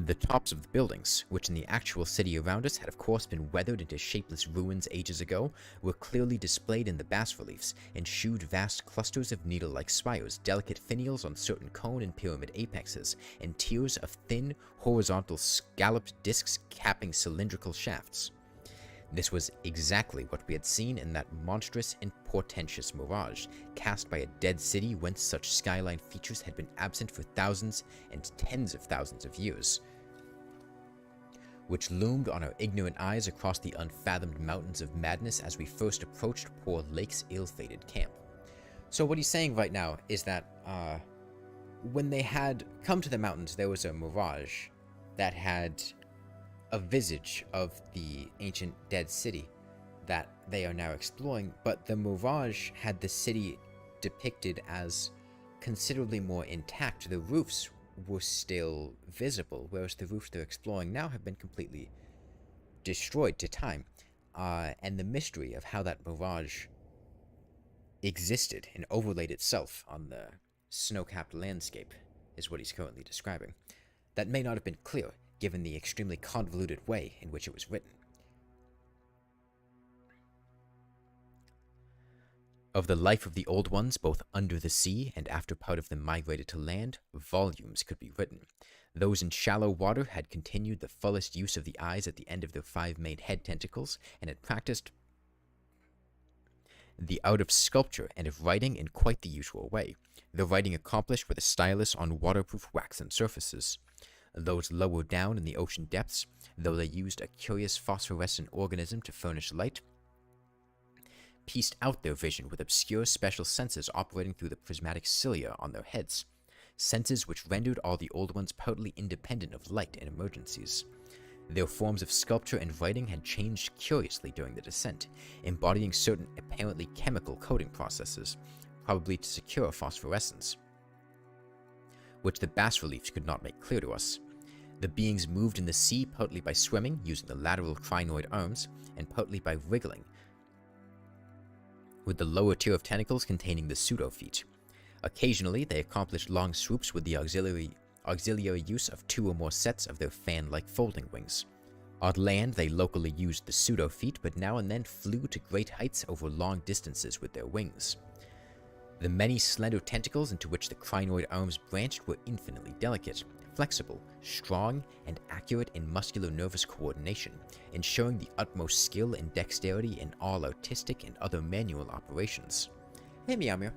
The tops of the buildings, which in the actual city around us had of course been weathered into shapeless ruins ages ago, were clearly displayed in the bas-reliefs, and shewed vast clusters of needle-like spires, delicate finials on certain cone and pyramid apexes, and tiers of thin, horizontal scalloped discs capping cylindrical shafts. This was exactly what we had seen in that monstrous and portentous mirage, cast by a dead city whence such skyline features had been absent for thousands and tens of thousands of years, which loomed on our ignorant eyes across the unfathomed mountains of madness as we first approached poor Lake's ill-fated camp. So what he's saying right now is that, when they had come to the mountains, there was a mirage that had a visage of the ancient dead city that they are now exploring, but the mirage had the city depicted as considerably more intact. The roofs were still visible, whereas the roofs they're exploring now have been completely destroyed to time. and the mystery of how that mirage existed and overlaid itself on the snow-capped landscape is what he's currently describing. That may not have been clear, given the extremely convoluted way in which it was written. Of the life of the Old Ones, both under the sea and after part of them migrated to land, volumes could be written. Those in shallow water had continued the fullest use of the eyes at the end of their 5 main head tentacles, and had practiced the art of sculpture and of writing in quite the usual way, the writing accomplished with a stylus on waterproof waxen surfaces. Those lower down in the ocean depths, though they used a curious phosphorescent organism to furnish light, pieced out their vision with obscure special senses operating through the prismatic cilia on their heads, senses which rendered all the Old Ones partly independent of light in emergencies. Their forms of sculpture and writing had changed curiously during the descent, embodying certain apparently chemical coding processes, probably to secure phosphorescence, which the bas-reliefs could not make clear to us. The beings moved in the sea partly by swimming, using the lateral crinoid arms, and partly by wriggling, with the lower tier of tentacles containing the pseudo-feet. Occasionally, they accomplished long swoops with the auxiliary use of 2 or more sets of their fan-like folding wings. On land, they locally used the pseudo-feet, but now and then flew to great heights over long distances with their wings. The many slender tentacles into which the crinoid arms branched were infinitely delicate, flexible, strong, and accurate in muscular nervous coordination, ensuring the utmost skill and dexterity in all artistic and other manual operations. Hey, Meow Meow.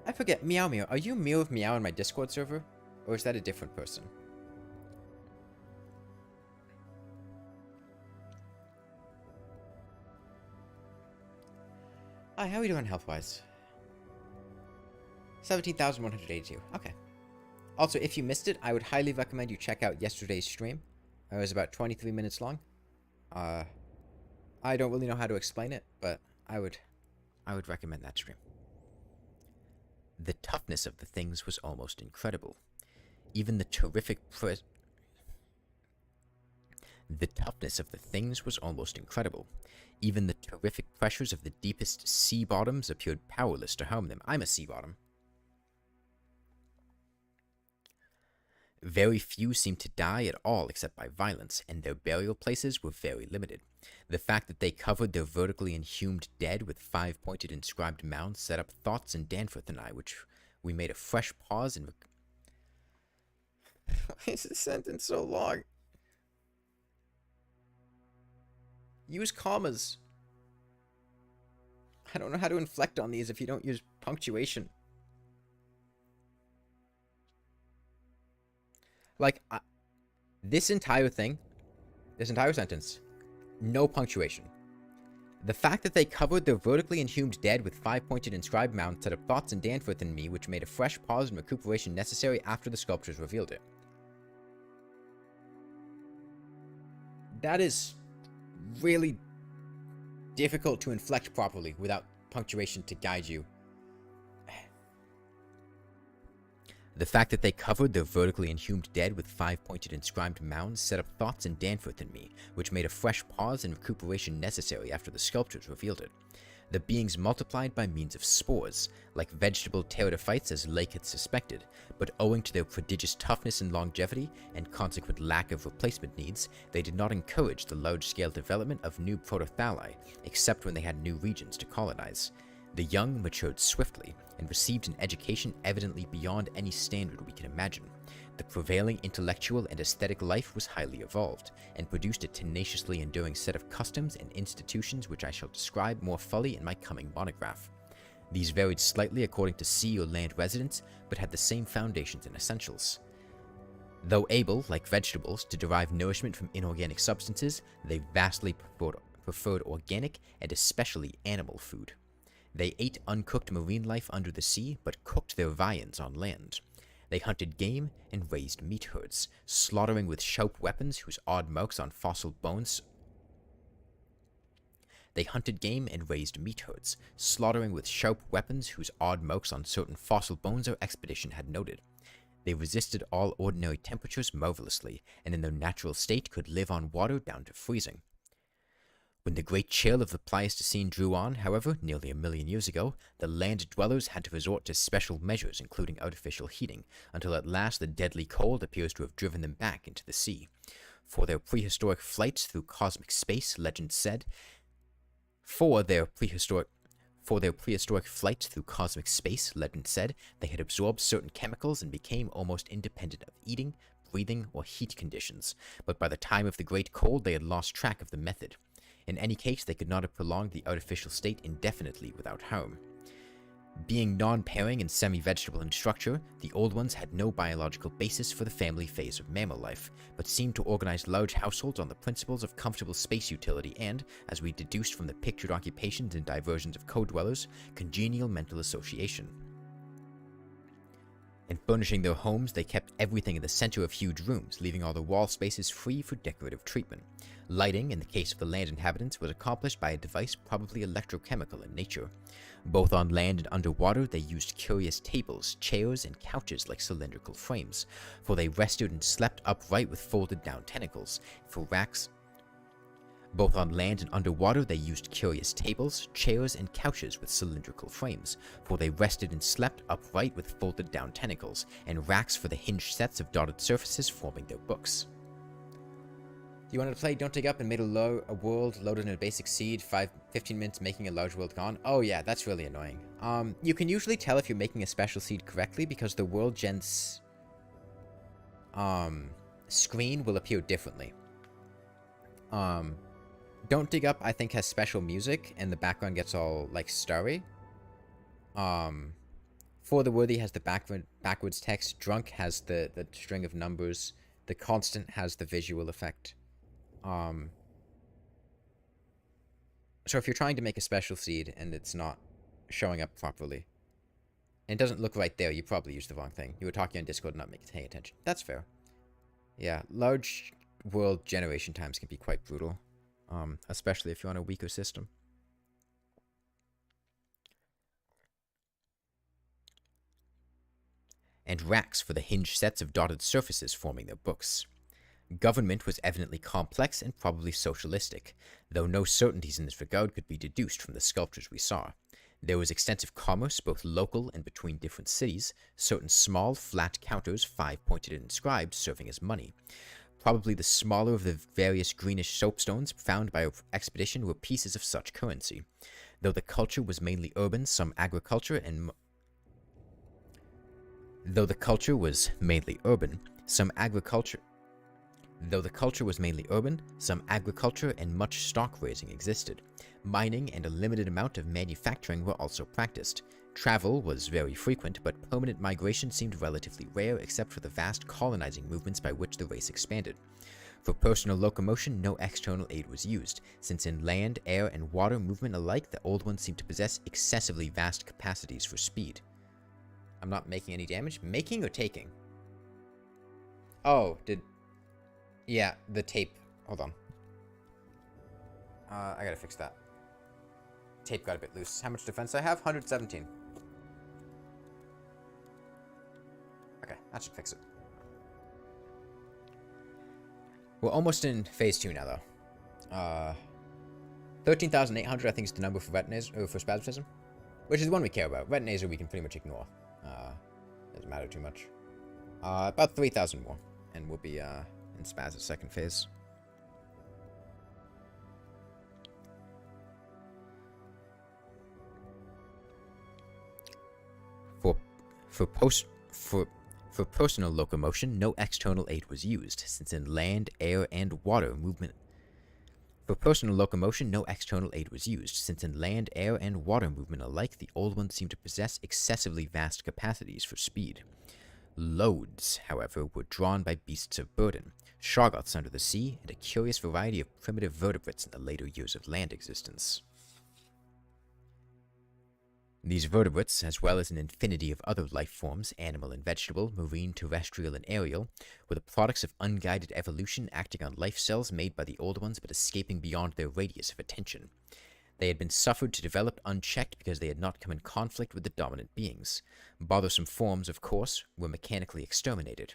I forget, Meow Meow, are you Meow of Meow in my Discord server? Or is that a different person? Hi, how are you doing health-wise? 17,182. Okay. Also, if you missed it, I would highly recommend you check out yesterday's stream. It was about 23 minutes long. I don't really know how to explain it, but I would recommend that stream. The toughness of the things was almost incredible. Even the terrific The toughness of the things was almost incredible. Even the terrific pressures of the deepest sea bottoms appeared powerless to harm them. I'm a sea bottom. Very few seemed to die at all except by violence, and their burial places were very limited. The fact that they covered their vertically inhumed dead with 5-pointed inscribed mounds set up thoughts in Danforth and I, which we made a fresh pause and... Why is this sentence so long? Use commas. I don't know how to inflect on these if you don't use punctuation. Like, this entire sentence, no punctuation. The fact that they covered their vertically inhumed dead with 5-pointed inscribed mounds set up thoughts in Danforth and me, which made a fresh pause and recuperation necessary after the sculptures revealed it. That is really difficult to inflect properly without punctuation to guide you. The fact that they covered their vertically inhumed dead with 5-pointed inscribed mounds set up thoughts in Danforth and me, which made a fresh pause and recuperation necessary after the sculptures revealed it. The beings multiplied by means of spores, like vegetable pteridophytes as Lake had suspected, but owing to their prodigious toughness and longevity, and consequent lack of replacement needs, they did not encourage the large-scale development of new protothalli, except when they had new regions to colonize. The young matured swiftly, and received an education evidently beyond any standard we can imagine. The prevailing intellectual and aesthetic life was highly evolved, and produced a tenaciously enduring set of customs and institutions which I shall describe more fully in my coming monograph. These varied slightly according to sea or land residents, but had the same foundations and essentials. Though able, like vegetables, to derive nourishment from inorganic substances, they vastly preferred organic and especially animal food. They ate uncooked marine life under the sea, but cooked their viands on land. They hunted game and raised meat herds, slaughtering with sharp weapons whose odd marks on fossil bones. They hunted game and raised meat herds, slaughtering with sharp weapons whose odd marks on certain fossil bones our expedition had noted. They resisted all ordinary temperatures marvelously, and in their natural state could live on water down to freezing. When the great chill of the Pleistocene drew on, however, nearly 1,000,000 years ago, the land dwellers had to resort to special measures, including artificial heating, until at last the deadly cold appears to have driven them back into the sea. For their prehistoric flights through cosmic space, legend said, they had absorbed certain chemicals and became almost independent of eating, breathing, or heat conditions, but by the time of the Great Cold they had lost track of the method. In any case, they could not have prolonged the artificial state indefinitely without harm. Being non-pairing and semi-vegetable in structure, the Old Ones had no biological basis for the family phase of mammal life, but seemed to organize large households on the principles of comfortable space utility and, as we deduced from the pictured occupations and diversions of co-dwellers, congenial mental association. In furnishing their homes, they kept everything in the center of huge rooms, leaving all the wall spaces free for decorative treatment. Lighting, in the case of the land inhabitants, was accomplished by a device probably electrochemical in nature. Both on land and underwater, they used curious tables, chairs, and couches like cylindrical frames, for they rested and slept upright with folded down tentacles. Both on land and underwater, they used curious tables, chairs, and couches with cylindrical frames, for they rested and slept upright with folded down tentacles, and racks for the hinged sets of dotted surfaces forming their books. You wanted to play Don't Dig Up and made a world loaded in a basic seed, 15 minutes making a large world gone? Oh yeah, that's really annoying. You can usually tell if you're making a special seed correctly because the world gen's screen will appear differently. Don't Dig Up, I think, has special music, and the background gets all, like, starry. For the Worthy has the backwards text. Drunk has the string of numbers. The Constant has the visual effect. So if you're trying to make a special seed and it's not showing up properly, and it doesn't look right there, you probably used the wrong thing. You were talking on Discord and not paying attention. That's fair. Yeah, large world generation times can be quite brutal. Especially if you're on a weaker system. And racks for the hinged sets of dotted surfaces forming their books. Government was evidently complex and probably socialistic, though no certainties in this regard could be deduced from the sculptures we saw. There was extensive commerce, both local and between different cities, certain small, flat counters, 5-pointed and inscribed, serving as money. Probably the smaller of the various greenish soapstones found by our expedition were pieces of such currency. Though the culture was mainly urban, some agriculture and much stock raising existed. Mining and a limited amount of manufacturing were also practiced. Travel was very frequent, but permanent migration seemed relatively rare except for the vast colonizing movements by which the race expanded. For personal locomotion, no external aid was used, since in land, air, and water movement alike, the Old Ones seemed to possess excessively vast capacities for speed. I'm not making any damage? Making or taking? Oh, yeah, the tape. Hold on. I gotta fix that. Tape got a bit loose. How much defense I have? 117. Okay, that should fix it. We're almost in phase 2 now, though. 13,800, I think, is the number for for spasmodism, which is the one we care about. Retinaser we can pretty much ignore. Doesn't matter too much. About 3,000 more, and we'll be in spas's second phase. For personal locomotion, no external aid was used, since in land, air, and water movement alike, the Old Ones seemed to possess excessively vast capacities for speed. Loads, however, were drawn by beasts of burden, shoggoths under the sea, and a curious variety of primitive vertebrates in the later years of land existence. These vertebrates, as well as an infinity of other life forms, animal and vegetable, marine, terrestrial, and aerial, were the products of unguided evolution acting on life cells made by the Old Ones but escaping beyond their radius of attention. They had been suffered to develop unchecked because they had not come in conflict with the dominant beings. Bothersome forms, of course, were mechanically exterminated.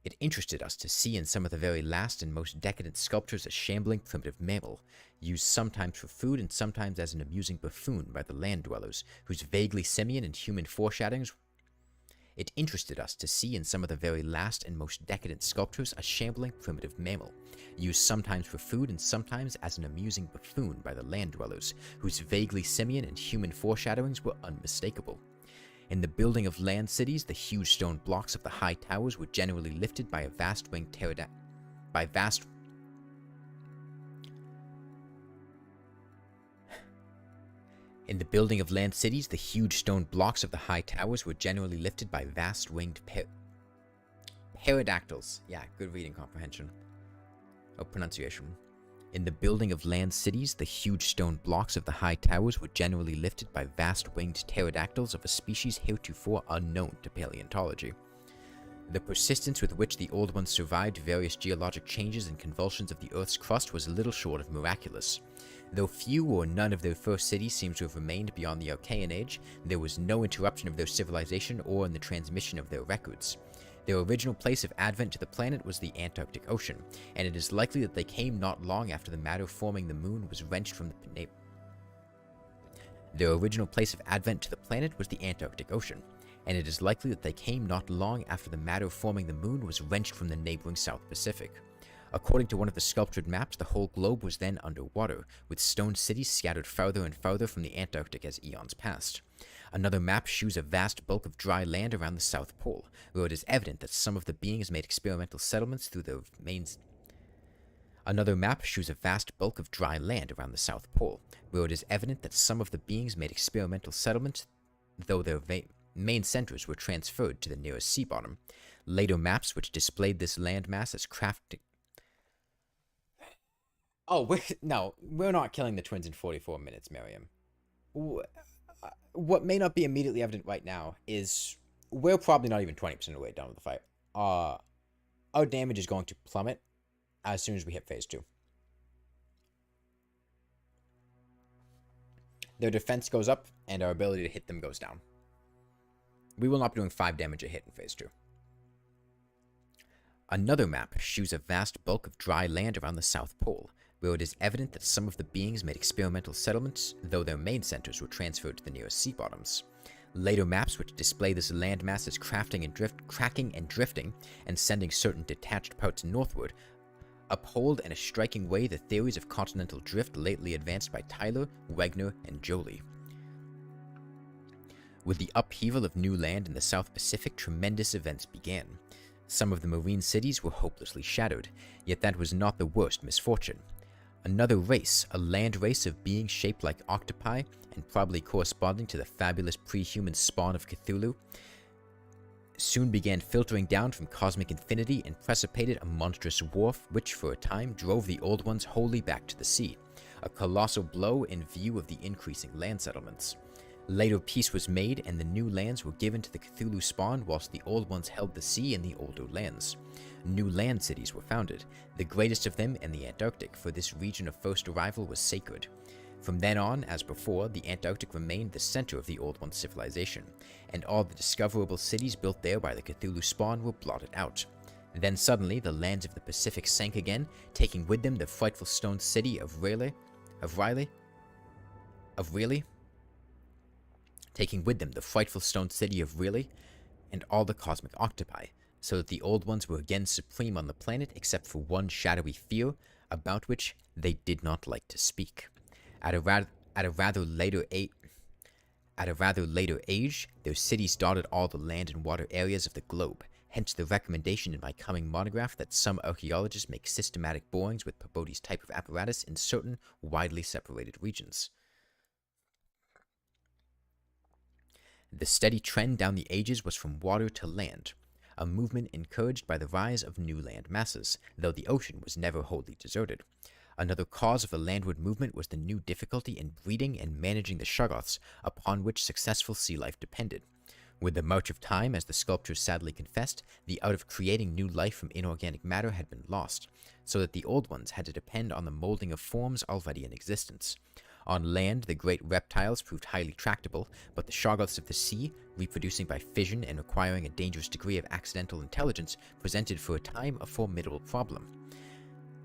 It interested us to see in some of the very last and most decadent sculptures a shambling primitive mammal, used sometimes for food and sometimes as an amusing buffoon by the land dwellers, whose vaguely simian and human foreshadowings. It interested us to see in some of the very last and most decadent sculptures a shambling primitive mammal, used sometimes for food and sometimes as an amusing buffoon by the land dwellers, whose vaguely simian and human foreshadowings were unmistakable. In the building of land cities, the huge stone blocks of the high towers were generally lifted by a vast winged pterodactyl. In the building of land cities, the huge stone blocks of the high towers were generally lifted by vast winged pterodactyls. Yeah, good reading comprehension. Oh, pronunciation. In the building of land cities, the huge stone blocks of the high towers were generally lifted by vast winged pterodactyls of a species heretofore unknown to paleontology. The persistence with which the Old Ones survived various geologic changes and convulsions of the Earth's crust was little short of miraculous. Though few or none of their first cities seem to have remained beyond the Archaean Age, there was no interruption of their civilization or in the transmission of their records. Their original place of advent to the planet was the Antarctic Ocean, and it is likely that they came not long after the matter forming the moon was wrenched from the Their original place of advent to the planet was the Antarctic Ocean, and it is likely that they came not long after the matter forming the moon was wrenched from the neighboring South Pacific. According to one of the sculptured maps, the whole globe was then underwater, with stone cities scattered farther and farther from the Antarctic as eons passed. Another map shews a vast bulk of dry land around the South Pole, where it is evident that some of the beings made experimental settlements through their mains. Another map shews a vast bulk of dry land around the South Pole, where it is evident that some of the beings made experimental settlements, though their main centers were transferred to the nearest sea bottom. Later maps which displayed this landmass as crafting. Oh, we're not killing the twins in 44 minutes, Miriam. What may not be immediately evident right now is we're probably not even 20% of the way done with the fight. Our damage is going to plummet as soon as we hit phase 2. Their defense goes up, and our ability to hit them goes down. We will not be doing 5 damage a hit in phase 2. Another map shews a vast bulk of dry land around the South Pole, where it is evident that some of the beings made experimental settlements, though their main centers were transferred to the nearest sea bottoms. Later maps which display this landmass as cracking and drifting, and sending certain detached parts northward, uphold in a striking way the theories of continental drift lately advanced by Tyler, Wegner, and Joly. With the upheaval of new land in the South Pacific, tremendous events began. Some of the marine cities were hopelessly shattered, yet that was not the worst misfortune. Another race, a land race of beings shaped like octopi, and probably corresponding to the fabulous pre-human spawn of Cthulhu, soon began filtering down from cosmic infinity and precipitated a monstrous wharf which for a time drove the Old Ones wholly back to the sea, a colossal blow in view of the increasing land settlements. Later peace was made and the new lands were given to the Cthulhu spawn whilst the Old Ones held the sea in the older lands. New land cities were founded, the greatest of them in the Antarctic, for this region of first arrival was sacred. From then on, as before, the Antarctic remained the center of the Old Ones' civilization, and all the discoverable cities built there by the Cthulhu spawn were blotted out. Then suddenly, the lands of the Pacific sank again, taking with them the frightful stone city of Riley, taking with them the frightful stone city of Riley, and all the cosmic octopi, so that the Old Ones were again supreme on the planet except for one shadowy fear, about which they did not like to speak. At a rather later age, their cities dotted all the land and water areas of the globe, hence the recommendation in my coming monograph that some archaeologists make systematic borings with Peabod's type of apparatus in certain widely separated regions. The steady trend down the ages was from water to land, a movement encouraged by the rise of new land masses, though the ocean was never wholly deserted. Another cause of the landward movement was the new difficulty in breeding and managing the shoggoths, upon which successful sea life depended. With the march of time, as the sculptors sadly confessed, the art of creating new life from inorganic matter had been lost, so that the Old Ones had to depend on the molding of forms already in existence. On land, the great reptiles proved highly tractable, but the shoggoths of the sea, reproducing by fission and requiring a dangerous degree of accidental intelligence, presented for a time a formidable problem.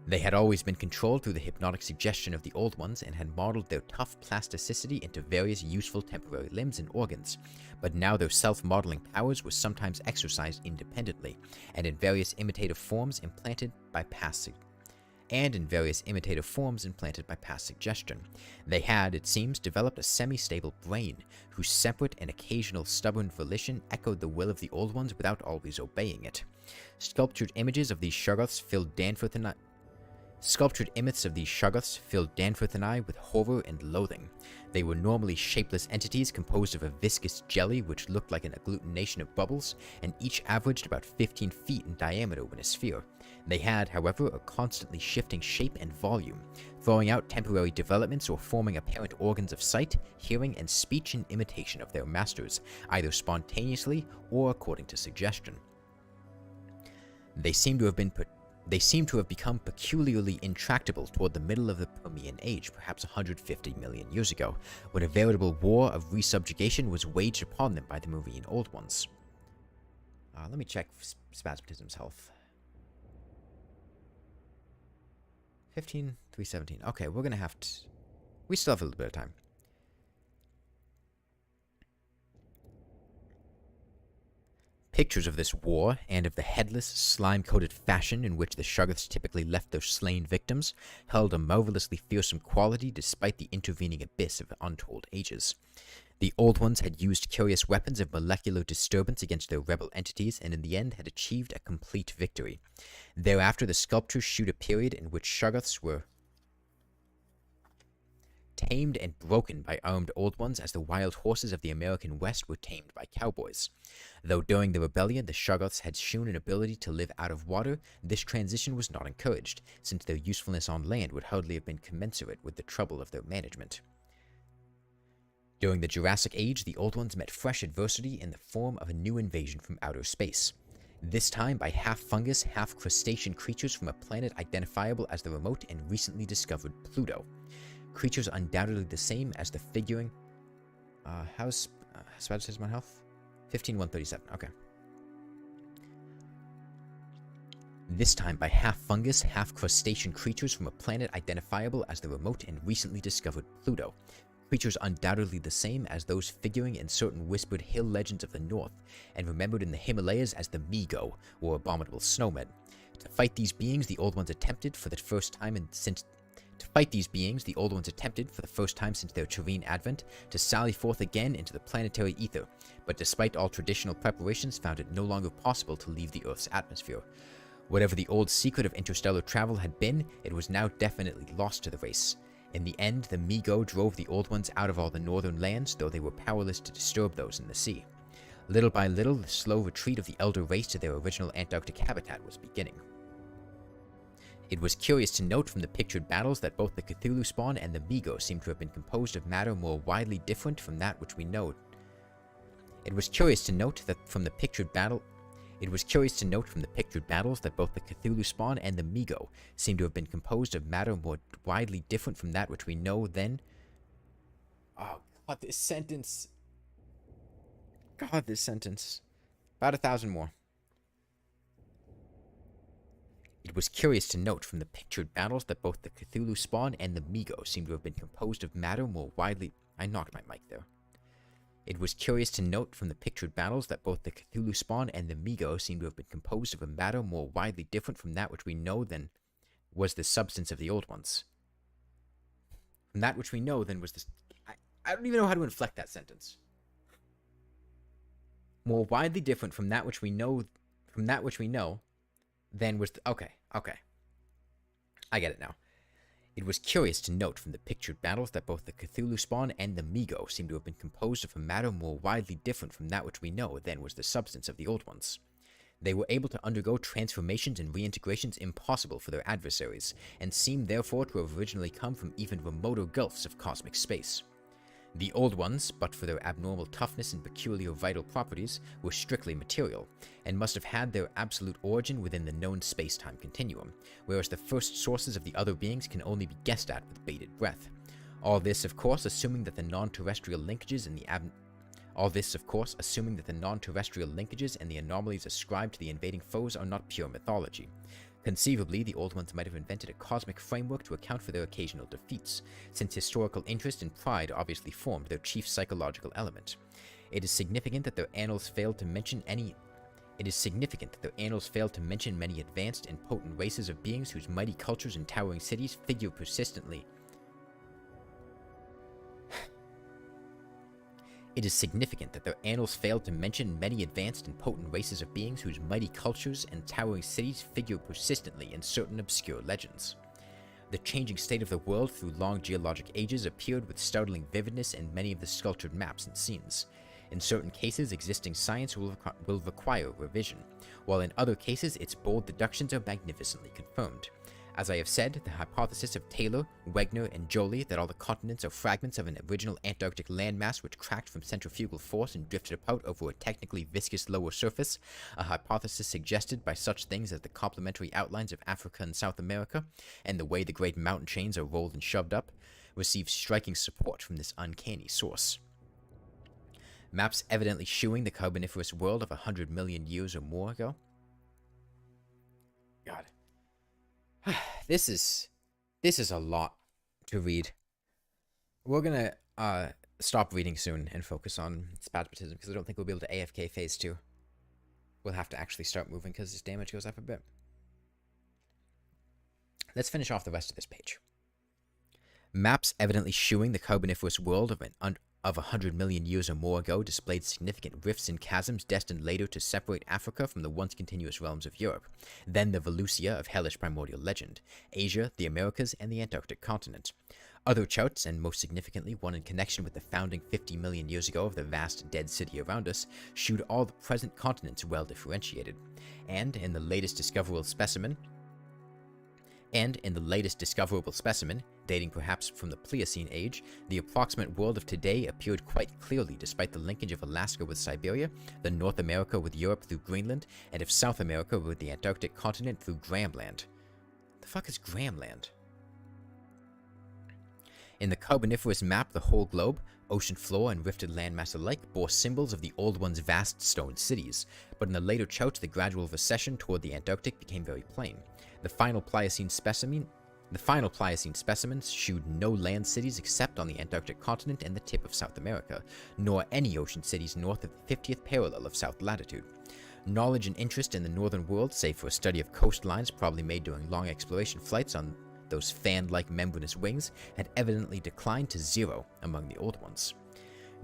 They had always been controlled through the hypnotic suggestion of the Old Ones and had modeled their tough plasticity into various useful temporary limbs and organs, but now their self-modeling powers were sometimes exercised independently, and in various imitative forms implanted by past suggestion. They had, it seems, developed a semi-stable brain, whose separate and occasional stubborn volition echoed the will of the Old Ones without always obeying it. Sculptured images of these shoggoths filled Danforth and I with horror and loathing. They were normally shapeless entities composed of a viscous jelly which looked like an agglutination of bubbles, and each averaged about 15 feet in diameter when a sphere. They had, however, a constantly shifting shape and volume, throwing out temporary developments or forming apparent organs of sight, hearing, and speech in imitation of their masters, either spontaneously or according to suggestion. They seem to have become peculiarly intractable toward the middle of the Permian Age, perhaps 150 million years ago, when a veritable war of resubjugation was waged upon them by the Marine Old Ones. Let me check Spasmatism's health. 15,317. Okay, we're gonna have to... We still have a little bit of time. Pictures of this war, and of the headless, slime-coated fashion in which the shoggoths typically left their slain victims, held a marvelously fearsome quality despite the intervening abyss of untold ages. The Old Ones had used curious weapons of molecular disturbance against their rebel entities, and in the end had achieved a complete victory. Thereafter, the sculptures shoot a period in which shoggoths were tamed and broken by armed Old Ones as the wild horses of the American West were tamed by cowboys. Though during the rebellion the shoggoths had shewn an ability to live out of water, this transition was not encouraged, since their usefulness on land would hardly have been commensurate with the trouble of their management. During the Jurassic Age, the Old Ones met fresh adversity in the form of a new invasion from outer space. This time by half-fungus, half-crustacean creatures from a planet identifiable as the remote and recently discovered Pluto. Creatures undoubtedly the same as the figuring... how's Spasmatism on health? 15,137, okay. This time by half-fungus, half-crustacean creatures from a planet identifiable as the remote and recently discovered Pluto. Creatures undoubtedly the same as those figuring in certain whispered hill legends of the north, and remembered in the Himalayas as the Migo, or abominable snowmen. To fight these beings, the Old Ones attempted for the first time since their terrene advent, to sally forth again into the planetary ether, but despite all traditional preparations found it no longer possible to leave the Earth's atmosphere. Whatever the old secret of interstellar travel had been, it was now definitely lost to the race. In the end, the Migo drove the Old Ones out of all the northern lands, though they were powerless to disturb those in the sea. Little by little, the slow retreat of the elder race to their original Antarctic habitat was beginning. It was curious to note from the pictured battles that both the Cthulhu spawn and the Migo seem to have been composed of matter more widely different from that which we know. It was curious to note from the pictured battles that both the Cthulhu spawn and the Migo seem to have been composed of matter more widely different from that which we know then. Oh, God, this sentence. God, this sentence. About 1,000 more. It was curious to note from the pictured battles that both the Cthulhu spawn and the Migo seem to have been composed of matter more widely... I knocked my mic there. It was curious to note from the pictured battles that both the Cthulhu spawn and the Migo seem to have been composed of a matter more widely different from that which we know than was the substance of the Old Ones. From that which we know then was the... I don't even know how to inflect that sentence. More widely different from that which we know... Then was okay. I get it now. It was curious to note from the pictured battles that both the Cthulhu spawn and the Migo seem to have been composed of a matter more widely different from that which we know then was the substance of the Old Ones. They were able to undergo transformations and reintegrations impossible for their adversaries, and seem therefore to have originally come from even remoter gulfs of cosmic space. The Old Ones, but for their abnormal toughness and peculiar vital properties, were strictly material, and must have had their absolute origin within the known space-time continuum, whereas the first sources of the other beings can only be guessed at with bated breath. All this, of course, assuming that the non-terrestrial linkages and the anomalies ascribed to the invading foes are not pure mythology. Conceivably, the Old Ones might have invented a cosmic framework to account for their occasional defeats, since historical interest and pride obviously formed their chief psychological element. It is significant that their annals failed to mention many advanced and potent races of beings whose mighty cultures and towering cities figure persistently. It is significant that their annals failed to mention many advanced and potent races of beings whose mighty cultures and towering cities figure persistently in certain obscure legends. The changing state of the world through long geologic ages appeared with startling vividness in many of the sculptured maps and scenes. In certain cases, existing science will require revision, while in other cases its bold deductions are magnificently confirmed. As I have said, the hypothesis of Taylor, Wegner, and Joly that all the continents are fragments of an original Antarctic landmass which cracked from centrifugal force and drifted apart over a technically viscous lower surface, a hypothesis suggested by such things as the complementary outlines of Africa and South America, and the way the great mountain chains are rolled and shoved up, receives striking support from this uncanny source. Maps evidently shewing the Carboniferous world of 100 million years or more ago. God. This is a lot to read. We're gonna stop reading soon and focus on spasmatism because I don't think we'll be able to AFK phase 2. We'll have to actually start moving because this damage goes up a bit. Let's finish off the rest of this page. Maps evidently shewing the Carboniferous world of 100 million years or more ago displayed significant rifts and chasms destined later to separate Africa from the once continuous realms of Europe, then the Volusia of hellish primordial legend, Asia, the Americas, and the Antarctic continent. Other charts, and most significantly one in connection with the founding 50 million years ago of the vast dead city around us, shewed all the present continents well differentiated, and in the latest discoverable specimen, dating perhaps from the Pliocene age, the approximate world of today appeared quite clearly despite the linkage of Alaska with Siberia, the North America with Europe through Greenland, and of South America with the Antarctic continent through Gramland. The fuck is Gramland? In the Carboniferous map, the whole globe, ocean floor and rifted landmass alike, bore symbols of the Old One's vast stone cities, but in the later charts the gradual recession toward the Antarctic became very plain. The final Pliocene specimens shewed no land cities except on the Antarctic continent and the tip of South America, nor any ocean cities north of the 50th parallel of south latitude. Knowledge and interest in the northern world, save for a study of coastlines probably made during long exploration flights on those fan-like membranous wings, had evidently declined to zero among the Old Ones.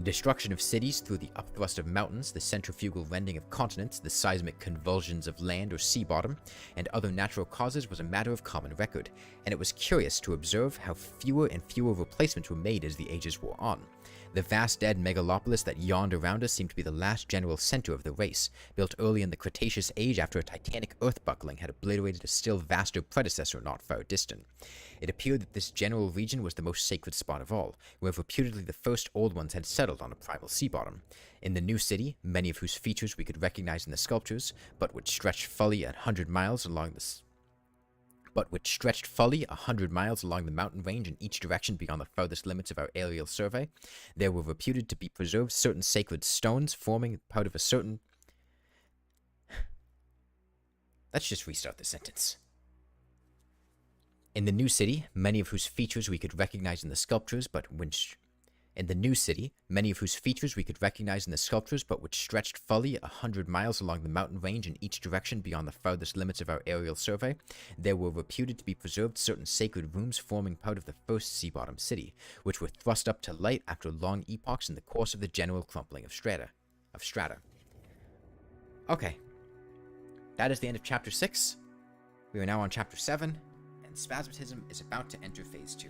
Destruction of cities through the upthrust of mountains, the centrifugal rending of continents, the seismic convulsions of land or sea bottom, and other natural causes was a matter of common record, and it was curious to observe how fewer and fewer replacements were made as the ages wore on. The vast dead megalopolis that yawned around us seemed to be the last general center of the race, built early in the Cretaceous age after a titanic earth buckling had obliterated a still vaster predecessor not far distant. It appeared that this general region was the most sacred spot of all, where reputedly the first Old Ones had settled on a primal sea bottom. In the new city, many of whose features we could recognize in the sculptures, but which stretched fully 100 miles along the mountain range in each direction beyond the farthest limits of our aerial survey, there were reputed to be preserved certain sacred stones forming part of a certain... Let's just restart the sentence. In the new city, many of whose features we could recognize in the sculptures, but which stretched fully 100 miles along the mountain range in each direction beyond the farthest limits of our aerial survey, there were reputed to be preserved certain sacred rooms forming part of the first sea-bottom city, which were thrust up to light after long epochs in the course of the general crumpling of strata. Okay. That is the end of Chapter 6. We are now on Chapter 7, and Spasmatism is about to enter Phase 2.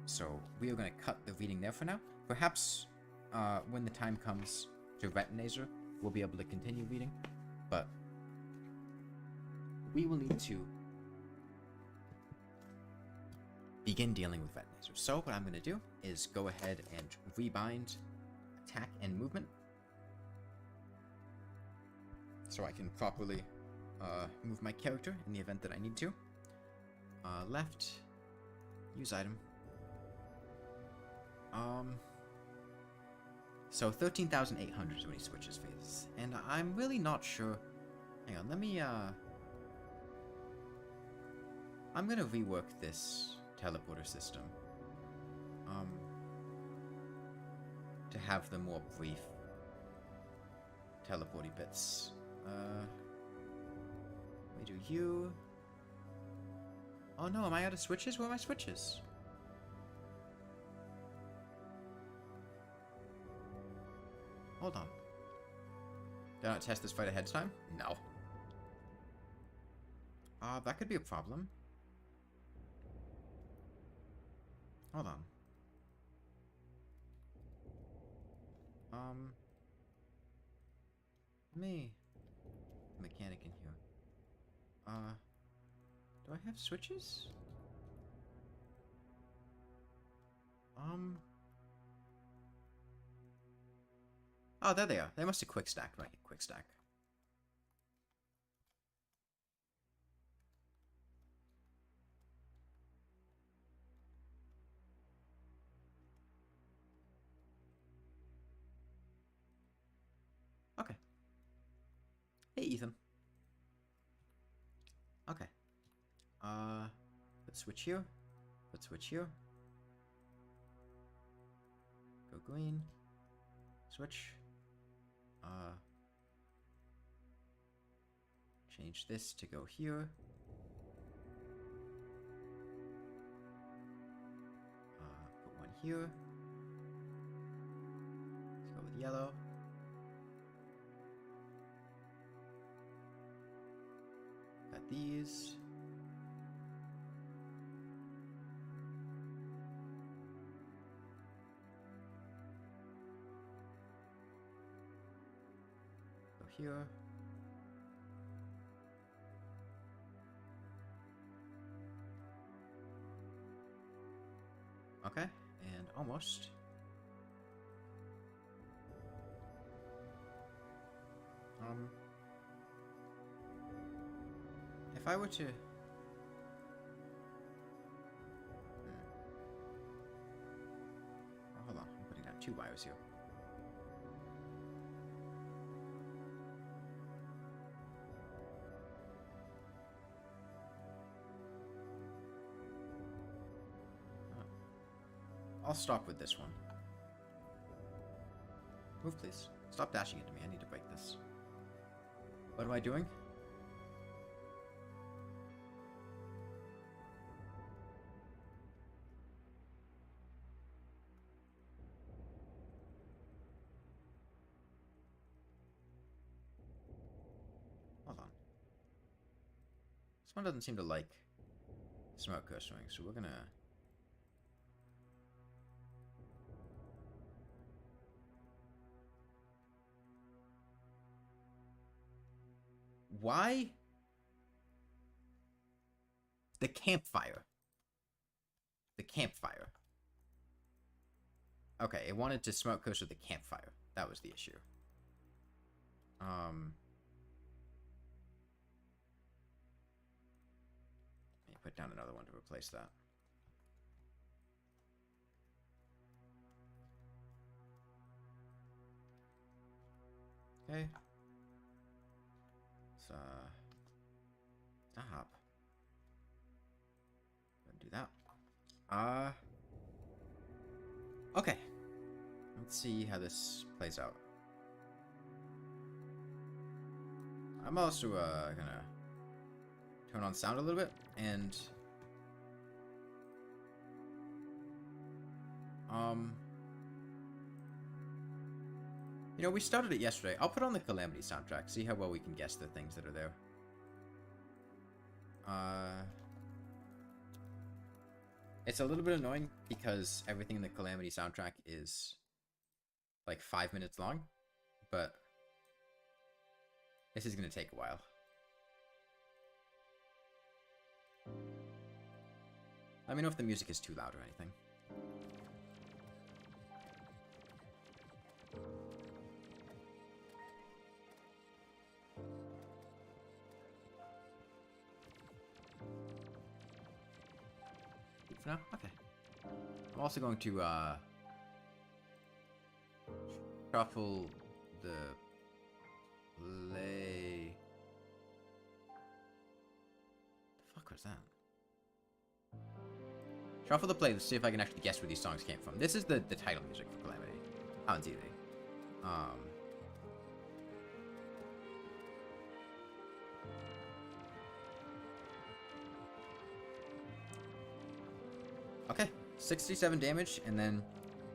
So we are going to cut the reading there for now. Perhaps when the time comes to Retinazer, we'll be able to continue reading, but we will need to begin dealing with Retinazer. So what I'm going to do is go ahead and rebind attack and movement so I can properly move my character in the event that I need to. Left, use item. So 13,800 is when he switches phases. And I'm really not sure. Hang on, let me, I'm gonna rework this teleporter system. To have the more brief teleporty bits. Let me do you. Oh no, am I out of switches? Where are my switches? Hold on. Did I not test this fight ahead of time? No. That could be a problem. Hold on. Me. Mechanic in here. Do I have switches? Oh, there they are. They must have quick stacked, right? Quick stack. Okay. Hey, Ethan. Okay. Let's switch here. Let's switch here. Go green. Switch. Change this to go here. Put one here. Let's go with yellow. Got these. Go here. Okay, and almost. If I were to... Oh, hold on, I'm putting down 2 wires here. I'll stop with this one. Move, please. Stop dashing into me. I need to break this. What am I doing? Hold on. This one doesn't seem to like smoke cursing, so we're gonna... Why? The campfire. The campfire. Okay, it wanted to smoke coaster the campfire. That was the issue. Let me put down another one to replace that. Okay. Stop. Do that. Okay. Let's see how this plays out. I'm also gonna turn on sound a little bit and you know, we started it yesterday. I'll put on the Calamity soundtrack, see how well we can guess the things that are there. It's a little bit annoying because everything in the Calamity soundtrack is like 5 minutes long, but this is going to take a while. Let me know if the music is too loud or anything. For now? Okay. I'm also going to Shuffle the play. The fuck was that? Shuffle the play. Let's see if I can actually guess where these songs came from. This is the title music for Calamity. That one's easy. Okay, 67 damage, and then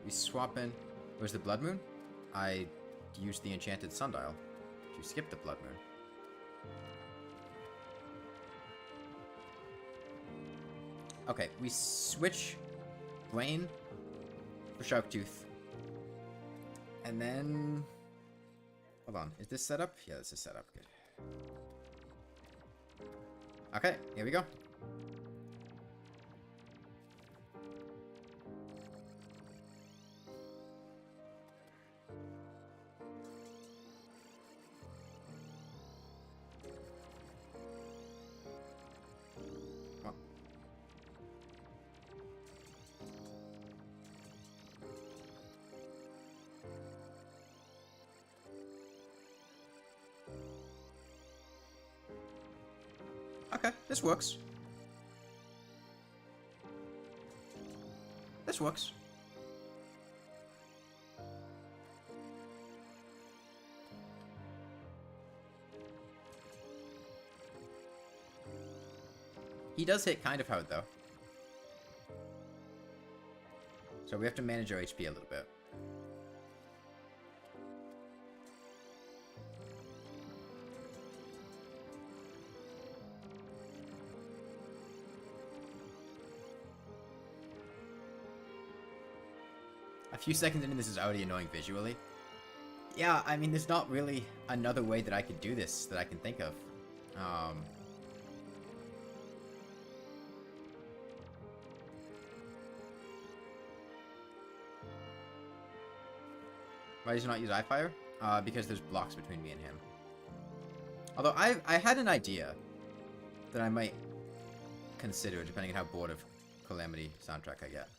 we swap in. Where's the Blood Moon? I used the Enchanted Sundial to skip the Blood Moon. Okay, we switch Blaine for Sharptooth. And then... Hold on, is this set up? Yeah, this is set up. Good. Okay, here we go. Okay, this works. This works. He does hit kind of hard, though. So we have to manage our HP a little bit. A few seconds into this is already annoying visually. Yeah, I mean, there's not really another way that I could do this that I can think of. Why does he not use iFire? Because there's blocks between me and him. Although I had an idea that I might consider, depending on how bored of Calamity soundtrack I get.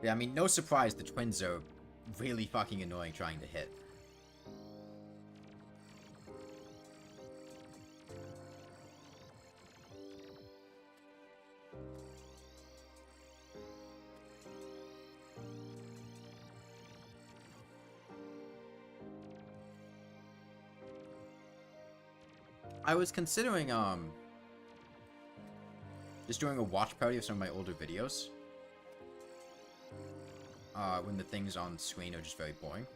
Yeah, I mean, no surprise the twins are really fucking annoying trying to hit. I was considering, just doing a watch party of some of my older videos. When the things on screen are just very boring.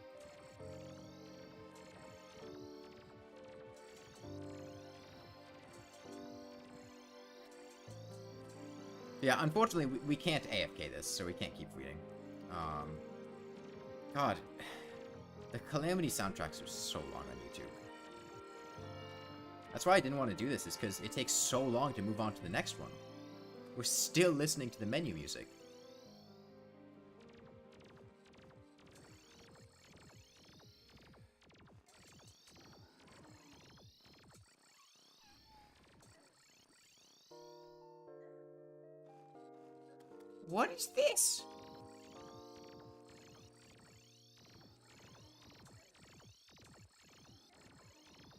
Yeah, unfortunately, we can't AFK this, so we can't keep reading. God, the Calamity soundtracks are so long on YouTube. That's why I didn't want to do this, is because it takes so long to move on to the next one. We're still listening to the menu music. What is this?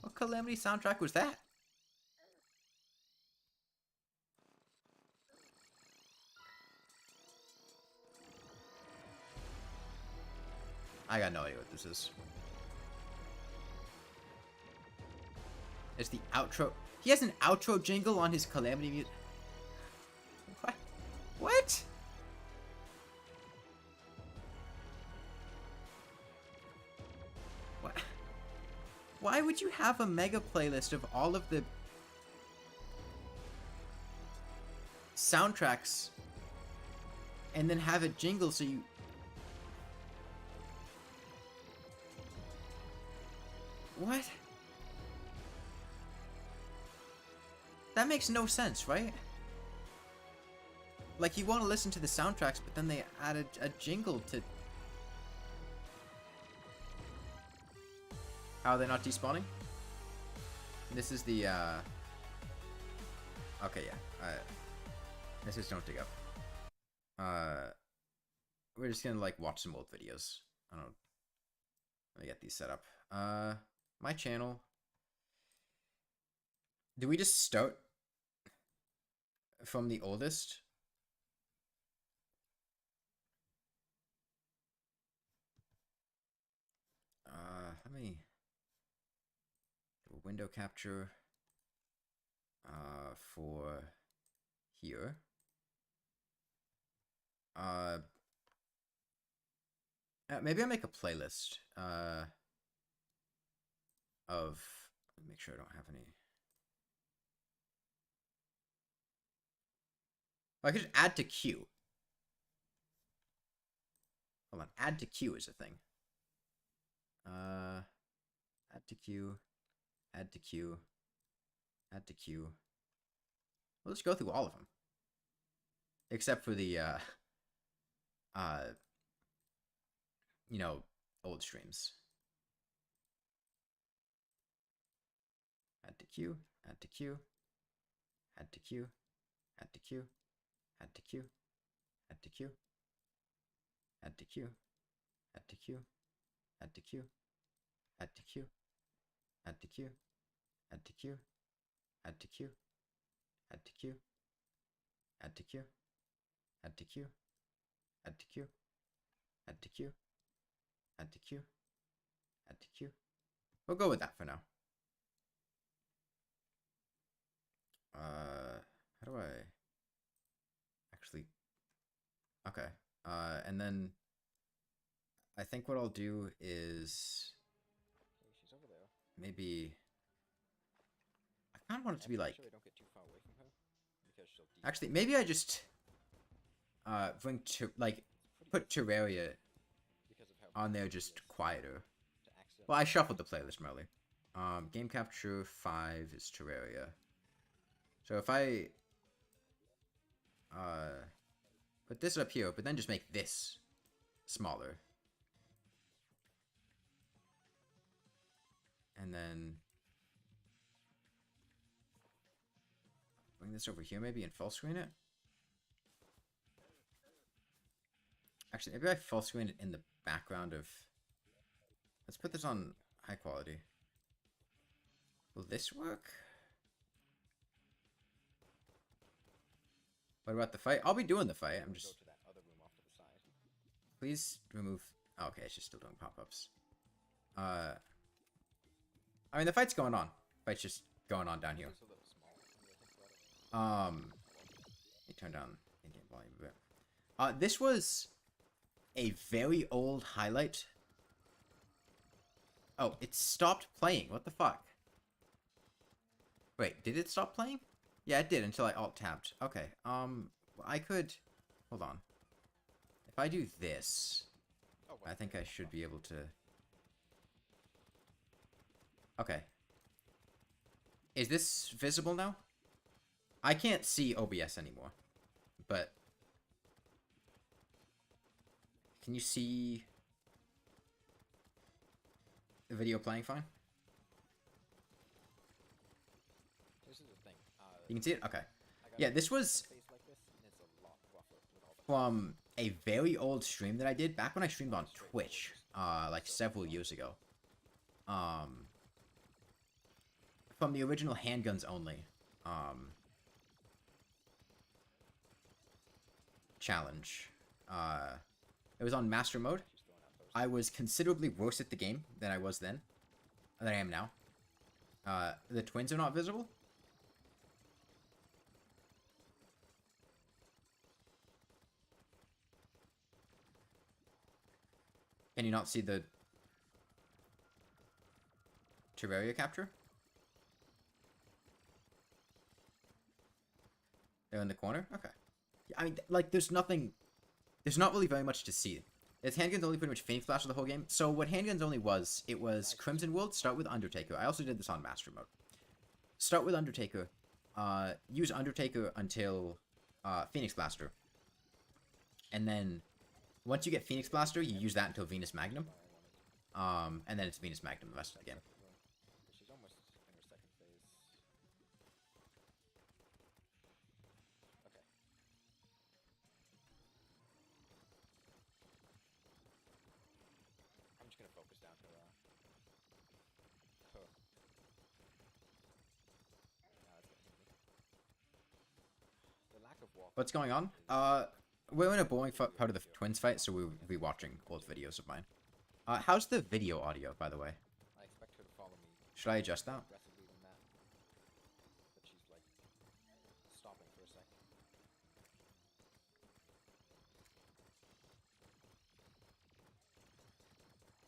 What Calamity soundtrack was that? I got no idea what this is. It's the outro. He has an outro jingle on his Calamity music. What? What? What? Why would you have a mega playlist of all of the soundtracks and then have it jingle so you... What? That makes no sense, right? Like, you want to listen to the soundtracks, but then they added a jingle to... How are they not despawning? This is the, Okay, yeah. This is Don't Dig Up. We're just gonna, like, watch some old videos. I don't know. Let me get these set up. My channel. Do we just start from the oldest? Let me do a window capture for here. Maybe I'll make a playlist of, make sure I don't have any. I could just add to queue. Hold on, add to queue is a thing. Add to queue, add to queue, add to queue. We'll just go through all of them. Except for the, you know, old streams. Add to queue, add to queue, add to queue, add to queue, add to queue, add to queue, add to queue, add to queue, add to queue, add to queue, add to queue, add to queue, add to queue, add to queue, add to queue, add to queue, add to queue, add to queue, add to queue, add to queue. We'll go with that for now. How do I actually? Okay. And then I think what I'll do is She's over there. maybe I kind of want it to be like. Sure we don't get too far away from her, because she'll Actually, maybe I just bring put Terraria on there just quieter. Well, I shuffled the playlist, Merly. Game Capture 5 is Terraria. So if I put this up here, but then just make this smaller. And then bring this over here maybe and full screen it. Actually, maybe I full screen it in the background of... Let's put this on high quality. Will this work? What about the fight? I'll be doing the fight. I'm just... Please remove... Oh, okay, it's just still doing pop-ups. I mean, the fight's going on. The fight's just going on down here. Let me turn down in-game volume a bit. This was a very old highlight. Oh, it stopped playing. What the fuck? Wait, did it stop playing? Yeah, it did until I alt-tabbed. Okay, I could... Hold on. If I do this, I think I should be able to... Okay. Is this visible now? I can't see OBS anymore, but... Can you see the video playing fine? This is the thing. You can see it? Okay. Yeah, this was from a very old stream that I did back when I streamed on Twitch, like several years ago. From the original Handguns Only challenge. It was on Master Mode. I was considerably worse at the game than I was then, than I am now. The twins are not visible. Can you not see the Terraria capture? They're in the corner? Okay. I mean, like, there's nothing... There's not really very much to see. It's Handguns Only pretty much Phoenix Flash the whole game. So what Handguns Only was, it was Crimson World, start with Undertaker. I also did this on Master Mode. Start with Undertaker. Use Undertaker until Phoenix Blaster. And then once you get Phoenix Blaster, you use that until Venus Magnum. And then it's Venus Magnum the rest of the game. She's almost in her second phase. Okay. I'm just gonna focus down her. The lack of walk. What's going on? We're in a boring part of the Twins fight, so we'll be watching old videos of mine. How's the video audio, by the way? I expect her to follow me Should I adjust that? aggressively than that. But she's like stopping for a sec.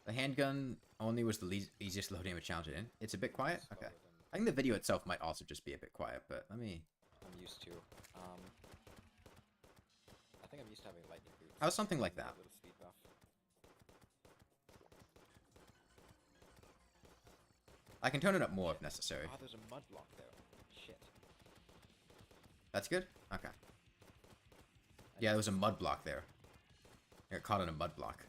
The handgun only was the easiest low damage challenge in. It's a bit quiet? Okay. I think the video itself might also just be a bit quiet, but let me... I'm used to. I think I'm used to having lightning boots. How's something like that? A little speed buff. I can turn it up more if necessary. Oh, there's a mud block there. Shit. That's good? Okay. Yeah, there was a mud block there. I got caught in a mud block.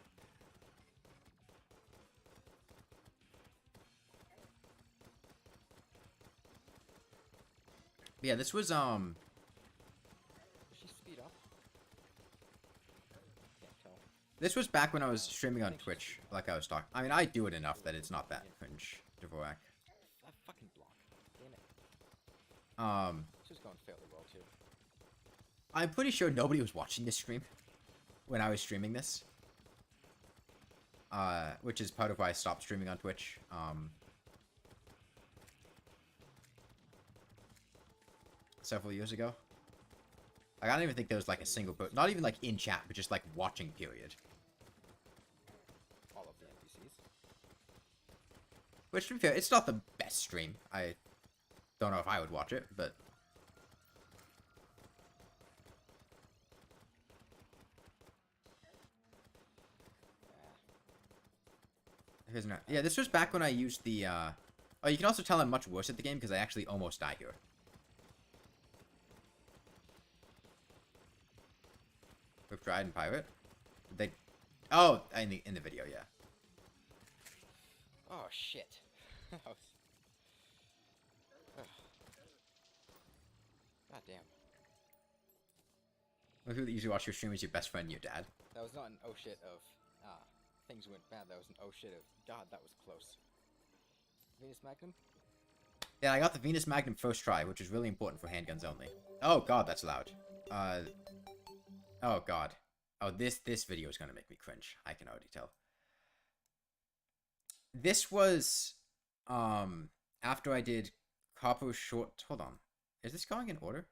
Yeah, this was, Does she speed up? Can't tell. this was back when I was streaming on Twitch, like I was talking. I mean, I do it enough that it's not that cringe, Dvorak. That fucking block. Damn it. This is going fairly well, too. I'm pretty sure nobody was watching this stream when I was streaming this. Which is part of why I stopped streaming on Twitch. Several years ago. Like, I don't even think there was like a single person, not even like in chat, but just like watching period. All of the NPCs. Which, to be fair, it's not the best stream. I don't know if I would watch it, but... Here's an... Yeah, this was back when I used the, Oh, you can also tell I'm much worse at the game because I actually almost die here. With Dryad and Pirate? Did they... Oh, in the video, yeah. Oh, shit. That was... Ugh. God damn. Most people that usually watch your stream is your best friend and your dad. That was not an oh shit of, things went bad. That was an oh shit of, God, that was close. Venus Magnum? Yeah, I got the Venus Magnum first try, which is really important for handguns only. Oh god, that's loud. Oh god. Oh, this video is gonna make me cringe. I can already tell. This was, after I did Copper Short... Hold on. Is this going in order?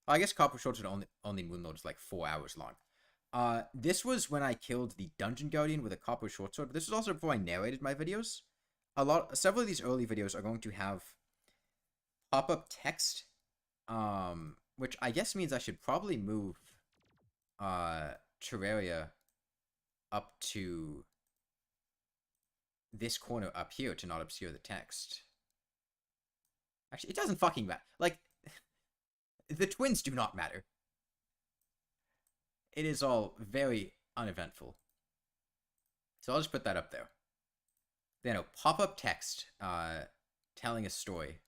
Oh, I guess Copper Short's only Moonlord is like 4 hours long. This was when I killed the Dungeon Guardian with a Copper Short Sword, but this was also before I narrated my videos. Several of these early videos are going to have pop-up text, which I guess means I should probably move, Terraria up to this corner up here to not obscure the text. Actually, it doesn't fucking matter. Like, the twins do not matter. It is all very uneventful. So I'll just put that up there. Then a pop-up text, telling a story.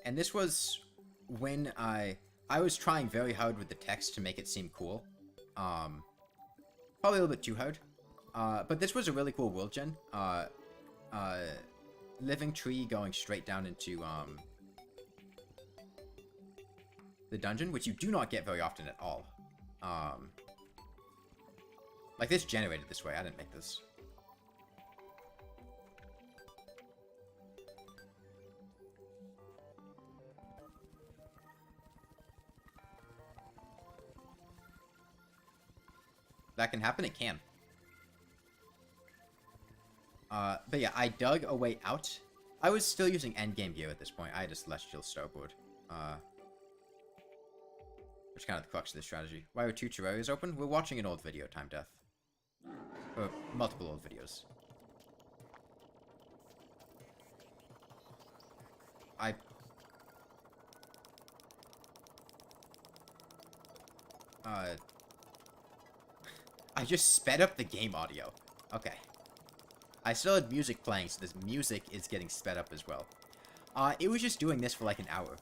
And this was when I was trying very hard with the text to make it seem cool. Probably a little bit too hard. But this was a really cool world gen. Living tree going straight down into, the dungeon, which you do not get very often at all. Like, this generated this way. I didn't make this. That can happen? It can. But yeah, I dug a way out. I was still using endgame gear at this point. I had a Celestial Starboard. Which is kind of the crux of this strategy. Why are 2 Terrarias open? We're watching an old video, Time Death. Or multiple old videos. I just sped up the game audio. Okay. I still had music playing, so this music is getting sped up as well. It was just doing this for like an hour.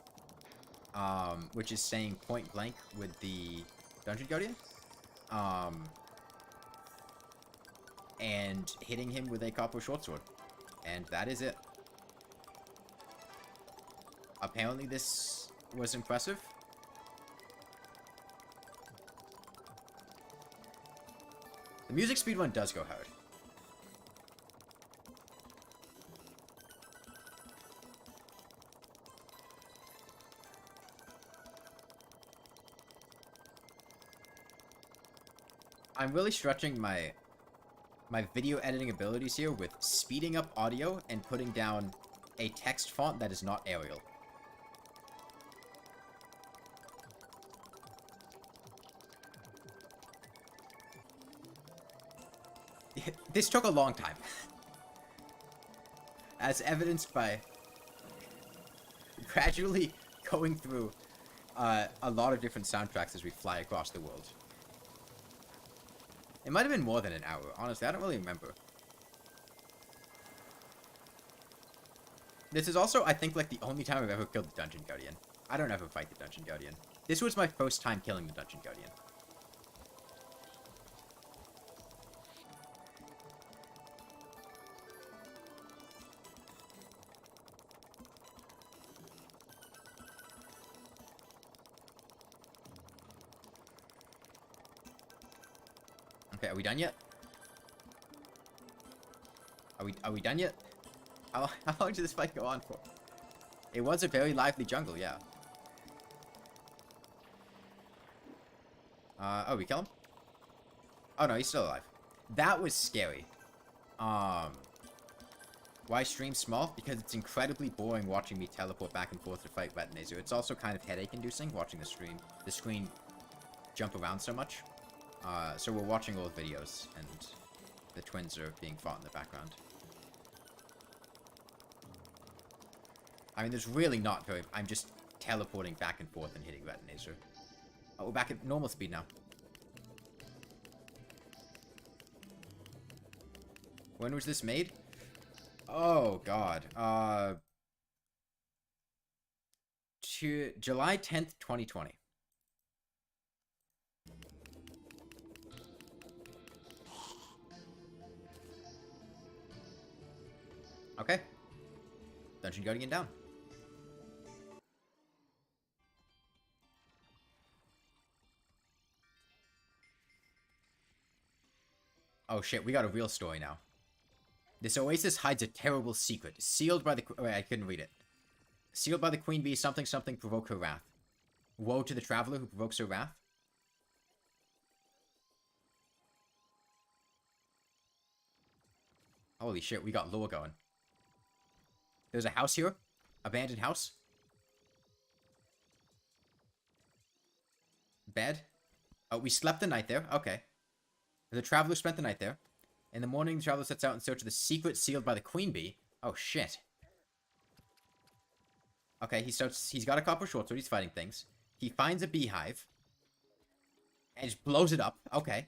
Which is saying point blank with the Dungeon Guardian. And hitting him with a copper short sword. And that is it. Apparently this was impressive. The music speedrun does go hard. I'm really stretching my video editing abilities here with speeding up audio and putting down a text font that is not Arial. This took a long time. As evidenced by gradually going through a lot of different soundtracks as we fly across the world. It might have been more than an hour. Honestly, I don't really remember. This is also, I think, like the only time I've ever killed the Dungeon Guardian. I don't ever fight the Dungeon Guardian. This was my first time killing the Dungeon Guardian. Okay, are we done yet? Are we done yet? How long did this fight go on for? It was a very lively jungle, yeah. Oh, we kill him? Oh no, he's still alive. That was scary. Why stream small? Because it's incredibly boring watching me teleport back and forth to fight Retinazer. It's also kind of headache-inducing watching the screen jump around so much. So we're watching old videos, and the twins are being fought in the background. I mean, there's really not very... I'm just teleporting back and forth and hitting Retinazer. Oh, we're back at normal speed now. When was this made? Oh, God. July 10th, 2020. Okay. Dungeon Guardian down. Oh shit, we got a real story now. This oasis hides a terrible secret. Sealed by the... Wait, I couldn't read it. Sealed by the Queen Bee, something something provoke her wrath. Woe to the traveler who provokes her wrath. Holy shit, we got lore going. There's a house here. Abandoned house. Bed. Oh, we slept the night there. Okay. The traveler spent the night there. In the morning, the traveler sets out in search of the secret sealed by the Queen Bee. Oh, shit. Okay, he's got a copper short sword. He's fighting things. He finds a beehive. And just blows it up. Okay.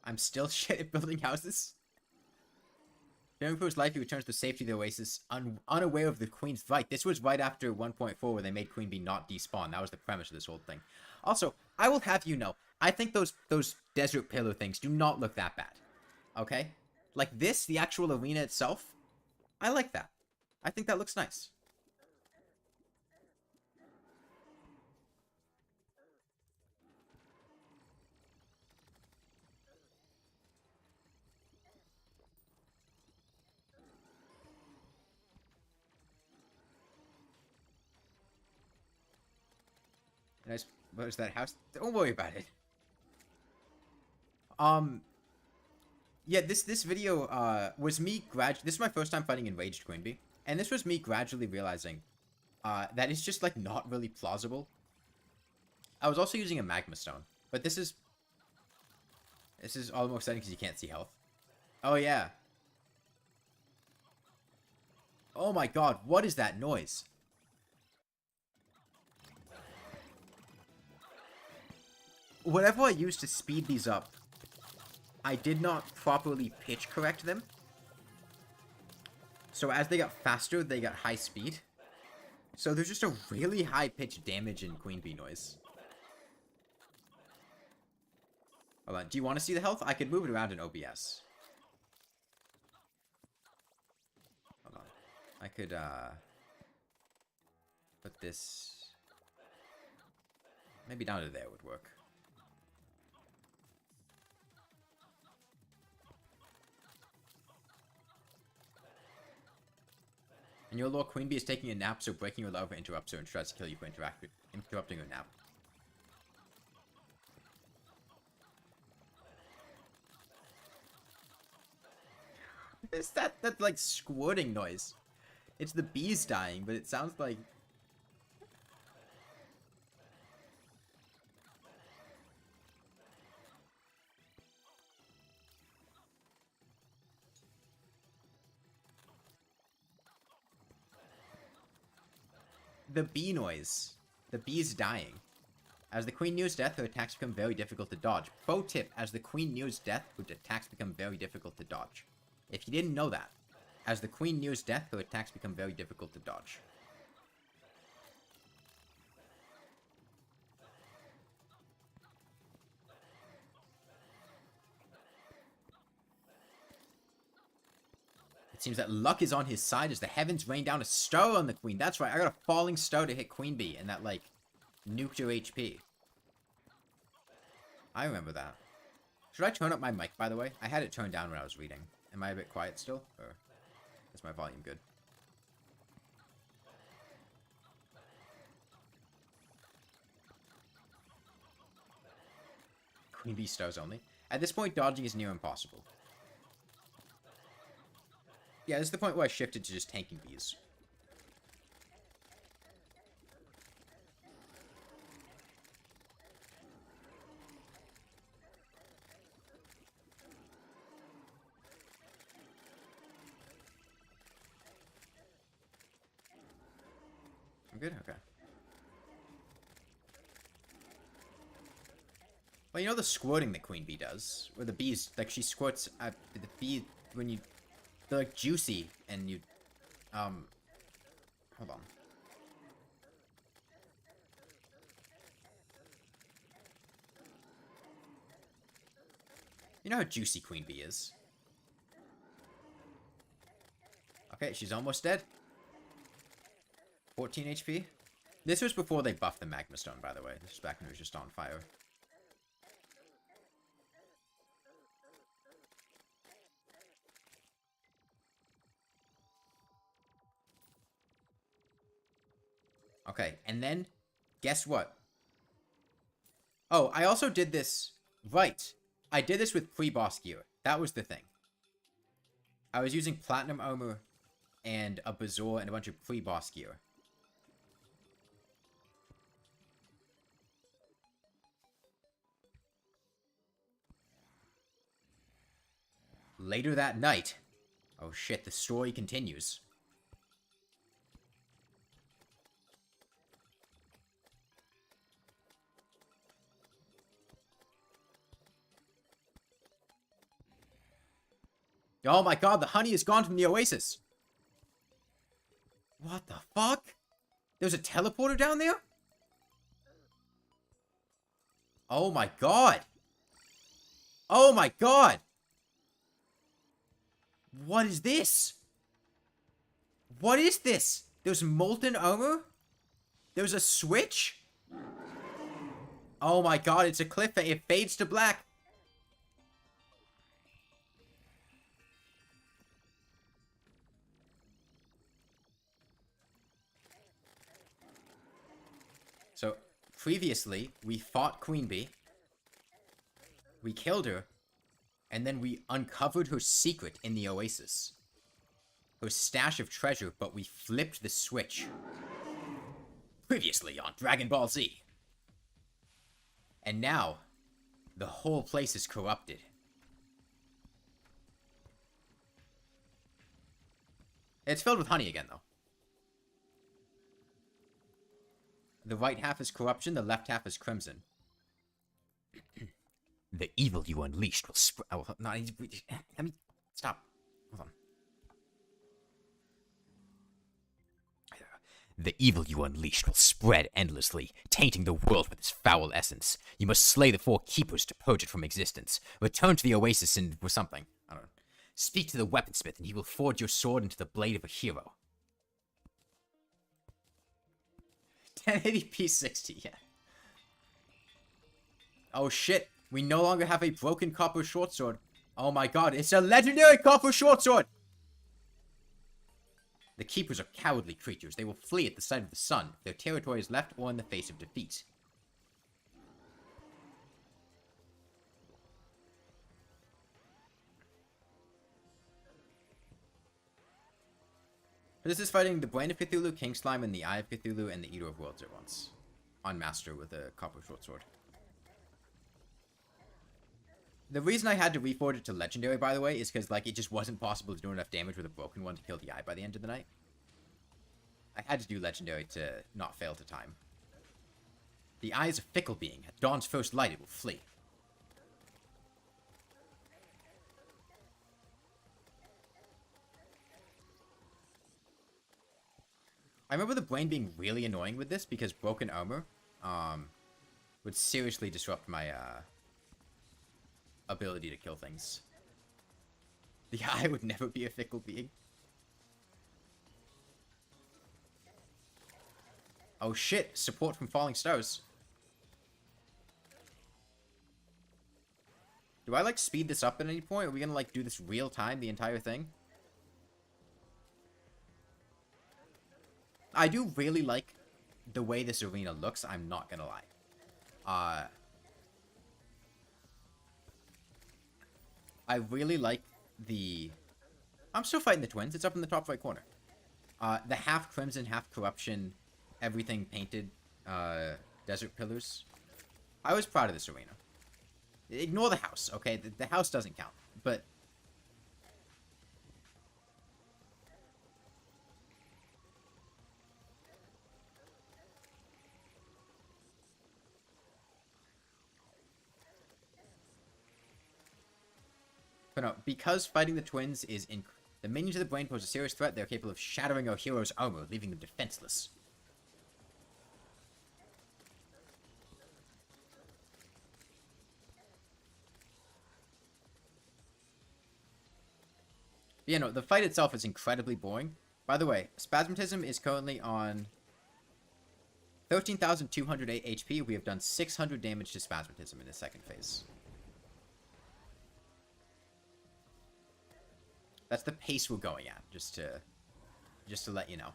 I'm still shit at building houses. Fearing for his life, he returns to safety of the oasis, unaware of the Queen's fight. This was right after 1.4 where they made Queen Bee not despawn. That was the premise of this whole thing. Also, I will have you know, I think those desert pillar things do not look that bad. Okay? Like this, the actual arena itself, I like that. I think that looks nice. Nice. Where's that house? Don't worry about it. Yeah, this video, was me this is my first time fighting Enraged Queen Bee. And this was me gradually realizing, that it's just, like, not really plausible. I was also using a magma stone. But this is almost exciting because you can't see health. Oh, yeah. Oh my god, what is that noise? Whatever I used to speed these up, I did not properly pitch correct them. So as they got faster, they got high speed. So there's just a really high pitched damage and queen bee noise. Hold on, do you want to see the health? I could move it around in OBS. Hold on. I could, put this... Maybe down to there would work. In your lore, Queen Bee is taking a nap, so breaking your larva interrupts her and tries to kill you for interrupting her nap. Is that like squirting noise? It's the bees dying, but it sounds like... The bee noise. The bees dying. As the queen nears death, her attacks become very difficult to dodge. Pro tip, as the queen nears death, her attacks become very difficult to dodge. If you didn't know that, as the queen nears death, her attacks become very difficult to dodge. It seems that luck is on his side as the heavens rain down a star on the queen. That's right, I got a falling star to hit Queen Bee and that, like, nuked her HP. I remember that. Should I turn up my mic, by the way? I had it turned down when I was reading. Am I a bit quiet still? Or is my volume good? Queen Bee stars only. At this point, dodging is near impossible. Yeah, this is the point where I shifted to just tanking bees. I'm good? Okay. Well, you know the squirting that Queen Bee does? Where the bees, like, she squirts at the bee when you... They're, like, juicy, and you... Hold on. You know how juicy Queen Bee is? Okay, she's almost dead. 14 HP. This was before they buffed the Magma Stone, by the way. This was back when it was just on fire. Okay, and then, guess what? Oh, I also did this... Right. I did this with pre-boss gear. That was the thing. I was using Platinum Armor and a Bazoar and a bunch of pre-boss gear. Later that night... Oh shit, the story continues. Oh my god, the honey is gone from the oasis! What the fuck? There's a teleporter down there? Oh my god! Oh my god! What is this? What is this? There's molten armor? There's a switch? Oh my god, it's a cliff. It fades to black. So, previously, we fought Queen Bee. We killed her. And then we uncovered her secret in the oasis. Her stash of treasure, but we flipped the switch. Previously on Dragon Ball Z. And now, the whole place is corrupted. It's filled with honey again, though. The right half is corruption, the left half is crimson. The evil you unleashed will spread. Oh, no, let me stop. Hold on. The evil you unleashed will spread endlessly, tainting the world with its foul essence. You must slay the four keepers to purge it from existence. Return to the oasis and Or something. I don't know. speak to the weaponsmith, and he will forge your sword into the blade of a hero. 1080p 60, yeah. Oh shit, we no longer have a broken copper short sword. Oh my god, it's a legendary copper short sword! The keepers are cowardly creatures. They will flee at the sight of the sun if their territory is left or in the face of defeat. This is fighting the Brain of Cthulhu, King Slime, and the Eye of Cthulhu, and the Eater of Worlds at once. On Master with a copper short sword. The reason I had to reforge it to Legendary, by the way, is because, like, it just wasn't possible to do enough damage with a broken one to kill the Eye by the end of the night. I had to do Legendary to not fail to time. The Eye is a fickle being. At dawn's first light, it will flee. I remember the Brain being really annoying with this because broken armor would seriously disrupt my ability to kill things. The Eye would never be a fickle being. Oh shit, support from falling stars. Do I like speed this up at any point? Are we gonna like do this real time, the entire thing? I do really like the way this arena looks, I'm not gonna lie. I really like the... I'm still fighting the twins, it's up in the top right corner. The half crimson, half corruption, everything painted, desert pillars. I was proud of this arena. Ignore the house, okay? The house doesn't count, but... But no, because fighting the twins is in... The minions of the Brain pose a serious threat, they're capable of shattering our hero's armor, leaving them defenseless. But yeah, no, the fight itself is incredibly boring. By the way, Spasmatism is currently on 13,208 HP. We have done 600 damage to Spasmatism in the second phase. That's the pace we're going at, just to let you know.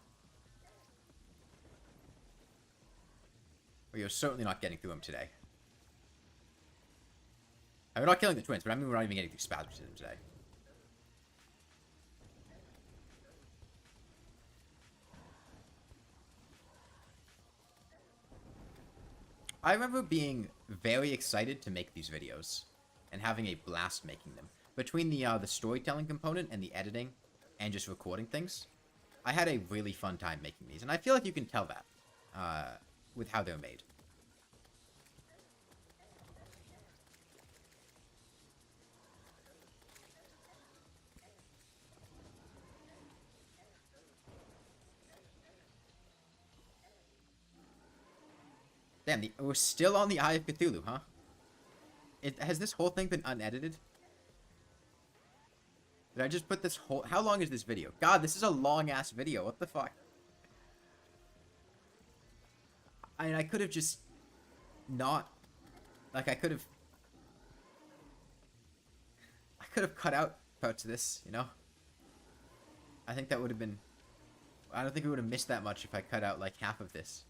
We are certainly not getting through him today. I mean, we're not killing the twins, but I mean we're not even getting through Spasmatism today. I remember being very excited to make these videos and having a blast making them. Between the storytelling component and the editing and just recording things, I had a really fun time making these. And I feel like you can tell that with how they're made. Damn, we're still on the Eye of Cthulhu, huh? Has this whole thing been unedited? Did I just put this whole... How long is this video? God, this is a long-ass video. What the fuck? I mean, I could have just... Not... Like, I could have cut out parts of this, you know? I think that would have been... I don't think we would have missed that much if I cut out, like, half of this.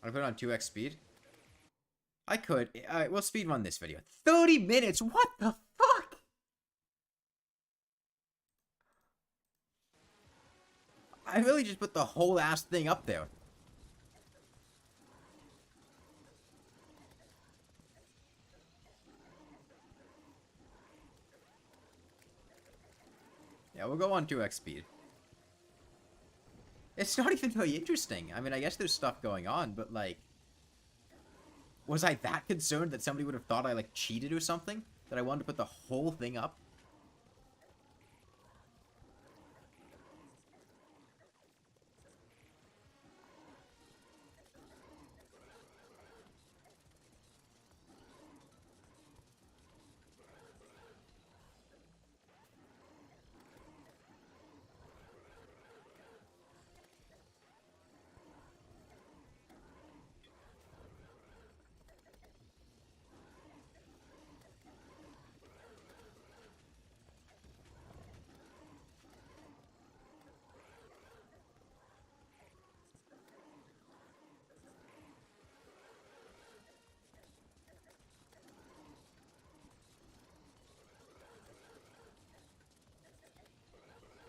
I put it on 2x speed? I could. Alright, we'll speed run this video. 30 minutes? What the fuck? I really just put the whole ass thing up there. Yeah, we'll go on 2x speed. It's not even very interesting. I mean, I guess there's stuff going on, but, like... Was I that concerned that somebody would have thought I, like, cheated or something? That I wanted to put the whole thing up?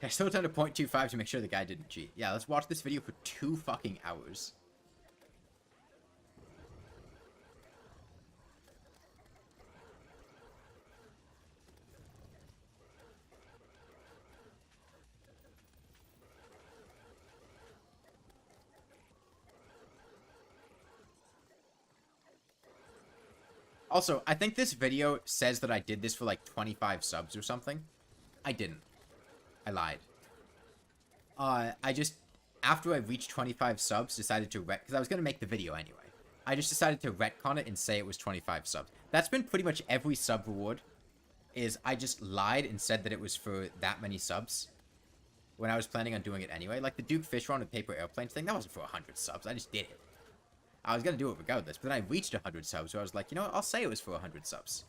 I still turned to 0.25 to make sure the guy didn't cheat. Yeah, let's watch this video for 2 fucking hours. Also, I think this video says that I did this for like 25 subs or something. I didn't. I lied. I just, after I reached 25 subs, decided to because I was going to make the video anyway. I just decided to retcon it and say it was 25 subs. That's been pretty much every sub reward, is I just lied and said that it was for that many subs when I was planning on doing it anyway. Like the Duke Fish Run with Paper Airplanes thing, that wasn't for 100 subs. I just did it. I was going to do it regardless, but then I reached 100 subs, so I was like, you know what, I'll say it was for 100 subs.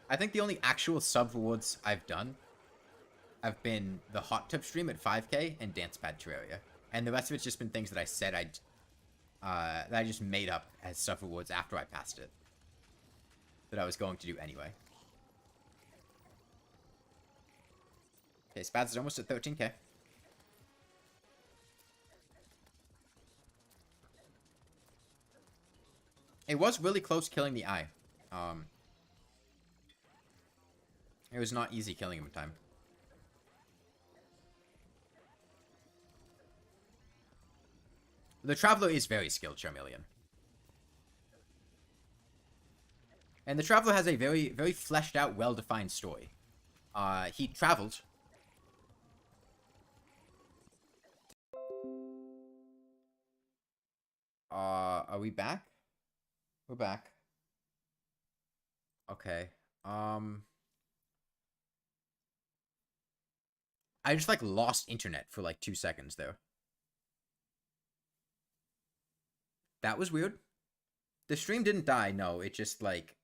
I think the only actual sub rewards I've done have been the hot tub stream at 5k and Dance Pad Terraria. And the rest of it's just been things that I said that I just made up as sub rewards after I passed it. That I was going to do anyway. Okay, Spads is almost at 13k. It was really close killing the eye. It was not easy killing him in time. The Traveler is very skilled, Charmeleon. And the Traveler has a very, very fleshed out, well-defined story. He traveled. Are we back? We're back. Okay. I just, like, lost internet for, like, 2 seconds there. That was weird. The stream didn't die, no. It just, like...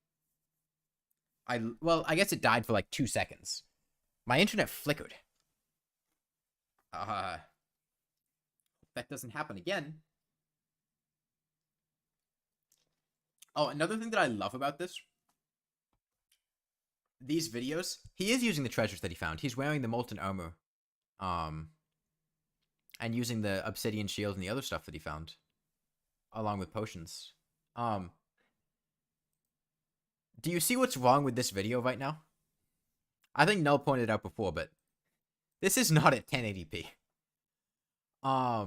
Well, I guess it died for, like, 2 seconds. My internet flickered. That doesn't happen again. Oh, another thing that I love about this... These videos... He is using the treasures that he found. He's wearing the molten armor. And using the obsidian shield and the other stuff that he found. Along with potions. Do you see what's wrong with this video right now? I think Null pointed out before, but this is not at 1080p. I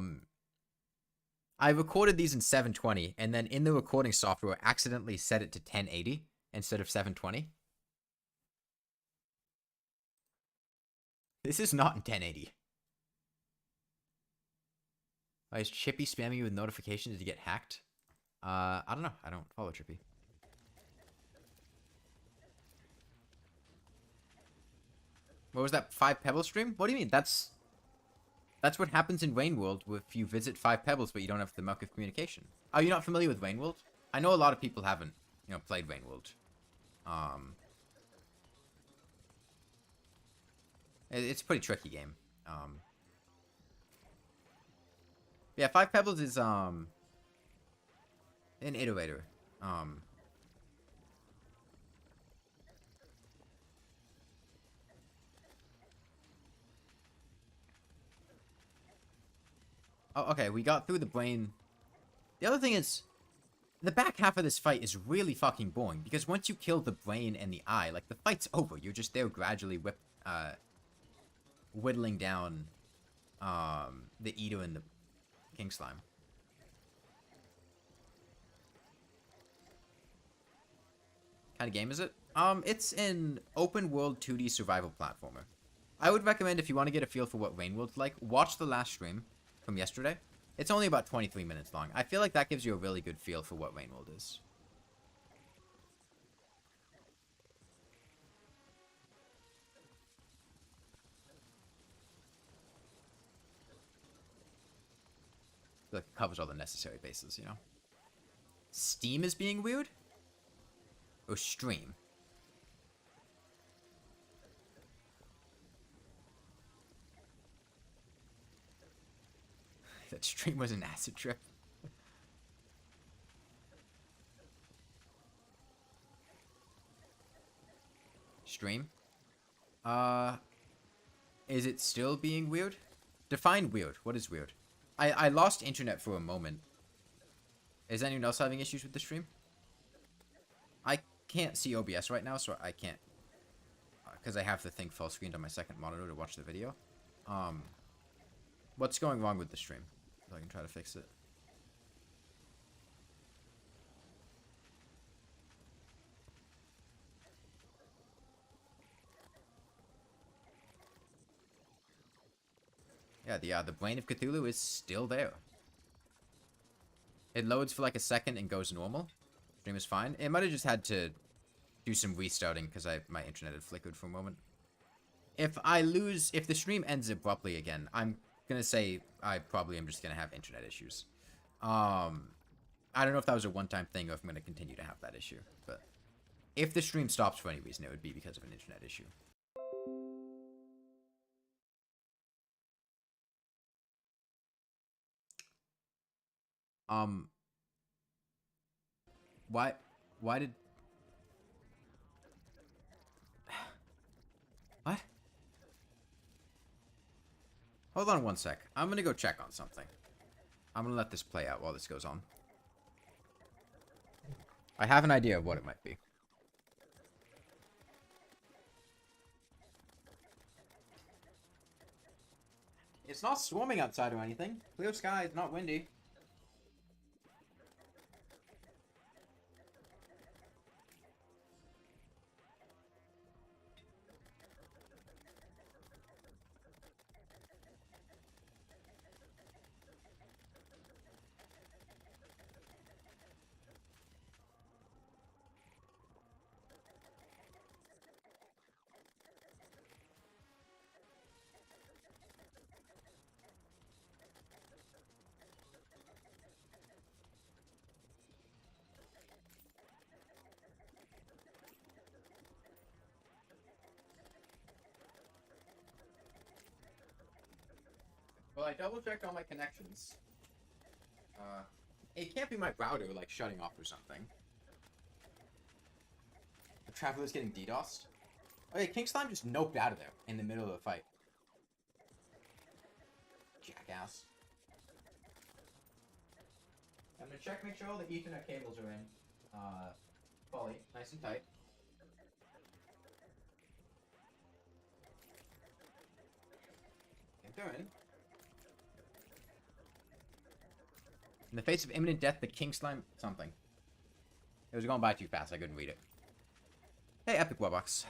recorded these in 720, and then in the recording software, I accidentally set it to 1080 instead of 720. This is not in 1080. Why is Chippy spamming you with notifications to get hacked? I don't know. I don't follow Chippy. What was that 5 Pebbles stream? What do you mean? That's what happens in Rain World if you visit 5 Pebbles but you don't have the Milk of Communication. Are you not familiar with Rain World? I know a lot of people haven't, you know, played Rain World. It's a pretty tricky game. Yeah, 5 pebbles is an iterator. Oh, okay, we got through the brain. The other thing is, the back half of this fight is really fucking boring, because once you kill the brain and the eye, like, the fight's over. You're just there gradually whittling down, the Eater and the King Slime. Kind of game is it? It's an open-world 2D survival platformer. I would recommend, if you want to get a feel for what Rainworld's like, watch the last stream from yesterday. It's only about 23 minutes long. I feel like that gives you a really good feel for what Rainworld is. I feel like it covers all the necessary bases, you know? Steam is being weird? Or stream? That stream was an acid trip. Stream? Is it still being weird? Define weird. What is weird? I lost internet for a moment. Is anyone else having issues with the stream? I can't see OBS right now, so I can't. Because I have the thing full screened on my second monitor to watch the video. What's going wrong with the stream? So I can try to fix it. Yeah, the Brain of Cthulhu is still there. It loads for like a second and goes normal. Stream is fine. It might have just had to do some restarting because my internet had flickered for a moment. If the stream ends abruptly again, I'm gonna say I probably am just gonna have internet issues. I don't know if that was a one-time thing or if I'm gonna continue to have that issue. But if the stream stops for any reason, it would be because of an internet issue. Why did... What? Hold on one sec. I'm gonna go check on something. I'm gonna let this play out while this goes on. I have an idea of what it might be. It's not swarming outside or anything. Clear sky, it's not windy. Well, I double-checked all my connections. It can't be my router, like, shutting off or something. The Traveler's getting DDoSed. Okay, King Slime just noped out of there in the middle of the fight. Jackass. I'm gonna check, make sure all the Ethernet cables are in. Fully, nice and tight. If they're in. In the face of imminent death, the King Slime... something. It was going by too fast, I couldn't read it. Hey, Epic Warbox.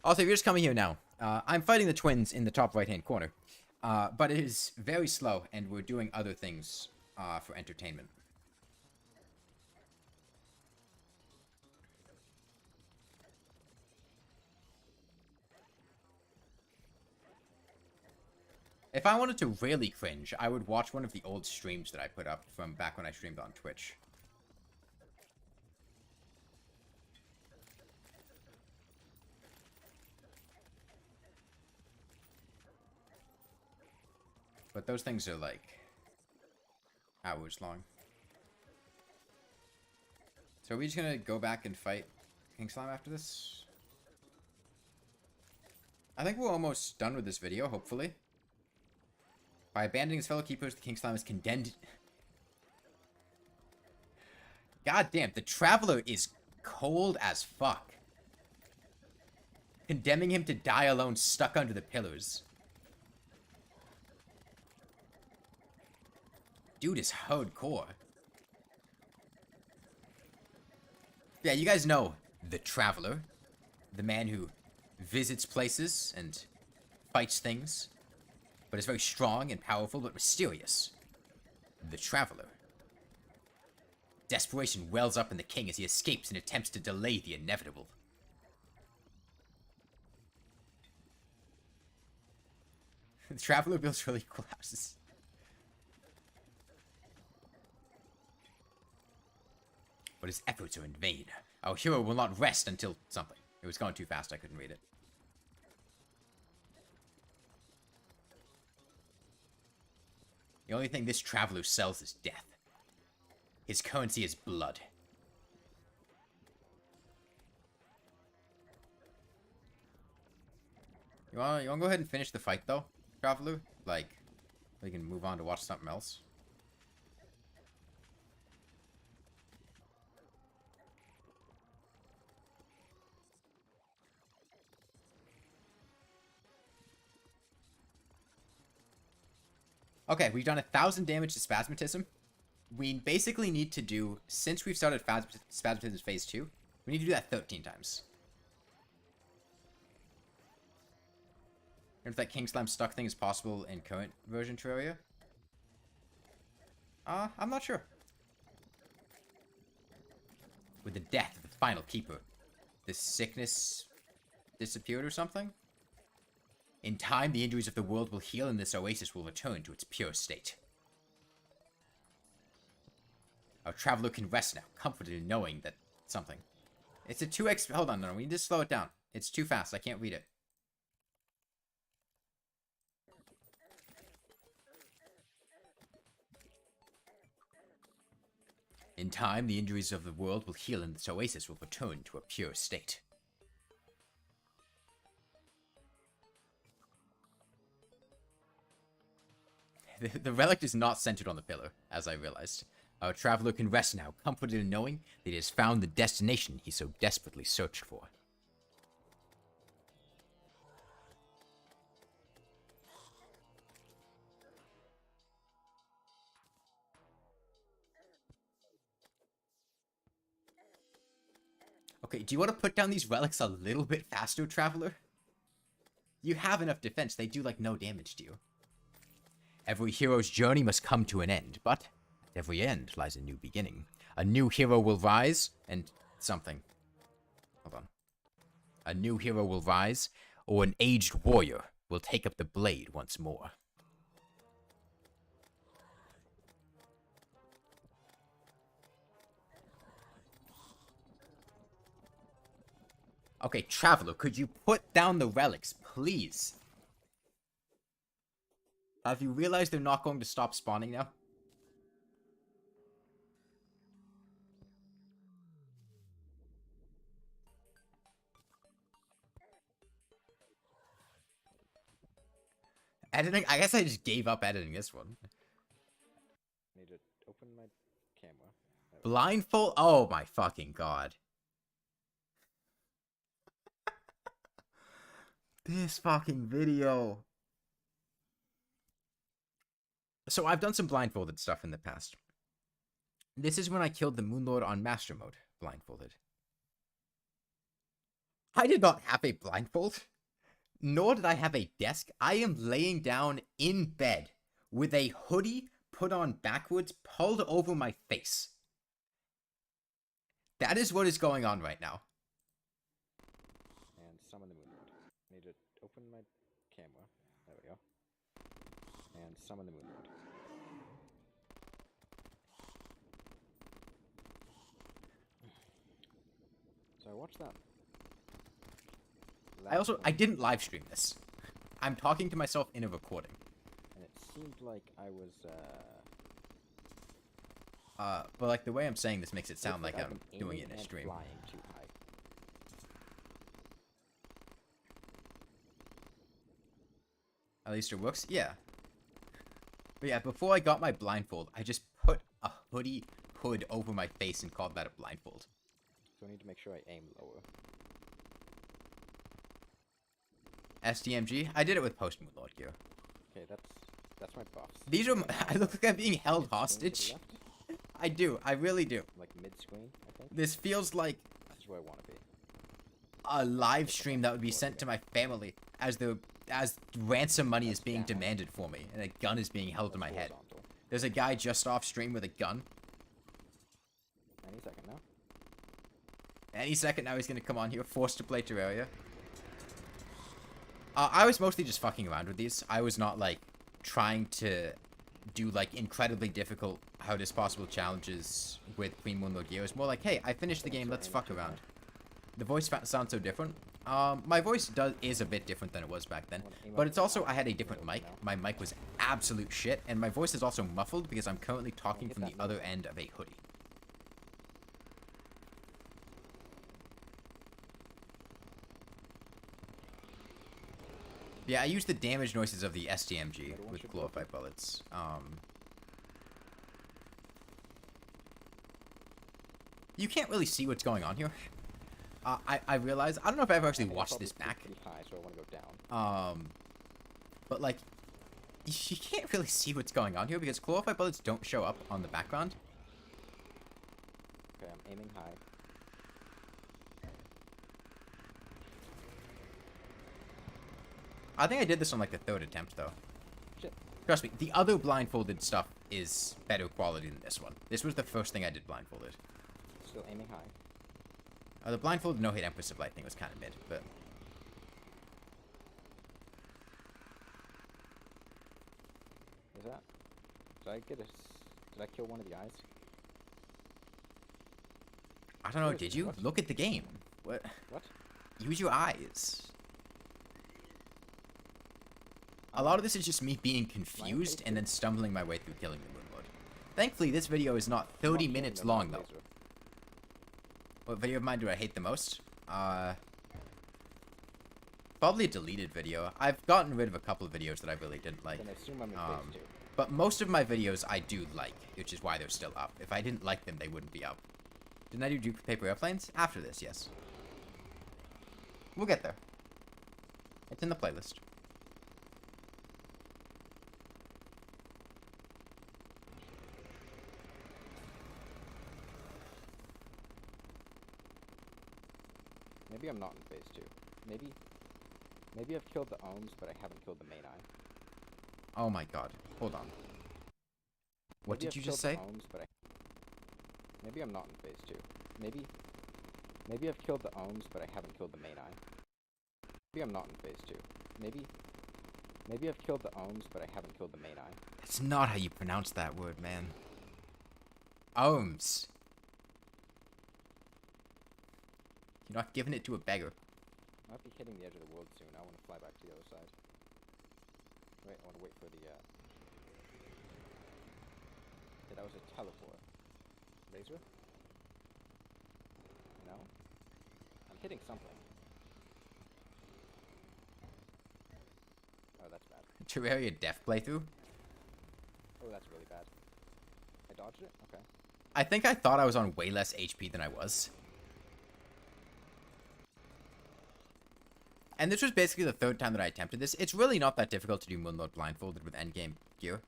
Also, if you're just coming here now, I'm fighting the twins in the top right-hand corner. But it is very slow, and we're doing other things for entertainment. If I wanted to really cringe, I would watch one of the old streams that I put up from back when I streamed on Twitch. But those things are like hours long. So are we just gonna go back and fight King Slime after this? I think we're almost done with this video, hopefully. By abandoning his fellow keepers, the King Slime is condemned. God damn, the Traveler is cold as fuck. Condemning him to die alone, stuck under the pillars. Dude is hardcore. Yeah, you guys know the Traveler. The man who visits places and fights things, but is very strong and powerful but mysterious. The Traveler. Desperation wells up in the king as he escapes and attempts to delay the inevitable. The Traveler builds really cool houses. But his efforts are in vain. Our hero will not rest until something. It was going too fast, I couldn't read it. The only thing this Traveler sells is death. His currency is blood. You wanna go ahead and finish the fight, though, Traveler? Like, we can move on to watch something else. Okay, we've done 1,000 damage to Spasmatism. We basically need to do, since we've started Spasmatism phase 2, we need to do that 13 times. And if that King Slime stuck thing is possible in current version Terraria? I'm not sure. With the death of the final keeper, this sickness disappeared or something? In time, the injuries of the world will heal and this oasis will return to its pure state. Our Traveler can rest now, comforted in knowing that something. It's a 2x... Hold on, no, we need to slow it down. It's too fast, I can't read it. In time, the injuries of the world will heal and this oasis will return to a pure state. The relic is not centered on the pillar, as I realized. Our Traveler can rest now, comforted in knowing that he has found the destination he so desperately searched for. Okay, do you want to put down these relics a little bit faster, Traveler? You have enough defense, they do like no damage to you. Every hero's journey must come to an end, but at every end lies a new beginning. A new hero will rise, and something. Hold on. A new hero will rise, or an aged warrior will take up the blade once more. Okay, Traveler, could you put down the relics, please? Have you realized they're not going to stop spawning now? Editing? I guess I just gave up editing this one. Need to open my camera. Blindfold? Oh my fucking god. This fucking video. So I've done some blindfolded stuff in the past. This is when I killed the Moonlord on Master Mode, blindfolded. I did not have a blindfold, nor did I have a desk. I am laying down in bed with a hoodie put on backwards, pulled over my face. That is what is going on right now. And summon the Moonlord. Need to open my camera. There we go. And summon the Moonlord. So I watched that. I didn't live stream this. I'm talking to myself in a recording. And it seemed like I was But like the way I'm saying this makes it sound Looks like I've I'm been doing aiming it in a and stream. Flying too high. At least it works. Yeah. But yeah, before I got my blindfold, I just put a hoodie hood over my face and called that a blindfold. So I need to make sure I aim lower. SDMG? I did it with post Moonlord gear. Okay, that's my buffs. These are. I look like I'm being held Mid-screen to the hostage. left, I do. I really do. like mid-screen, I think. This feels like This is where I want to be. a live stream that would be sent to my family as ransom money is being demanded for me and a gun is being held to my head. Horizontal. There's a guy just off stream with a gun. Any second now. Any second now he's gonna come on here, forced to play Terraria. I was mostly just fucking around with these. I was not like trying to do like incredibly difficult hardest possible challenges with Queen Moonlord gear. It's more like, hey, I finished the game, let's fuck around. The voice sounds so different. My voice is a bit different than it was back then, but it's also I had a different mic. My mic was absolute shit, and my voice is also muffled because I'm currently talking from the other end of a hoodie. Yeah, I use the damage noises of the STMG with glorified bullets. You can't really see what's going on here. I realize, I don't know if I ever actually watched this back. Pretty high, so I want to go down. But like, you can't really see what's going on here because glorified bullets don't show up on the background. Okay, I'm aiming high. I think I did this on like the third attempt though. Shit. Trust me, the other blindfolded stuff is better quality than this one. This was the first thing I did blindfolded. Still aiming high. The blindfolded no-hit Empress of Light thing was kind of mid, but... Is that? Did I kill one of the eyes? I don't know, What is did it? you? What? Look at the game. What? What? Use your eyes. A lot of this is just me being confused and then stumbling my way through killing the Moonlord. Thankfully, this video is not 30 minutes long, though. What video of mine do I hate the most? Probably a deleted video. I've gotten rid of a couple of videos that I really didn't like. Then I assume I'm in phase 2. But most of my videos I do like, which is why they're still up. If I didn't like them, they wouldn't be up. Didn't I do paper airplanes? After this, yes. We'll get there. It's in the playlist. Maybe I'm not in phase 2. Maybe I've killed the ohms, but I haven't killed the main eye. Oh my god. Hold on. What Maybe did you I've just killed say? the ohms, but maybe I'm not in phase 2. Maybe I've killed the ohms, but I haven't killed the main eye. Maybe I'm not in phase 2. Maybe I've killed the ohms, but I haven't killed the main eye. That's not how you pronounce that word, man. Ohms. You're not giving it to a beggar. I might be hitting the edge of the world soon. I want to fly back to the other side. Wait, I want to wait for the, Okay, that was a teleport. Laser? No? I'm hitting something. Oh, that's bad. Terraria Death playthrough? Oh, that's really bad. I dodged it? Okay. I think I thought I was on way less HP than I was. And this was basically the third time that I attempted this. It's really not that difficult to do Moonlord blindfolded with endgame gear.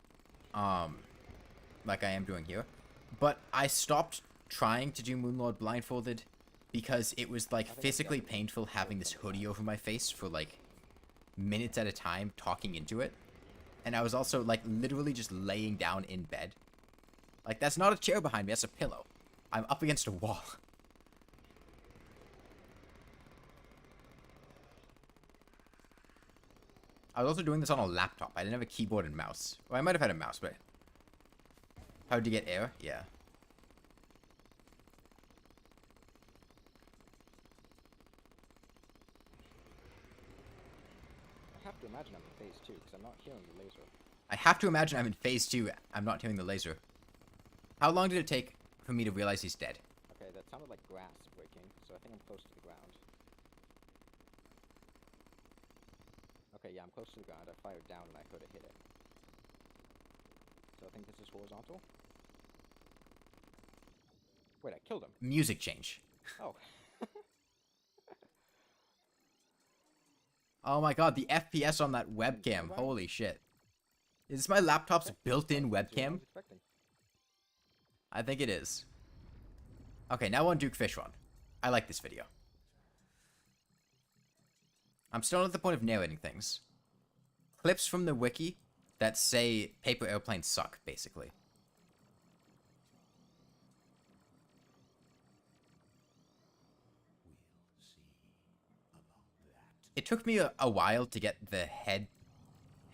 Like I am doing here. But I stopped trying to do Moonlord blindfolded because it was like physically painful having this hoodie over my face for like minutes at a time talking into it. And I was also like literally just laying down in bed. Like that's not a chair behind me, that's a pillow. I'm up against a wall. I was also doing this on a laptop. I didn't have a keyboard and mouse. Well, I might have had a mouse, but... How'd you get air? Yeah. I have to imagine I'm in phase 2, because I'm not hearing the laser. I have to imagine I'm in phase 2. I'm not hearing the laser. How long did it take for me to realize he's dead? Okay, that sounded like grass breaking, so I think I'm close to the ground. Okay, yeah, I'm close to the ground. I fired down and I heard it hit it. So I think this is horizontal. Wait, I killed him. Music change. Oh. Oh my god, the FPS on that webcam. Holy shit. Is this my laptop's built-in webcam? I think it is. Okay, now on Duke Fish Run. I like this video. I'm still at the point of narrating things. Clips from the wiki that say paper airplanes suck, basically. It took me a while to get the head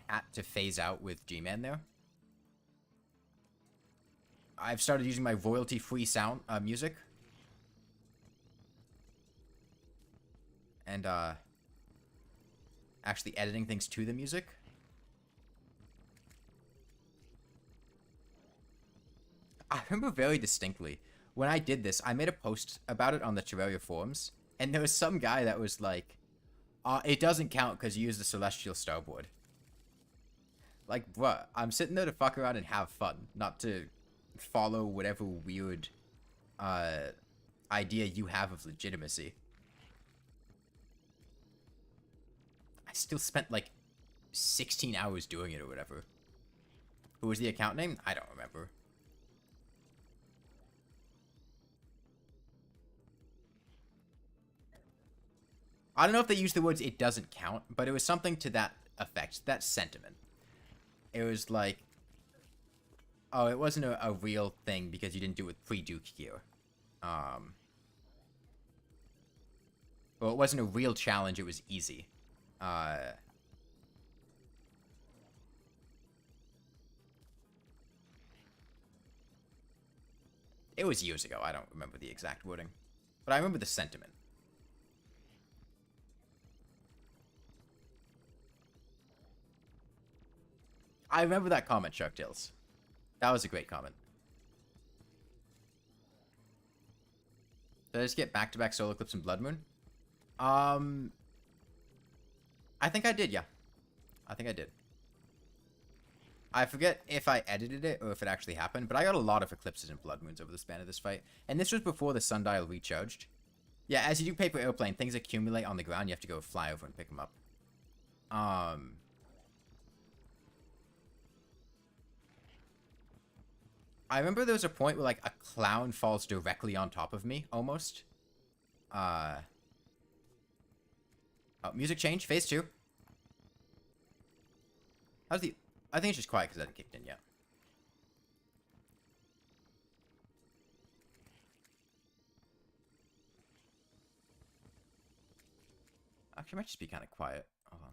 hat to phase out with G-Man there. I've started using my royalty-free sound music. And actually editing things to the music. I remember very distinctly when I did this, I made a post about it on the Terraria forums, and there was some guy that was like, it doesn't count because you use the Celestial Starboard. Like, bruh, I'm sitting there to fuck around and have fun, not to follow whatever weird idea you have of legitimacy. I still spent like 16 hours doing it or whatever. Who was the account name? I don't remember. I don't know if they used the words "it doesn't count," but it was something to that effect, that sentiment. It was like, oh, it wasn't a real thing because you didn't do it with pre-Duke gear. Well, it wasn't a real challenge, it was easy. It was years ago, I don't remember the exact wording. But I remember the sentiment. I remember that comment, Sharktails. That was a great comment. Did I just get back-to-back solo clips in Blood Moon? I think I did, yeah. I think I did. I forget if I edited it or if it actually happened, but I got a lot of eclipses and Blood Moons over the span of this fight. And this was before the sundial recharged. Yeah, as you do paper airplane, things accumulate on the ground. You have to go fly over and pick them up. I remember there was a point where, like, a clown falls directly on top of me, almost. Oh, music change, phase 2. How's the... I think it's just quiet because it hasn't kicked in yet. Actually, it might just be kind of quiet. Hold on.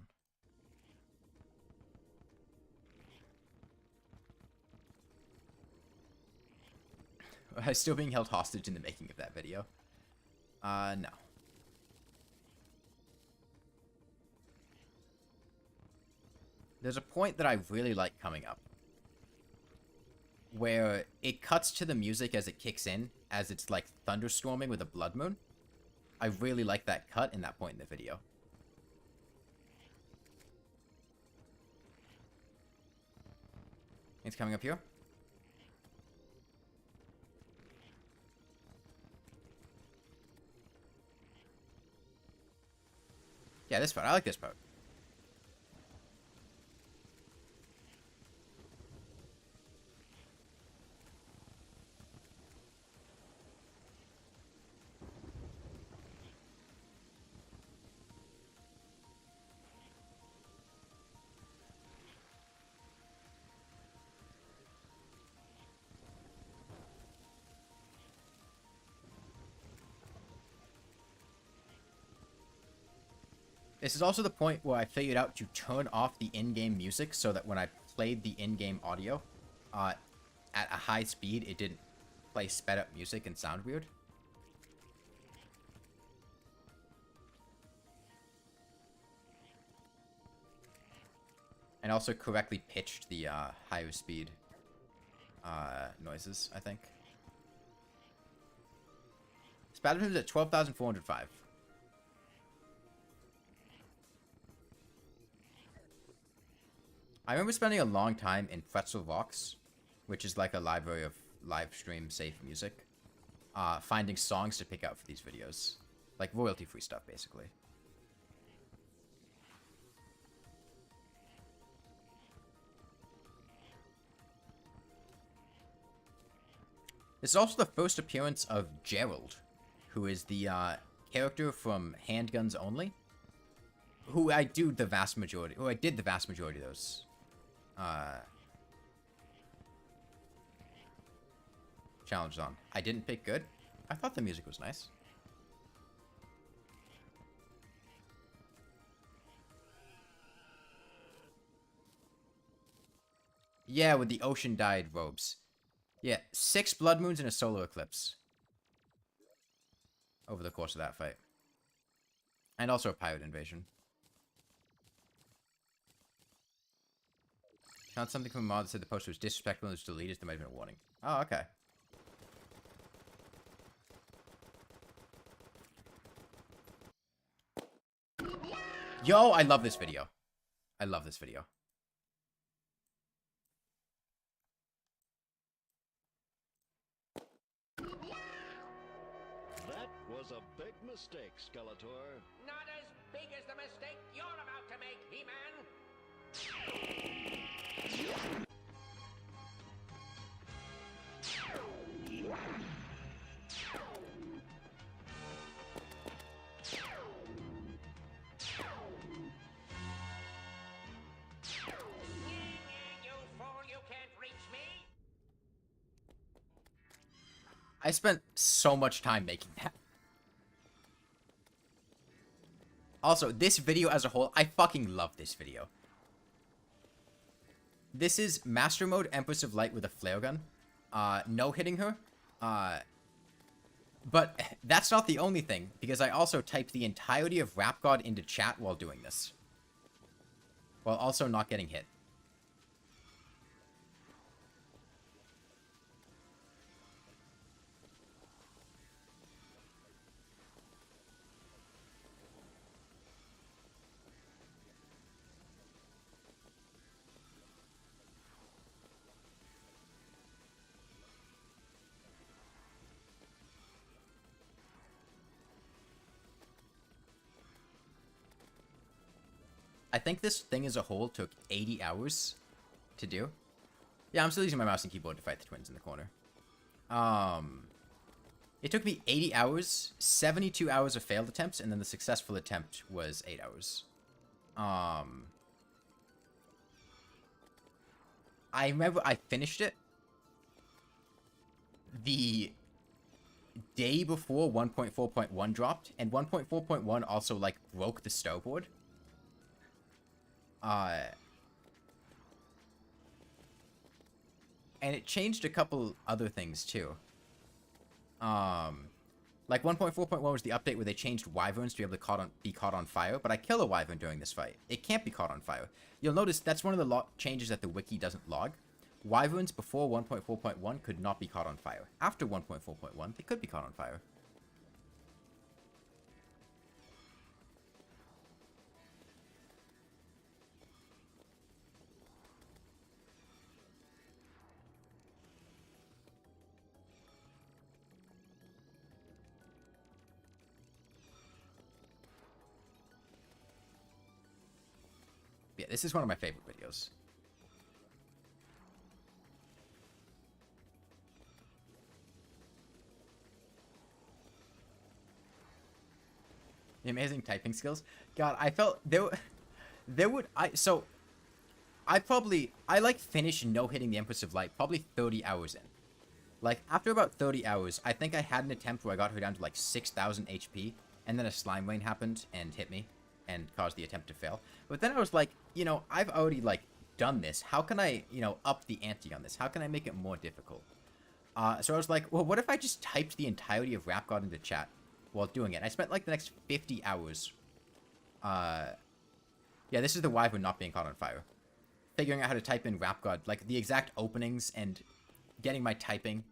I'm still being held hostage in the making of that video. No. There's a point that I really like coming up. Where it cuts to the music as it kicks in, as it's like thunderstorming with a blood moon. I really like that cut in that point in the video. It's coming up here. Yeah, this part. I like this part. This is also the point where I figured out to turn off the in-game music so that when I played the in-game audio at a high speed, it didn't play sped up music and sound weird. And also correctly pitched the higher speed noises, I think. Splatterhoon's at 12,405. I remember spending a long time in Pretzel Vox, which is like a library of live stream safe music, finding songs to pick out for these videos. Like royalty-free stuff, basically. This is also the first appearance of Gerald, who is the character from Handguns Only, who I did the vast majority of those challenges on. I didn't pick good. I thought the music was nice. Yeah, with the ocean dyed robes. Yeah, 6 blood moons and a solar eclipse over the course of that fight. And also a pirate invasion. Found something from a mod that said the poster was disrespectful and was deleted. There might have been a warning. Oh, okay. Yo, I love this video. I love this video. That was a big mistake, Skeletor. Not as big as the mistake you're about to make, He-Man. You fool, you can't reach me. I spent so much time making that. Also, this video as a whole, I fucking love this video. This is Master Mode Empress of Light with a flare gun. No hitting her. But that's not the only thing, because I also typed the entirety of Rap God into chat while doing this. While also not getting hit. I think this thing as a whole took 80 hours to do. Yeah, I'm still using my mouse and keyboard to fight the twins in the corner. It took me 80 hours, 72 hours of failed attempts, and then the successful attempt was 8 hours. I remember I finished it the day before 1.4.1 dropped, and 1.4.1 also, like, broke the storyboard. And it changed a couple other things, too. Like 1.4.1 was the update where they changed wyverns to be able to be caught on fire, but I kill a wyvern during this fight. It can't be caught on fire. You'll notice that's one of the changes that the wiki doesn't log. Wyverns before 1.4.1 could not be caught on fire. After 1.4.1, they could be caught on fire. Yeah, this is one of my favorite videos. The amazing typing skills. God, I felt I like finished no hitting the Empress of Light probably 30 hours in. Like after about 30 hours, I think I had an attempt where I got her down to like 6,000 HP, and then a slime rain happened and hit me and caused the attempt to fail. But then I was like, you know, I've already like done this. How can I, you know, up the ante on this? How can I make it more difficult? So I was like, well, what if I just typed the entirety of Rap God into chat while doing it? And I spent like the next 50 hours. Yeah, this is the wyvern not being caught on fire. Figuring out how to type in Rap God, like the exact openings and getting my typing.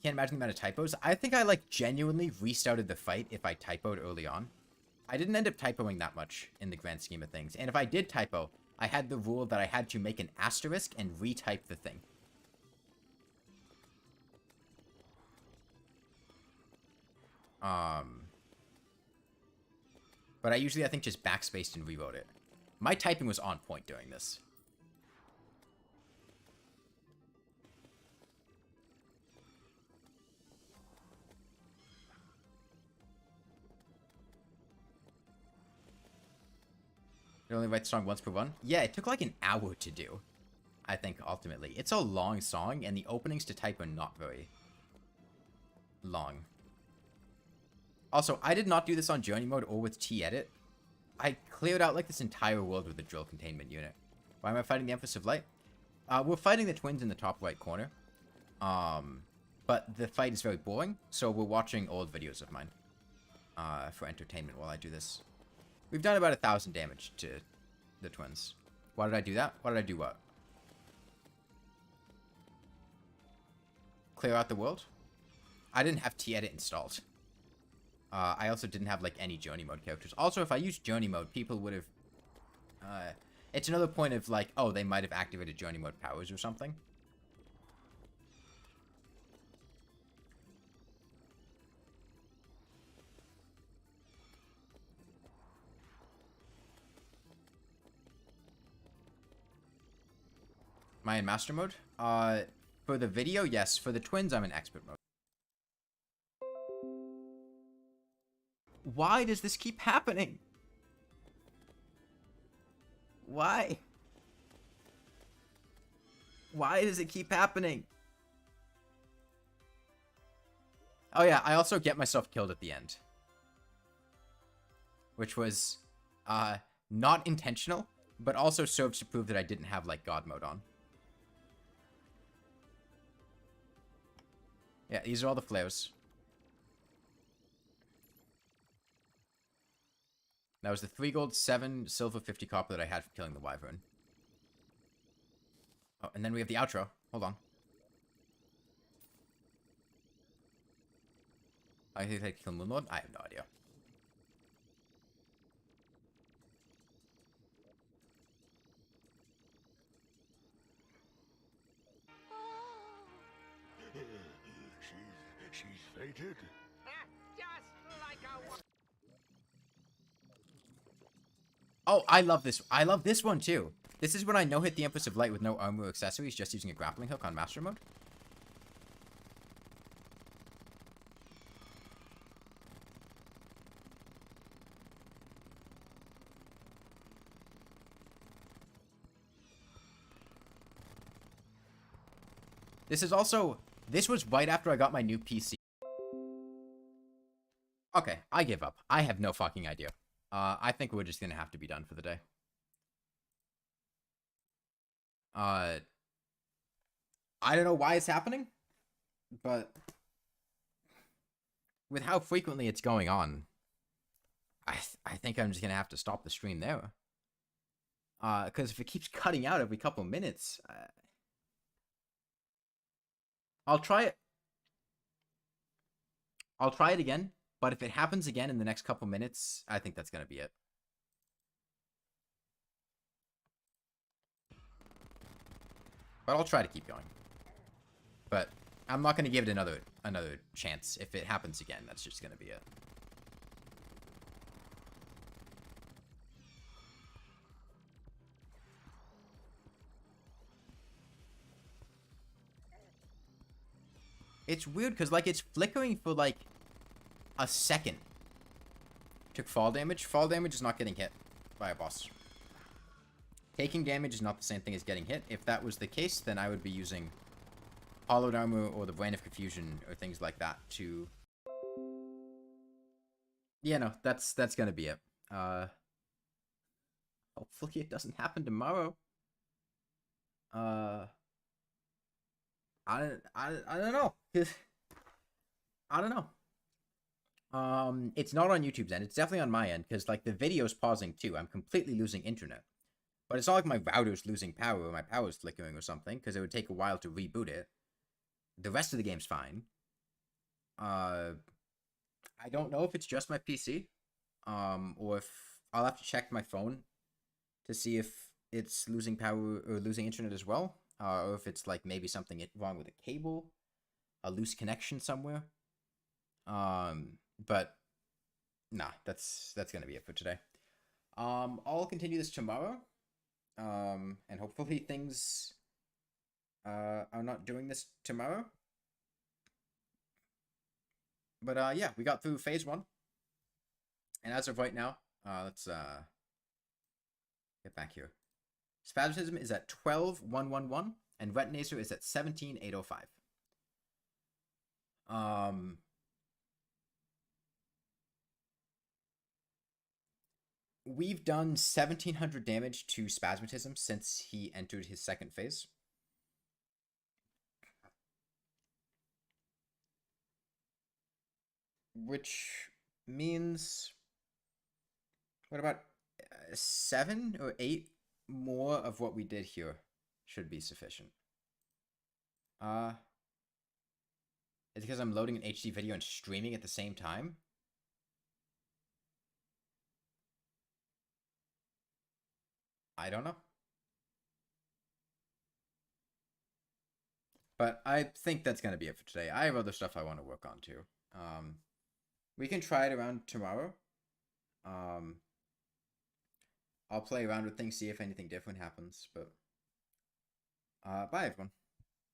Can't imagine the amount of typos. I think I, like, genuinely restarted the fight if I typoed early on. I didn't end up typoing that much in the grand scheme of things. And if I did typo, I had the rule that I had to make an asterisk and retype the thing. But I usually, I think, just backspaced and rewrote it. My typing was on point during this. You only write the song once per run? Yeah, it took like an hour to do, I think, ultimately. It's a long song, and the openings to type are not very long. Also, I did not do this on Journey Mode or with T-Edit. I cleared out, like, this entire world with the drill containment unit. Why am I fighting the Empress of Light? We're fighting the twins in the top right corner. But the fight is very boring, so we're watching old videos of mine for entertainment while I do this. We've done about 1,000 damage to the twins. Why did I do that? Why did I do what? Clear out the world? I didn't have T-Edit installed. I also didn't have, like, any Journey Mode characters. Also, if I used Journey Mode, people would have... it's another point of, like, oh, they might have activated Journey Mode powers or something. Am I in Master Mode? For the video, yes. For the twins, I'm in Expert Mode. Why does this keep happening? Why? Why does it keep happening? Oh yeah, I also get myself killed at the end. Which was, not intentional, but also serves to prove that I didn't have, like, God mode on. Yeah, these are all the flares. That was the 3 gold, 7 silver, 50 copper that I had for killing the wyvern. Oh, and then we have the outro. Hold on. I think I kill Moonlord? I have no idea. She's fated. Just like a... Oh, I love this. I love this one, too. This is when I no-hit the Empress of Light with no armor or accessories, just using a grappling hook on Master Mode. This is also... This was right after I got my new PC. Okay, I give up. I have no fucking idea. I think we're just gonna have to be done for the day. I don't know why it's happening, but with how frequently it's going on, I think I'm just gonna have to stop the stream there. Because if it keeps cutting out every couple minutes, I'll try it. I'll try it again, but if it happens again in the next couple minutes, I think that's gonna be it. But I'll try to keep going. But I'm not gonna give it another chance. If it happens again, that's just gonna be it. It's weird because, like, it's flickering for, like, a second. Took fall damage. Fall damage is not getting hit by a boss. Taking damage is not the same thing as getting hit. If that was the case, then I would be using Hollowed Armor or the Brain of Confusion or things like that to... Yeah, no, that's gonna be it. Hopefully it doesn't happen tomorrow. I don't know. I don't know. It's not on YouTube's end. It's definitely on my end, because, like, the video's pausing too. I'm completely losing internet. But it's not like my router's losing power or my power's flickering or something, because it would take a while to reboot it. The rest of the game's fine. I don't know if it's just my PC, or if I'll have to check my phone to see if it's losing power or losing internet as well, or if it's like maybe something wrong with a cable, a loose connection somewhere. But nah, that's gonna be it for today. I'll continue this tomorrow, and hopefully things are not doing this tomorrow. But yeah, we got through phase 1, and as of right now, let's get back here. Spasmatism is at 12,111, and Retinacer is at 17,805. We've done 1,700 damage to Spasmatism since he entered his second phase. Which means, what about 7 or 8 more of what we did here should be sufficient. It's because I'm loading an HD video and streaming at the same time. I don't know. But I think that's going to be it for today. I have other stuff I want to work on too. We can try it around tomorrow. I'll play around with things, see if anything different happens. But bye, everyone.